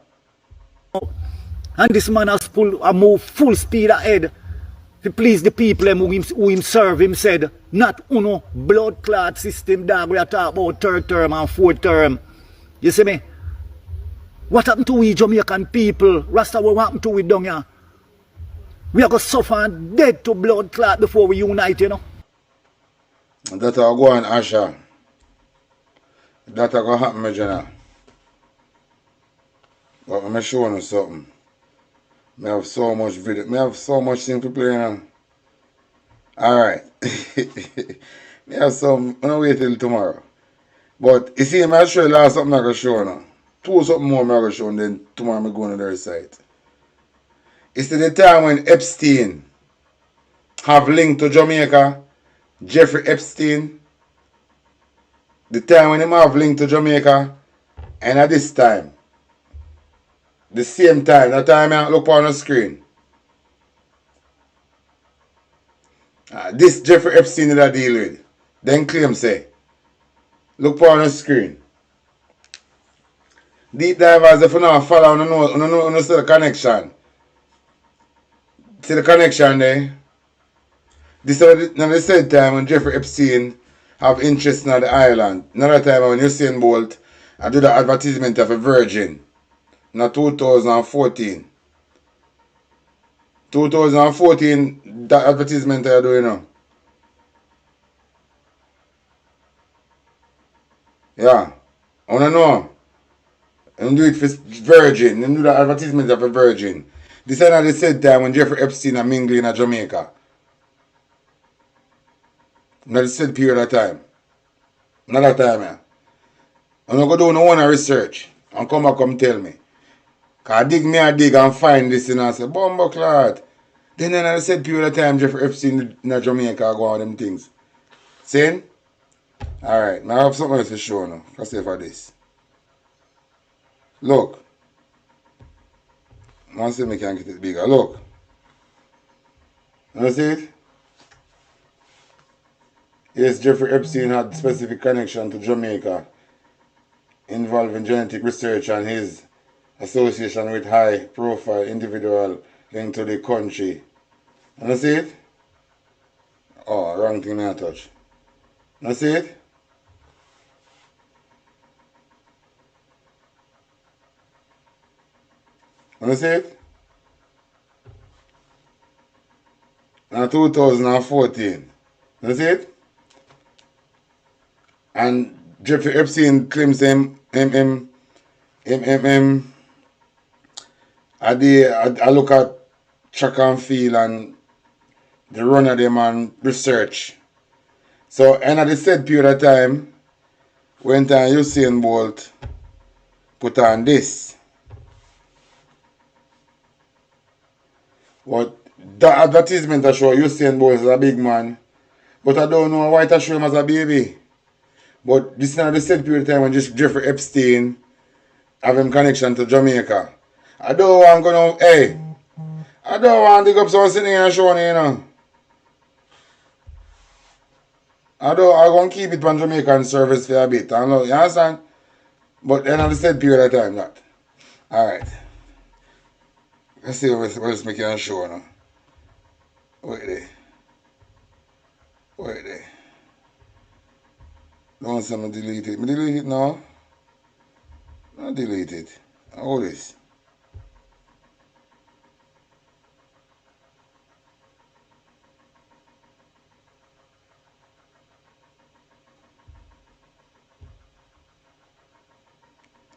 And this man has move full speed ahead to please the people who him serve. Him said, not uno blood clot system that we are talking about third term and fourth term. You see me? What happened to we Jamaican people? Rasta, what happened to we down here? We are going to suffer and dead to blood clot before we unite, you know.
That will go on, Asha. That will go happen, my general. But I'm showing you something. I have so much video. I have so much thing to play now. Alright. I have some. I'm going to wait till tomorrow. But you see, I'm sure last something I'm going to show you now. Two something more I'm going to show you, and then tomorrow I'm going to their site. It's the time when Epstein have linked to Jamaica. Jeffrey Epstein. The time when him have linked to Jamaica. And at this time. The same time, that time I look on the screen. This Jeffrey Epstein that I deal with. Then claim say. Look on the screen. Deep divers, if you not follow, you know see the connection. See the connection there? This is the same time when Jeffrey Epstein have interest in the island. Another time when Usain Bolt I do the advertisement of a virgin. in 2014. 2014, that advertisement I do, you know. Yeah. I wanna know. And do it for Virgin. And do the advertisement of a Virgin. This is not the same time when Jeffrey Epstein and mingling in Jamaica. Not the same period of time. Not that time, yeah. I'm not going to do no one research. And come back and tell me. Cause I dig and find this and I say, Bumbo clot. Then I said period of time Jeffrey Epstein in Jamaica go on them things. Saying? Alright, now I have something else to show now. Let's say for this. Look. I want to see if I can get it bigger. Look. You see it? Yes, Jeffrey Epstein had specific connection to Jamaica involving genetic research and his association with high-profile individual linked to the country. You see it? Oh, wrong thing I touch. You see it? You see it? In 2014. You see it? And Jeffrey Epstein claims him I look at track and field and the run of them and research. So and at the said period of time when Usain Bolt put on this. What the advertisement I show Usain Bolt as a big man. But I don't know why I show him as a baby. But this is not the same period of time when just Jeffrey Epstein have him connection to Jamaica. I don't want to go, hey, I don't want to dig up someone sitting here and showing you know. I'm going to keep it on Jamaican service for a bit. You understand? But then at the same period of time, that. Alright. Let's see what else we can show now. Wait there. Wait there. Don't say me delete it. Me delete it now. Not delete it. How this?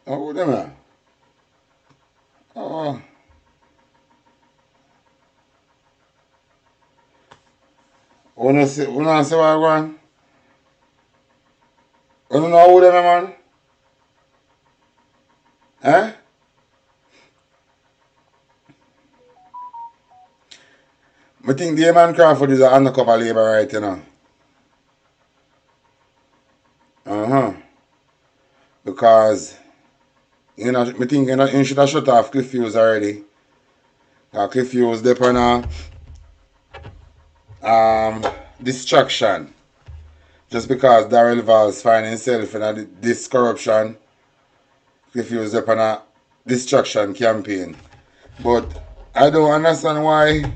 How them are? Oh. Wanna see what I want? You don't know who them are, man? Eh? I think Damon Crawford is an undercover labor right, you know. Because, you know, I think you should have shut off Cliff Hughes already. Cliff Hughes depend on distraction. Just because Darrell Valls find himself in this corruption, Cliff Hughes depend on distraction campaign. But I don't understand why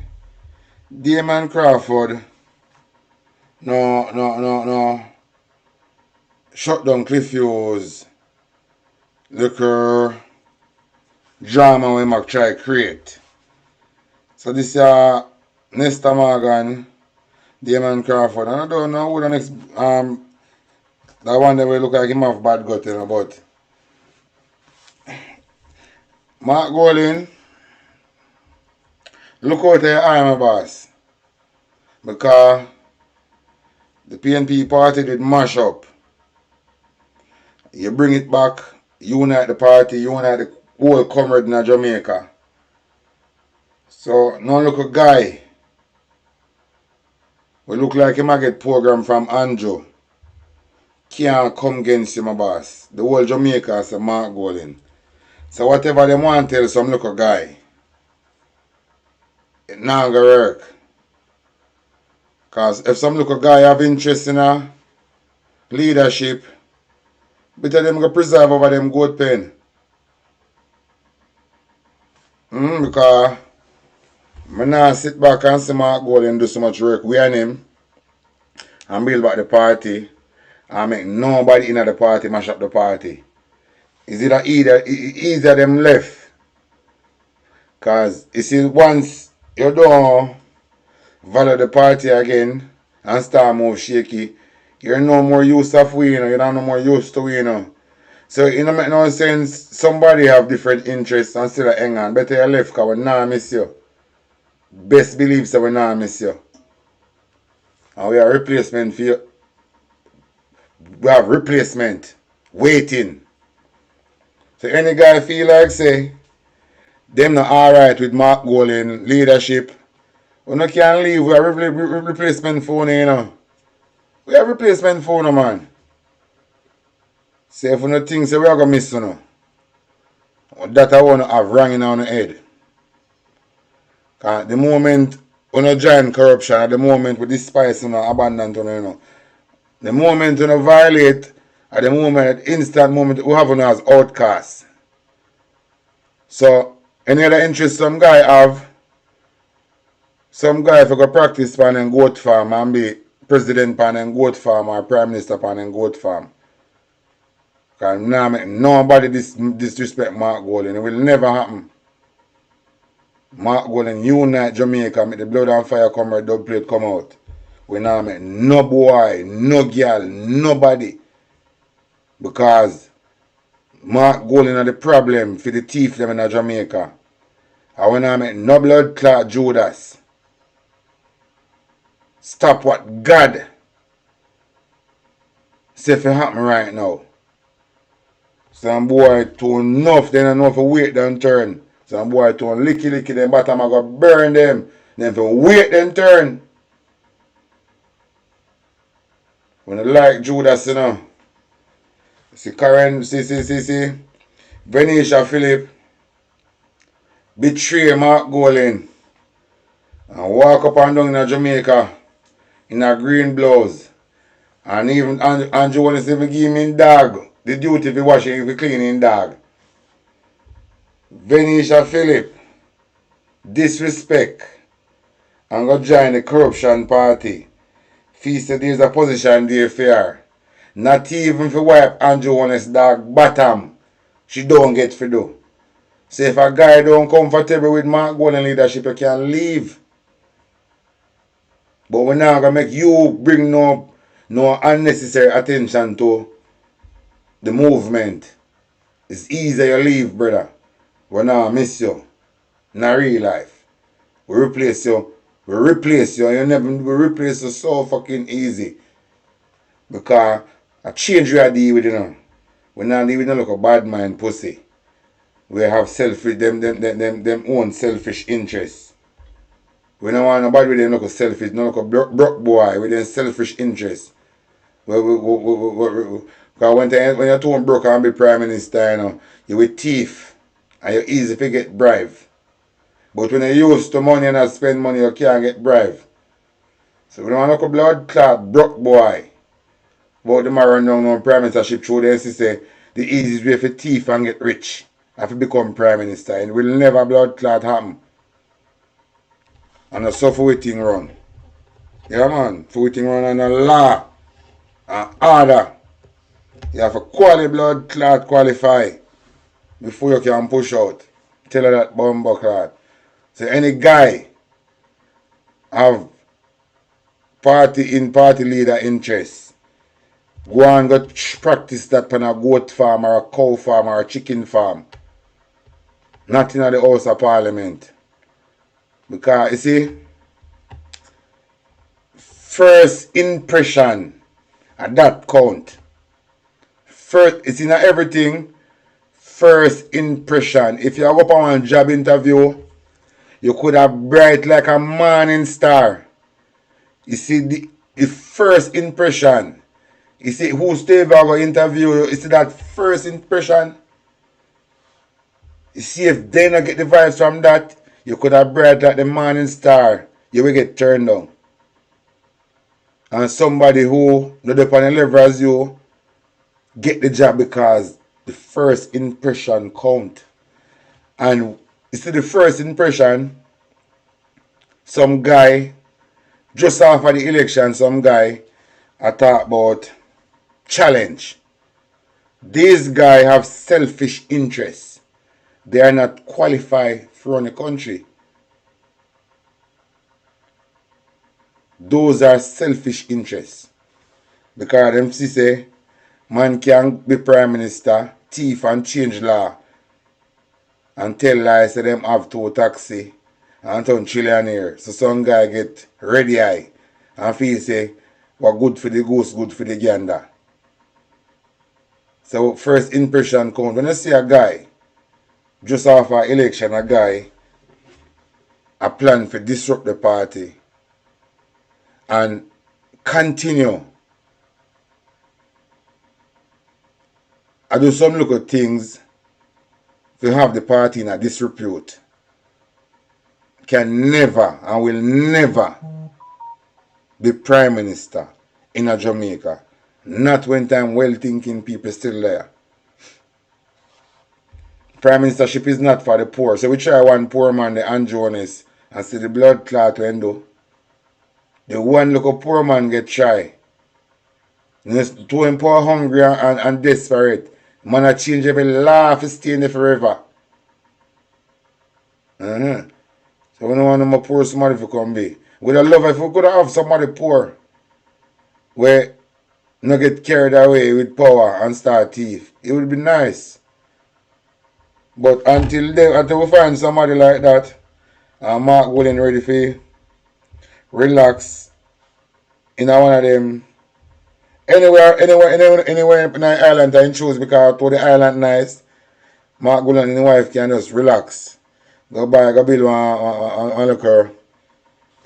Damon Crawford no shut down Cliff Hughes liquor drama we might try create. So this Nesta Morgan, Damon Crawford, and I don't know who the next that one that will look like him have bad gut, you know, but Mark Golding, look out your eye, my boss. Because the PNP party did mash up. You bring it back, unite the party, unite the whole comrade in Jamaica. So now look a guy we look like he might get program from Andrew. Can't come against him, my boss. The whole Jamaica is a Mark Golding. So whatever they want to tell some local guy, it not gonna work. Because if some local guy have interest in a leadership, better them go preserve over them goat pen. Because I not sit back and see Mark Golding do so much work with him and build back the party and make nobody in the party mash up the party. Is either them left Because, you see, once you don't value the party again and start move shaky, you're no more used to we, you're not no more used to we. So it don't make no sense somebody have different interests and still hang on. Better you left because we not miss you. Best believe so we not miss you. And we have replacement for you. We have replacement waiting. So any guy feel like say them not alright with Mark Golding leadership, we no can leave. We have replacement phone, We have replacement phone, man. Say if we no think say we are gonna miss that I wanna have ringing on the head. Cause the moment we no join corruption, at the moment we despise abandon the moment we no violate, at the moment, instant moment we have as outcasts. So any other interest some guy have, some guy if I go practice pan and goat farm and be president pan and goat farm or prime minister pan and goat farm. Because now nobody disrespect Mark Golding. It will never happen. Mark Golding unite Jamaica, make the blood and fire come out, dub plate come out. We now make no boy, no girl, nobody. Because Mark Golding are the problem for the thief them in Jamaica. And when I make no blood clot Judas. Stop what God say for happen right now. Some boy too enough, then enough to wait then turn. Some boy too licky, then bottom I go burn them. Then for wait then turn. When I like Judas, See Karen, see. Venetia Philip betray Mark Golding and walk up and down in Jamaica in a green blouse. And even Andrew Wallace even give him dog. The duty for washing, for cleaning dog. Venetia Philip disrespect and go join the corruption party. Fee said there's a position there for her. Not even for wipe Andrew Wallace dog bottom. She don't get for do. So if a guy don't comfortable with Mark Golding leadership, you can leave. But we're not gonna make you bring no unnecessary attention to the movement. It's easy you leave, brother. We not miss you. In real life. We replace you. We replace you. We replace you so fucking easy. Because I change your deal with We not deal with no look bad mind pussy. We have selfish them own selfish interests. We don't want nobody with them look selfish, no look broke boy with them selfish interests. Because when you're too broke and be prime minister, you with thief and you're easy to get bribe. But when you use the money and not spend money, you can't get bribe. So we don't want to look blood clot broke boy. But the man run down on prime ministership through the say the easiest way for thief and get rich. Have to become prime minister. And it will never blood clot happen. And a suffer waiting run. Yeah man, for waiting run and a law and order. You have a quality blood clot qualify before you can push out. Tell her that bumbo clot. So any guy have party leader interests, go and go practice that on a goat farm or a cow farm or a chicken farm. Not in the House of Parliament. Because, you see, first impression, and that count. First, it's in everything, first impression. If you go up on a job interview, you could have bright like a morning star. You see, the first impression. You see, who's ever going to interview you, you see that first impression. You see, if they don't get the vibes from that, you could have bright like the morning star. You will get turned down. And somebody who not up on the level as you get the job because the first impression count. And you see the first impression, some guy, just after the election, some guy I talk about challenge. These guys have selfish interests. They are not qualified from the country. Those are selfish interests. Because them see say, man can be prime minister, thief and change law, and tell lies say them have 2 taxi and turn trillionaire. So some guy get ready eye and feel say, what good for the goose, good for the gander. So first impression count. When you see a guy, just after election, a guy a plan to disrupt the party and continue. I do some look at things to have the party in a disrepute. Can never and will never be prime minister in a Jamaica. Not when time well-thinking people still there. Prime ministership is not for the poor. So we try one poor man, the Anjones, and see the blood clot when do. The one look a poor man get try. To him poor, hungry and desperate. Man a change every law to stay in there forever. So we don't want no poor somebody to come be. We'd love if we could have somebody poor where not get carried away with power and start thief. It would be nice. But until we find somebody like that, Mark Willing ready for relax in one of them. Anywhere in the island I choose because to the island nice, Mark Willing and his wife can just relax. Go build one local,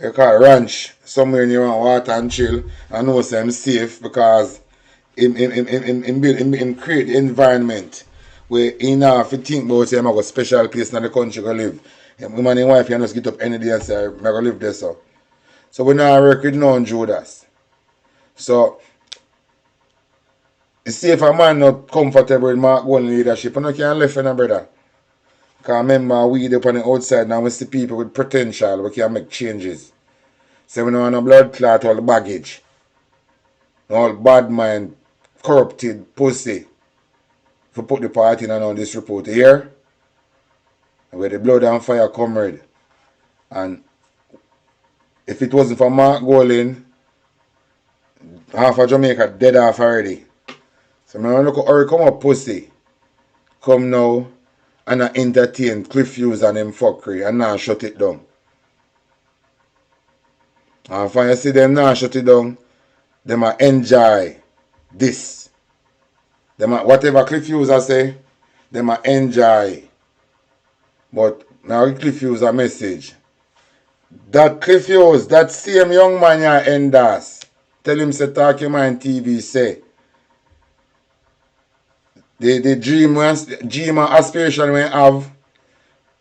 you call it ranch, somewhere near water and chill and know say I'm safe because in create the environment where he now if you think about say I'm a special place in the country to live. Him and his wife can just get up any day and say I'm going to live there so. So we now work with no Judas. So you see if a man not comfortable with Mark Golden leadership, you can't live in a brother. Because remember, we up on the outside now, we see people with potential, we can make changes. So we don't want no blood clot, all the baggage. All bad mind, corrupted, pussy. If we put the party in and on this report here, where the blood and fire come red. And if it wasn't for Mark Golden, half of Jamaica dead off already. So I look at how come up pussy. Come now and I entertain Cliff Hughes and them fuckery and now shut it down. And when you see them now shut it down, them a enjoy this. Them a, whatever Cliff Hughes I say, them a enjoy. But now Cliff Hughes a message. That Cliff Hughes, that same young man you endorse, tell him say talk your mind TV say. The dream and aspiration we have,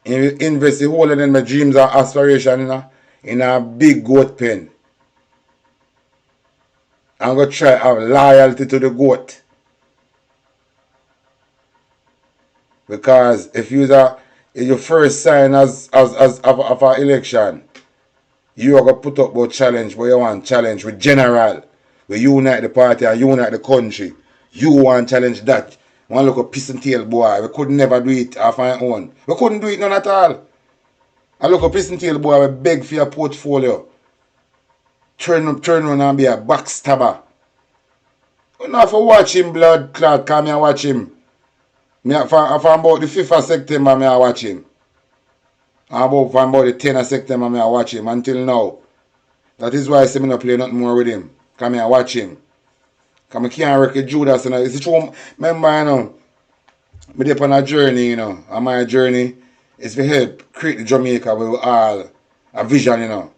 invest the whole of them my dreams and aspiration in a big goat pen. I'm going to try to have loyalty to the goat. Because if your first sign of an election, you are going to put up a challenge, but you want challenge with general. We unite the party and unite the country. You want challenge that. One look a piss and tail boy. We could never do it off our own. We couldn't do it none at all. I look a piss and tail boy. We beg for your portfolio. Turn on and be a backstabber. We not for watch him blood clot. Come here watch him. Me from about the 5th of September I watch him. And from about the 10th of September I watch him until now. That is why I say me not play nothing more with him. Come here watch him. Because I can't work with Judas. It's true. Remember, I'm on a journey, and my journey is to help create the Jamaica with all a vision,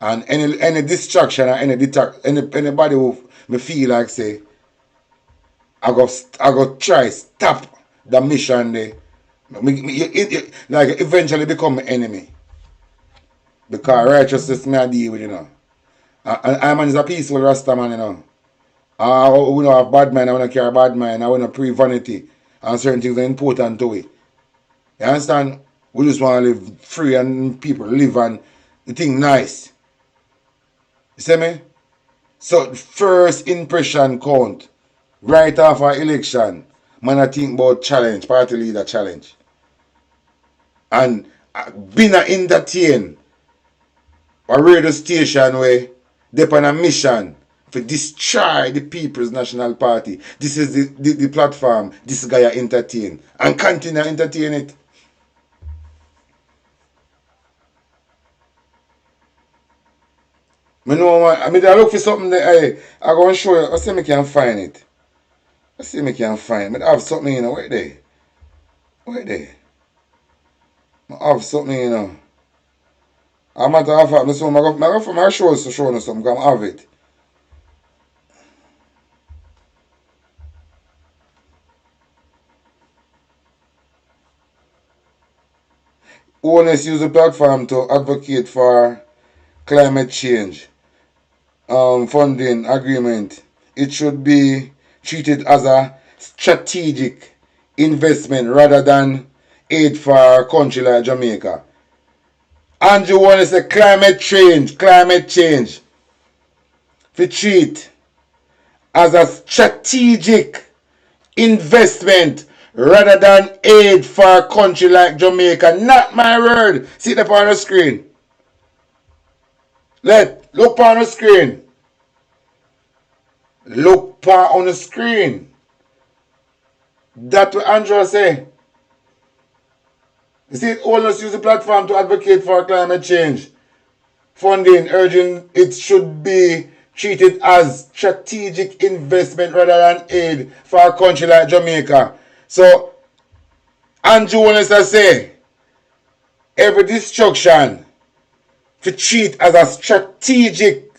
And any distraction or anybody who me feel like say, I go try stop the mission there. Like eventually become an enemy. Because righteousness me I deal with, And I man is a peaceful Rasta man, we don't have bad mind, I want to carry bad mind, I want to pre-vanity, and certain things are important to it. You understand? We just want to live free and people live and the thing nice. You see me? So first impression count. Right after election, man I think about challenge, party leader challenge. And been entertained a radio station where they're on a mission to destroy the People's National Party. This is the platform this guy entertain and continue to entertain it. I know, I look for something that I go and show you. I see me can find it. I see me can find it. I have something, you know, where there? Where there? I have something, you know. I'm at the fact, so I go for my shows to show you something, because I have it. Holness use the platform to advocate for climate change funding agreement. It should be treated as a strategic investment rather than aid for a country like Jamaica. Andrew want to say climate change. We treat as a strategic investment rather than aid for a country like Jamaica. Not my word. See it up on the screen. Look on the screen. Look on the screen. That's what Andrew say. You see, Holness use the platform to advocate for climate change funding, urging it should be treated as strategic investment rather than aid for a country like Jamaica. So, Andrew Holness say, every destruction to treat as a strategic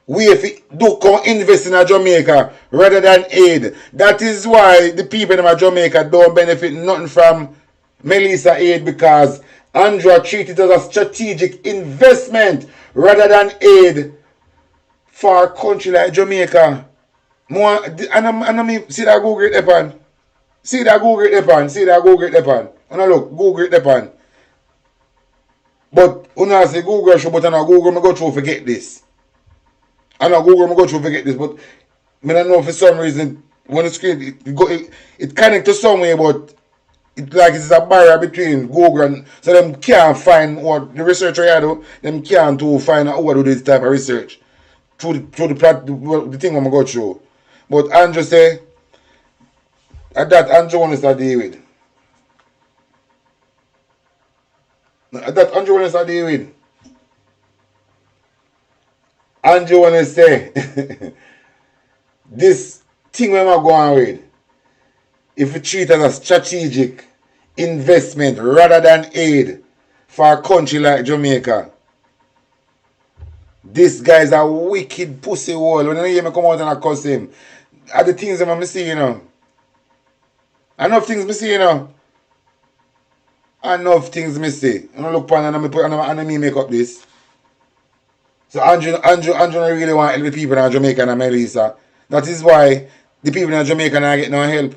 way if do come invest in a Jamaica rather than aid. That is why the people in Jamaica don't benefit nothing from Melissa aid, because Andrew treated it as a strategic investment rather than aid for a country like Jamaica. More and see that Google it upon. See that Google it upon. See that Google it upon. And look, Google it upon. But when I say Google show, but I know Google me go through forget this. I know Google me go through forget this, but I don't know for some reason when the screen it connects to somewhere, but it like it's a barrier between Google and so them can't find what the researcher I do, them can't to find out how to do this type of research through the thing I'm go through. But Andrew say that Andrew wants to deal with. That Andrew wants to deal with. Andrew want to say this thing when I'm going with, if we treat it as a strategic investment rather than aid for a country like Jamaica, this guy's a wicked pussy wall. When you hear me come out and I cuss him, are the things that I'm seeing, you know. Enough things me see, you know. Enough things me see. I don't look upon and me make up this. So Andrew don't really want to help the people in Jamaica and Melissa. That is why the people in Jamaica don't get no help.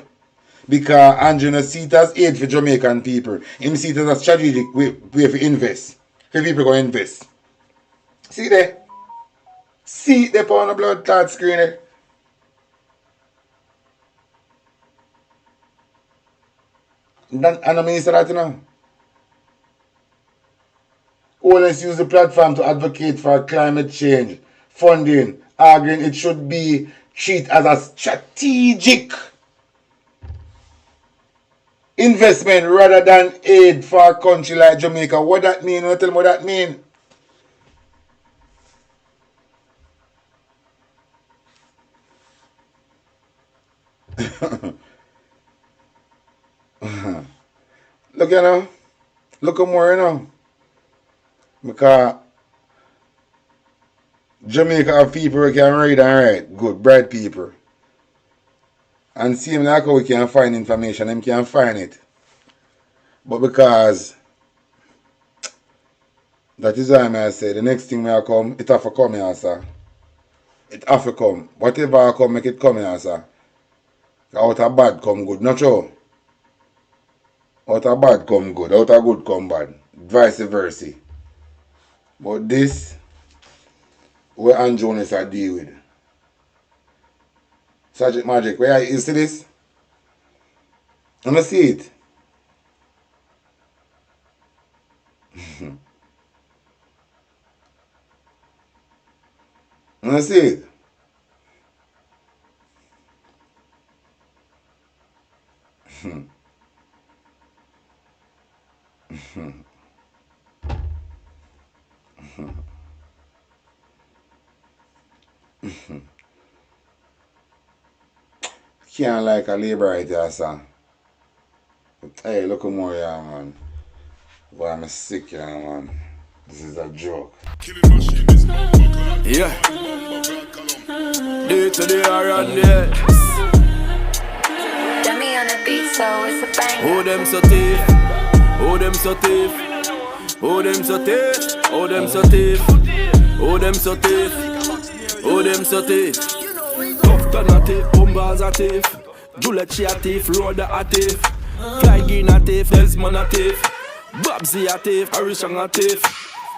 Because Andrew no see it as aid for Jamaican people. Him see it as a strategic way to invest. For people go invest. See there? See it there on the blood clot screen there. And I mean that, you know. Holness use the platform to advocate for climate change funding, arguing it should be treated as a strategic investment rather than aid for a country like Jamaica. What that mean? You tell me what that mean? Look, you know. Look more, you know. Because Jamaica have people who can read and write. Good, bright people. And same like how we can find information, them can find it. But because that is why I say the next thing may come, it have to come here, sir. It have to come. Whatever come, make it come here, sir. Out of bad come good, not true. Out of bad come good, out of good come bad. Vice versa. But this, where Andrew Holness are deal with. Sergeant Magic, where you see this? I don't see it. wanna see it? Can't like a labor right here, son. Hey, look more, yeah, man. Boy, I'm sick, yeah, man. This is a joke.
Yeah. Day to the R and the
Dummy on the beat, so it's a banger.
Oh, them so thief. Oh, them so thief. Oh, them so thief. Oh, them so thief. Oh, them so thief. Oh, them so thief. Tough gun a thief, bombas a thief. Julechi a thief, Roda a thief. Fly Green a thief, Desmond a thief. Babsy a thief, Harishang a thief.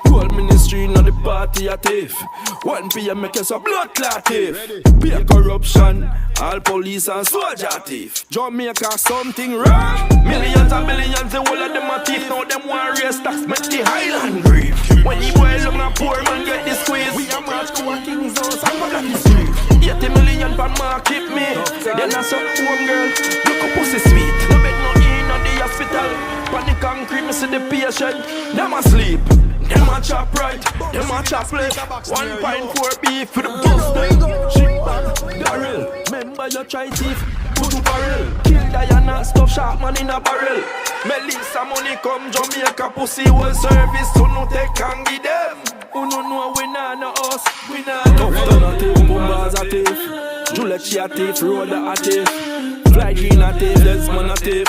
Whole ministry in the party a thief. 1 PM make us a blood clot thief. Pay corruption, all police and soldier thief. Jamaica something wrong. Millions and billions, the whole of them a thief. Now them want raise tax, make the highland grieve. When you boy look a poor man get the squeeze. We a march to a king's house and go down the street. 80 million per market me. Then I saw one girl, look up pussy sweet. No bed no in on the hospital. On the concrete, me see the patient. Them asleep. Them a chop right, them a chop left. 1.4 beef for the bus. Shit bag, barrel. Remember you try thief, put to barrel. Kill Diana, stuff sharp man in a barrel. Melissa money come Jamaica pussy whole service. So no take and give them. Who no know we nah no us, we nah no. Tough a thief, bombas a thief. Julechi a thief, Roda a thief. Fly Green a thief, Desmond a thief.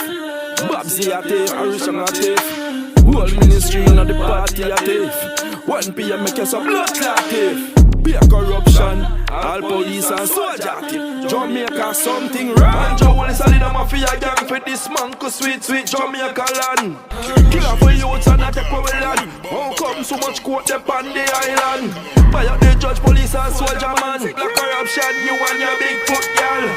Babsy a thief, Harishang a thief. Whole ministry in the party a thief. 1 PM make us a blood clot thief. Pay corruption, all police and soldier thief. Jamaica something wrong. Joe is a leader mafia gang for this man cause sweet Jamaica land. Killer for youths and not take away land. How come so much court up on the island? Buy up the judge, police and soldier man. Black corruption, you and your big foot girl.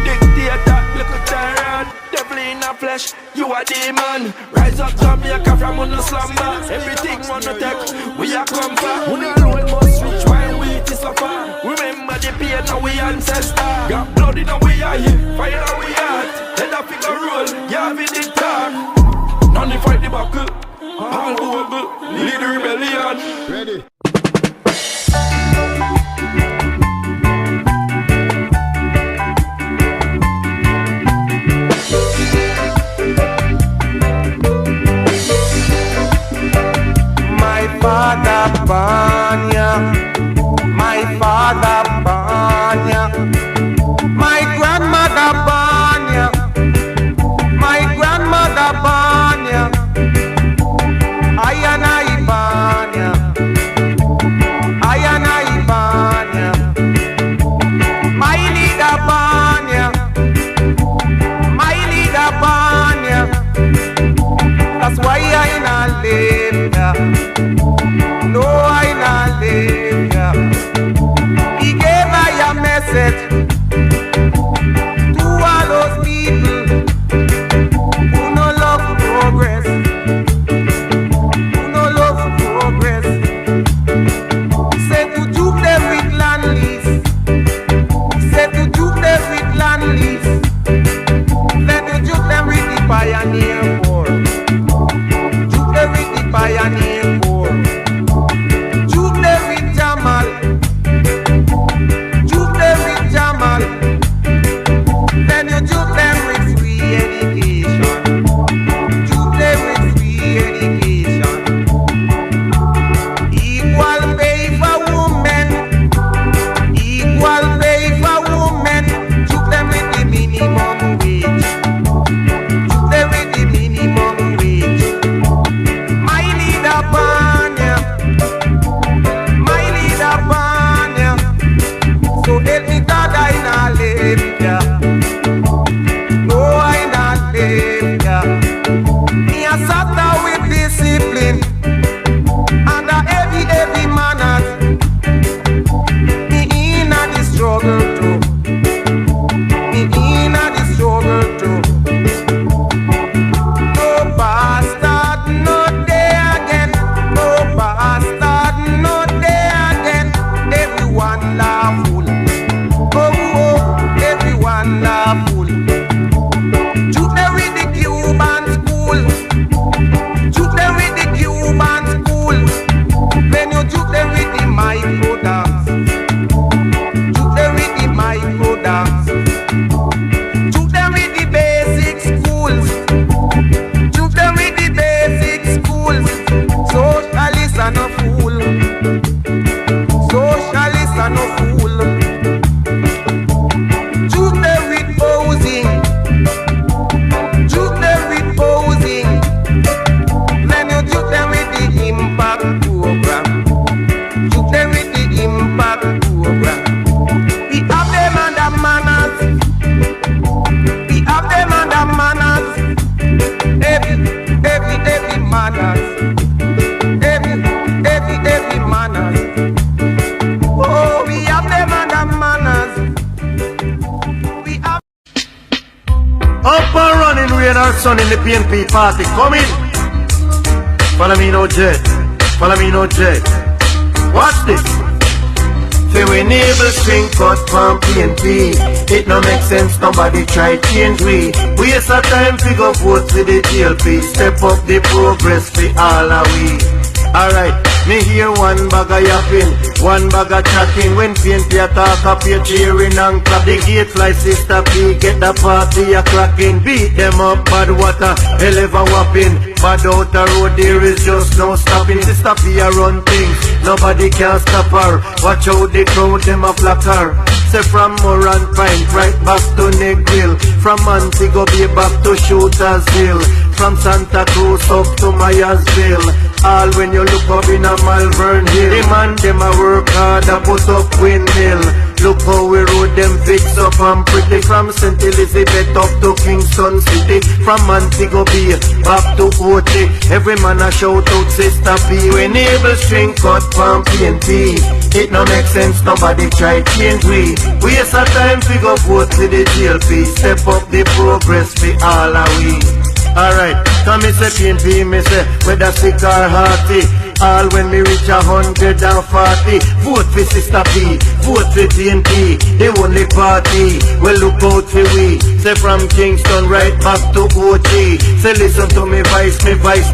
Dictator, look at tyrant. Devil in a flesh, you a demon. Rise up Jamaica from on the slumber. Everything wanna take, we a come back. We alone must reach while we suffer. Remember the pain of we ancestor. Got blood in our eye, fire in we heart. Let a figure roll, yeah we did talk. None to fight the buckle, all over, lead the rebellion. Ready.
Father Banya, my father Banya, my grandmother Banya, my grandmother Banya, Ayana Ibanya, Ayana Ibanya, my leader Banya, my leader Banya. That's why I not live. No, I not live, yeah. He gave I a message to all those people who no love progress, who no love progress. He said to juke them with land lease. He said to juke them with land lease. Let me juke them with the pioneer war. Juke them with the pioneer war. Banya,
first son in the PNP party. Come in. Follow me no jet. Follow me no jet. Watch this. Say we neighbors string cut from PNP. It no make sense, nobody try change we. Waste our time, figure vote for the GLP. Step up the progress for all of we. Alright, me hear one bag of yapping, one bag of chatting. When PNP attack up, you're cheering and clap. The gate fly sister P, get the party a cracking. Beat them up, bad water, hell ever whopping. Bad out the road, there is just no stopping. Sister P a run things, nobody can stop her. Watch out the crowd, them a flock her. Say from Moran Pine, right back to Negril. From Montego Bay back to Shooters Hill. From Santa Cruz up to Myersville. All when you look up in a Malvern Hill. The man them a work hard a put up windmill. Look how we road them fix up and pretty. From St. Elizabeth up to Kingston City. From Montego Bay back to OT. Every man a shout out Sister P. When able string cut from PNP. It no make sense, nobody try change we. Waste our time, figure vote to the GLP. Step up the progress for all of we. Alright, come me say PNP, me say whether sick or hearty. All when me reach 140. Vote for Sister P, vote for PNP. The only party, well look out for we. Say from Kingston right back to OT. Say listen to me voice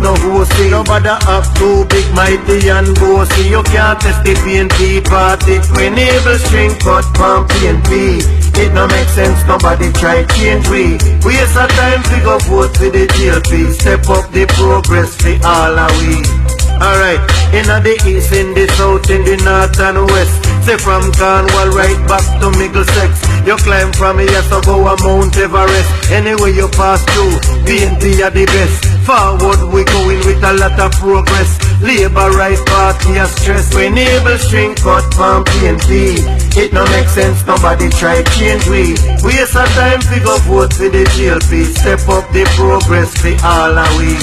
no hosty. Nobody up too big, mighty and bossy. You can't test the PNP party. When able string cut from PNP. It no make sense, nobody try change we. Waste our time, figure vote for the GLP. Step up the progress for all of we. Alright, in the east, in the south, in the north and west. Say from Cornwall right back to Middlesex. You climb from here so go a Mount Everest. Anyway you pass through, PNP are the best. Forward we going with a lot of progress. Labour right party a stress. When able string cut from PNP. It no make sense, nobody try change we. Waste our time, figure vote for the GLP. Step up the progress for all of we.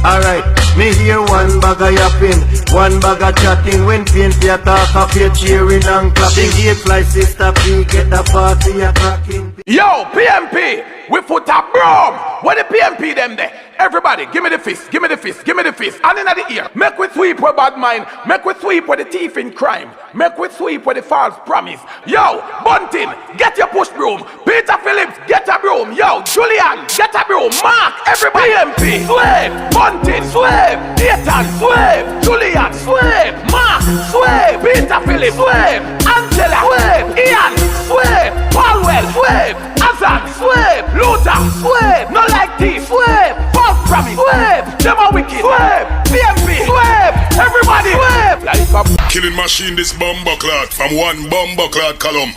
Alright, me hear one bag of yapping, one bag of chatting. When PNP attack up, you're cheering and clapping. Gate fly Sister P, get the party a cracking.
Yo, PNP, we put a broom. What the PNP them there? Everybody, give me the fist, give me the fist, give me the fist. And in the ear, make we sweep with bad mind, make we sweep with the thief in crime, make we sweep with the false promise. Yo, Bunting, get your push broom. Peter Phillips, get a broom. Yo, Julian, get a broom. Mark, everybody. PNP, sweep. Bunting, sweep. Nathan, sweep. Julian, sweep. Mark, sweep. Peter Phillips, sweep. Angela, sweep. Ian, sweep. Paulwell, sweep. Azan, sweep. Luther, sweep. No like this, sweep. False promise, sweep. Them are wicked, sweep. PNP, sweep. Everybody, sweep. Like a
killing machine, this bomber clot from one bomber clot column.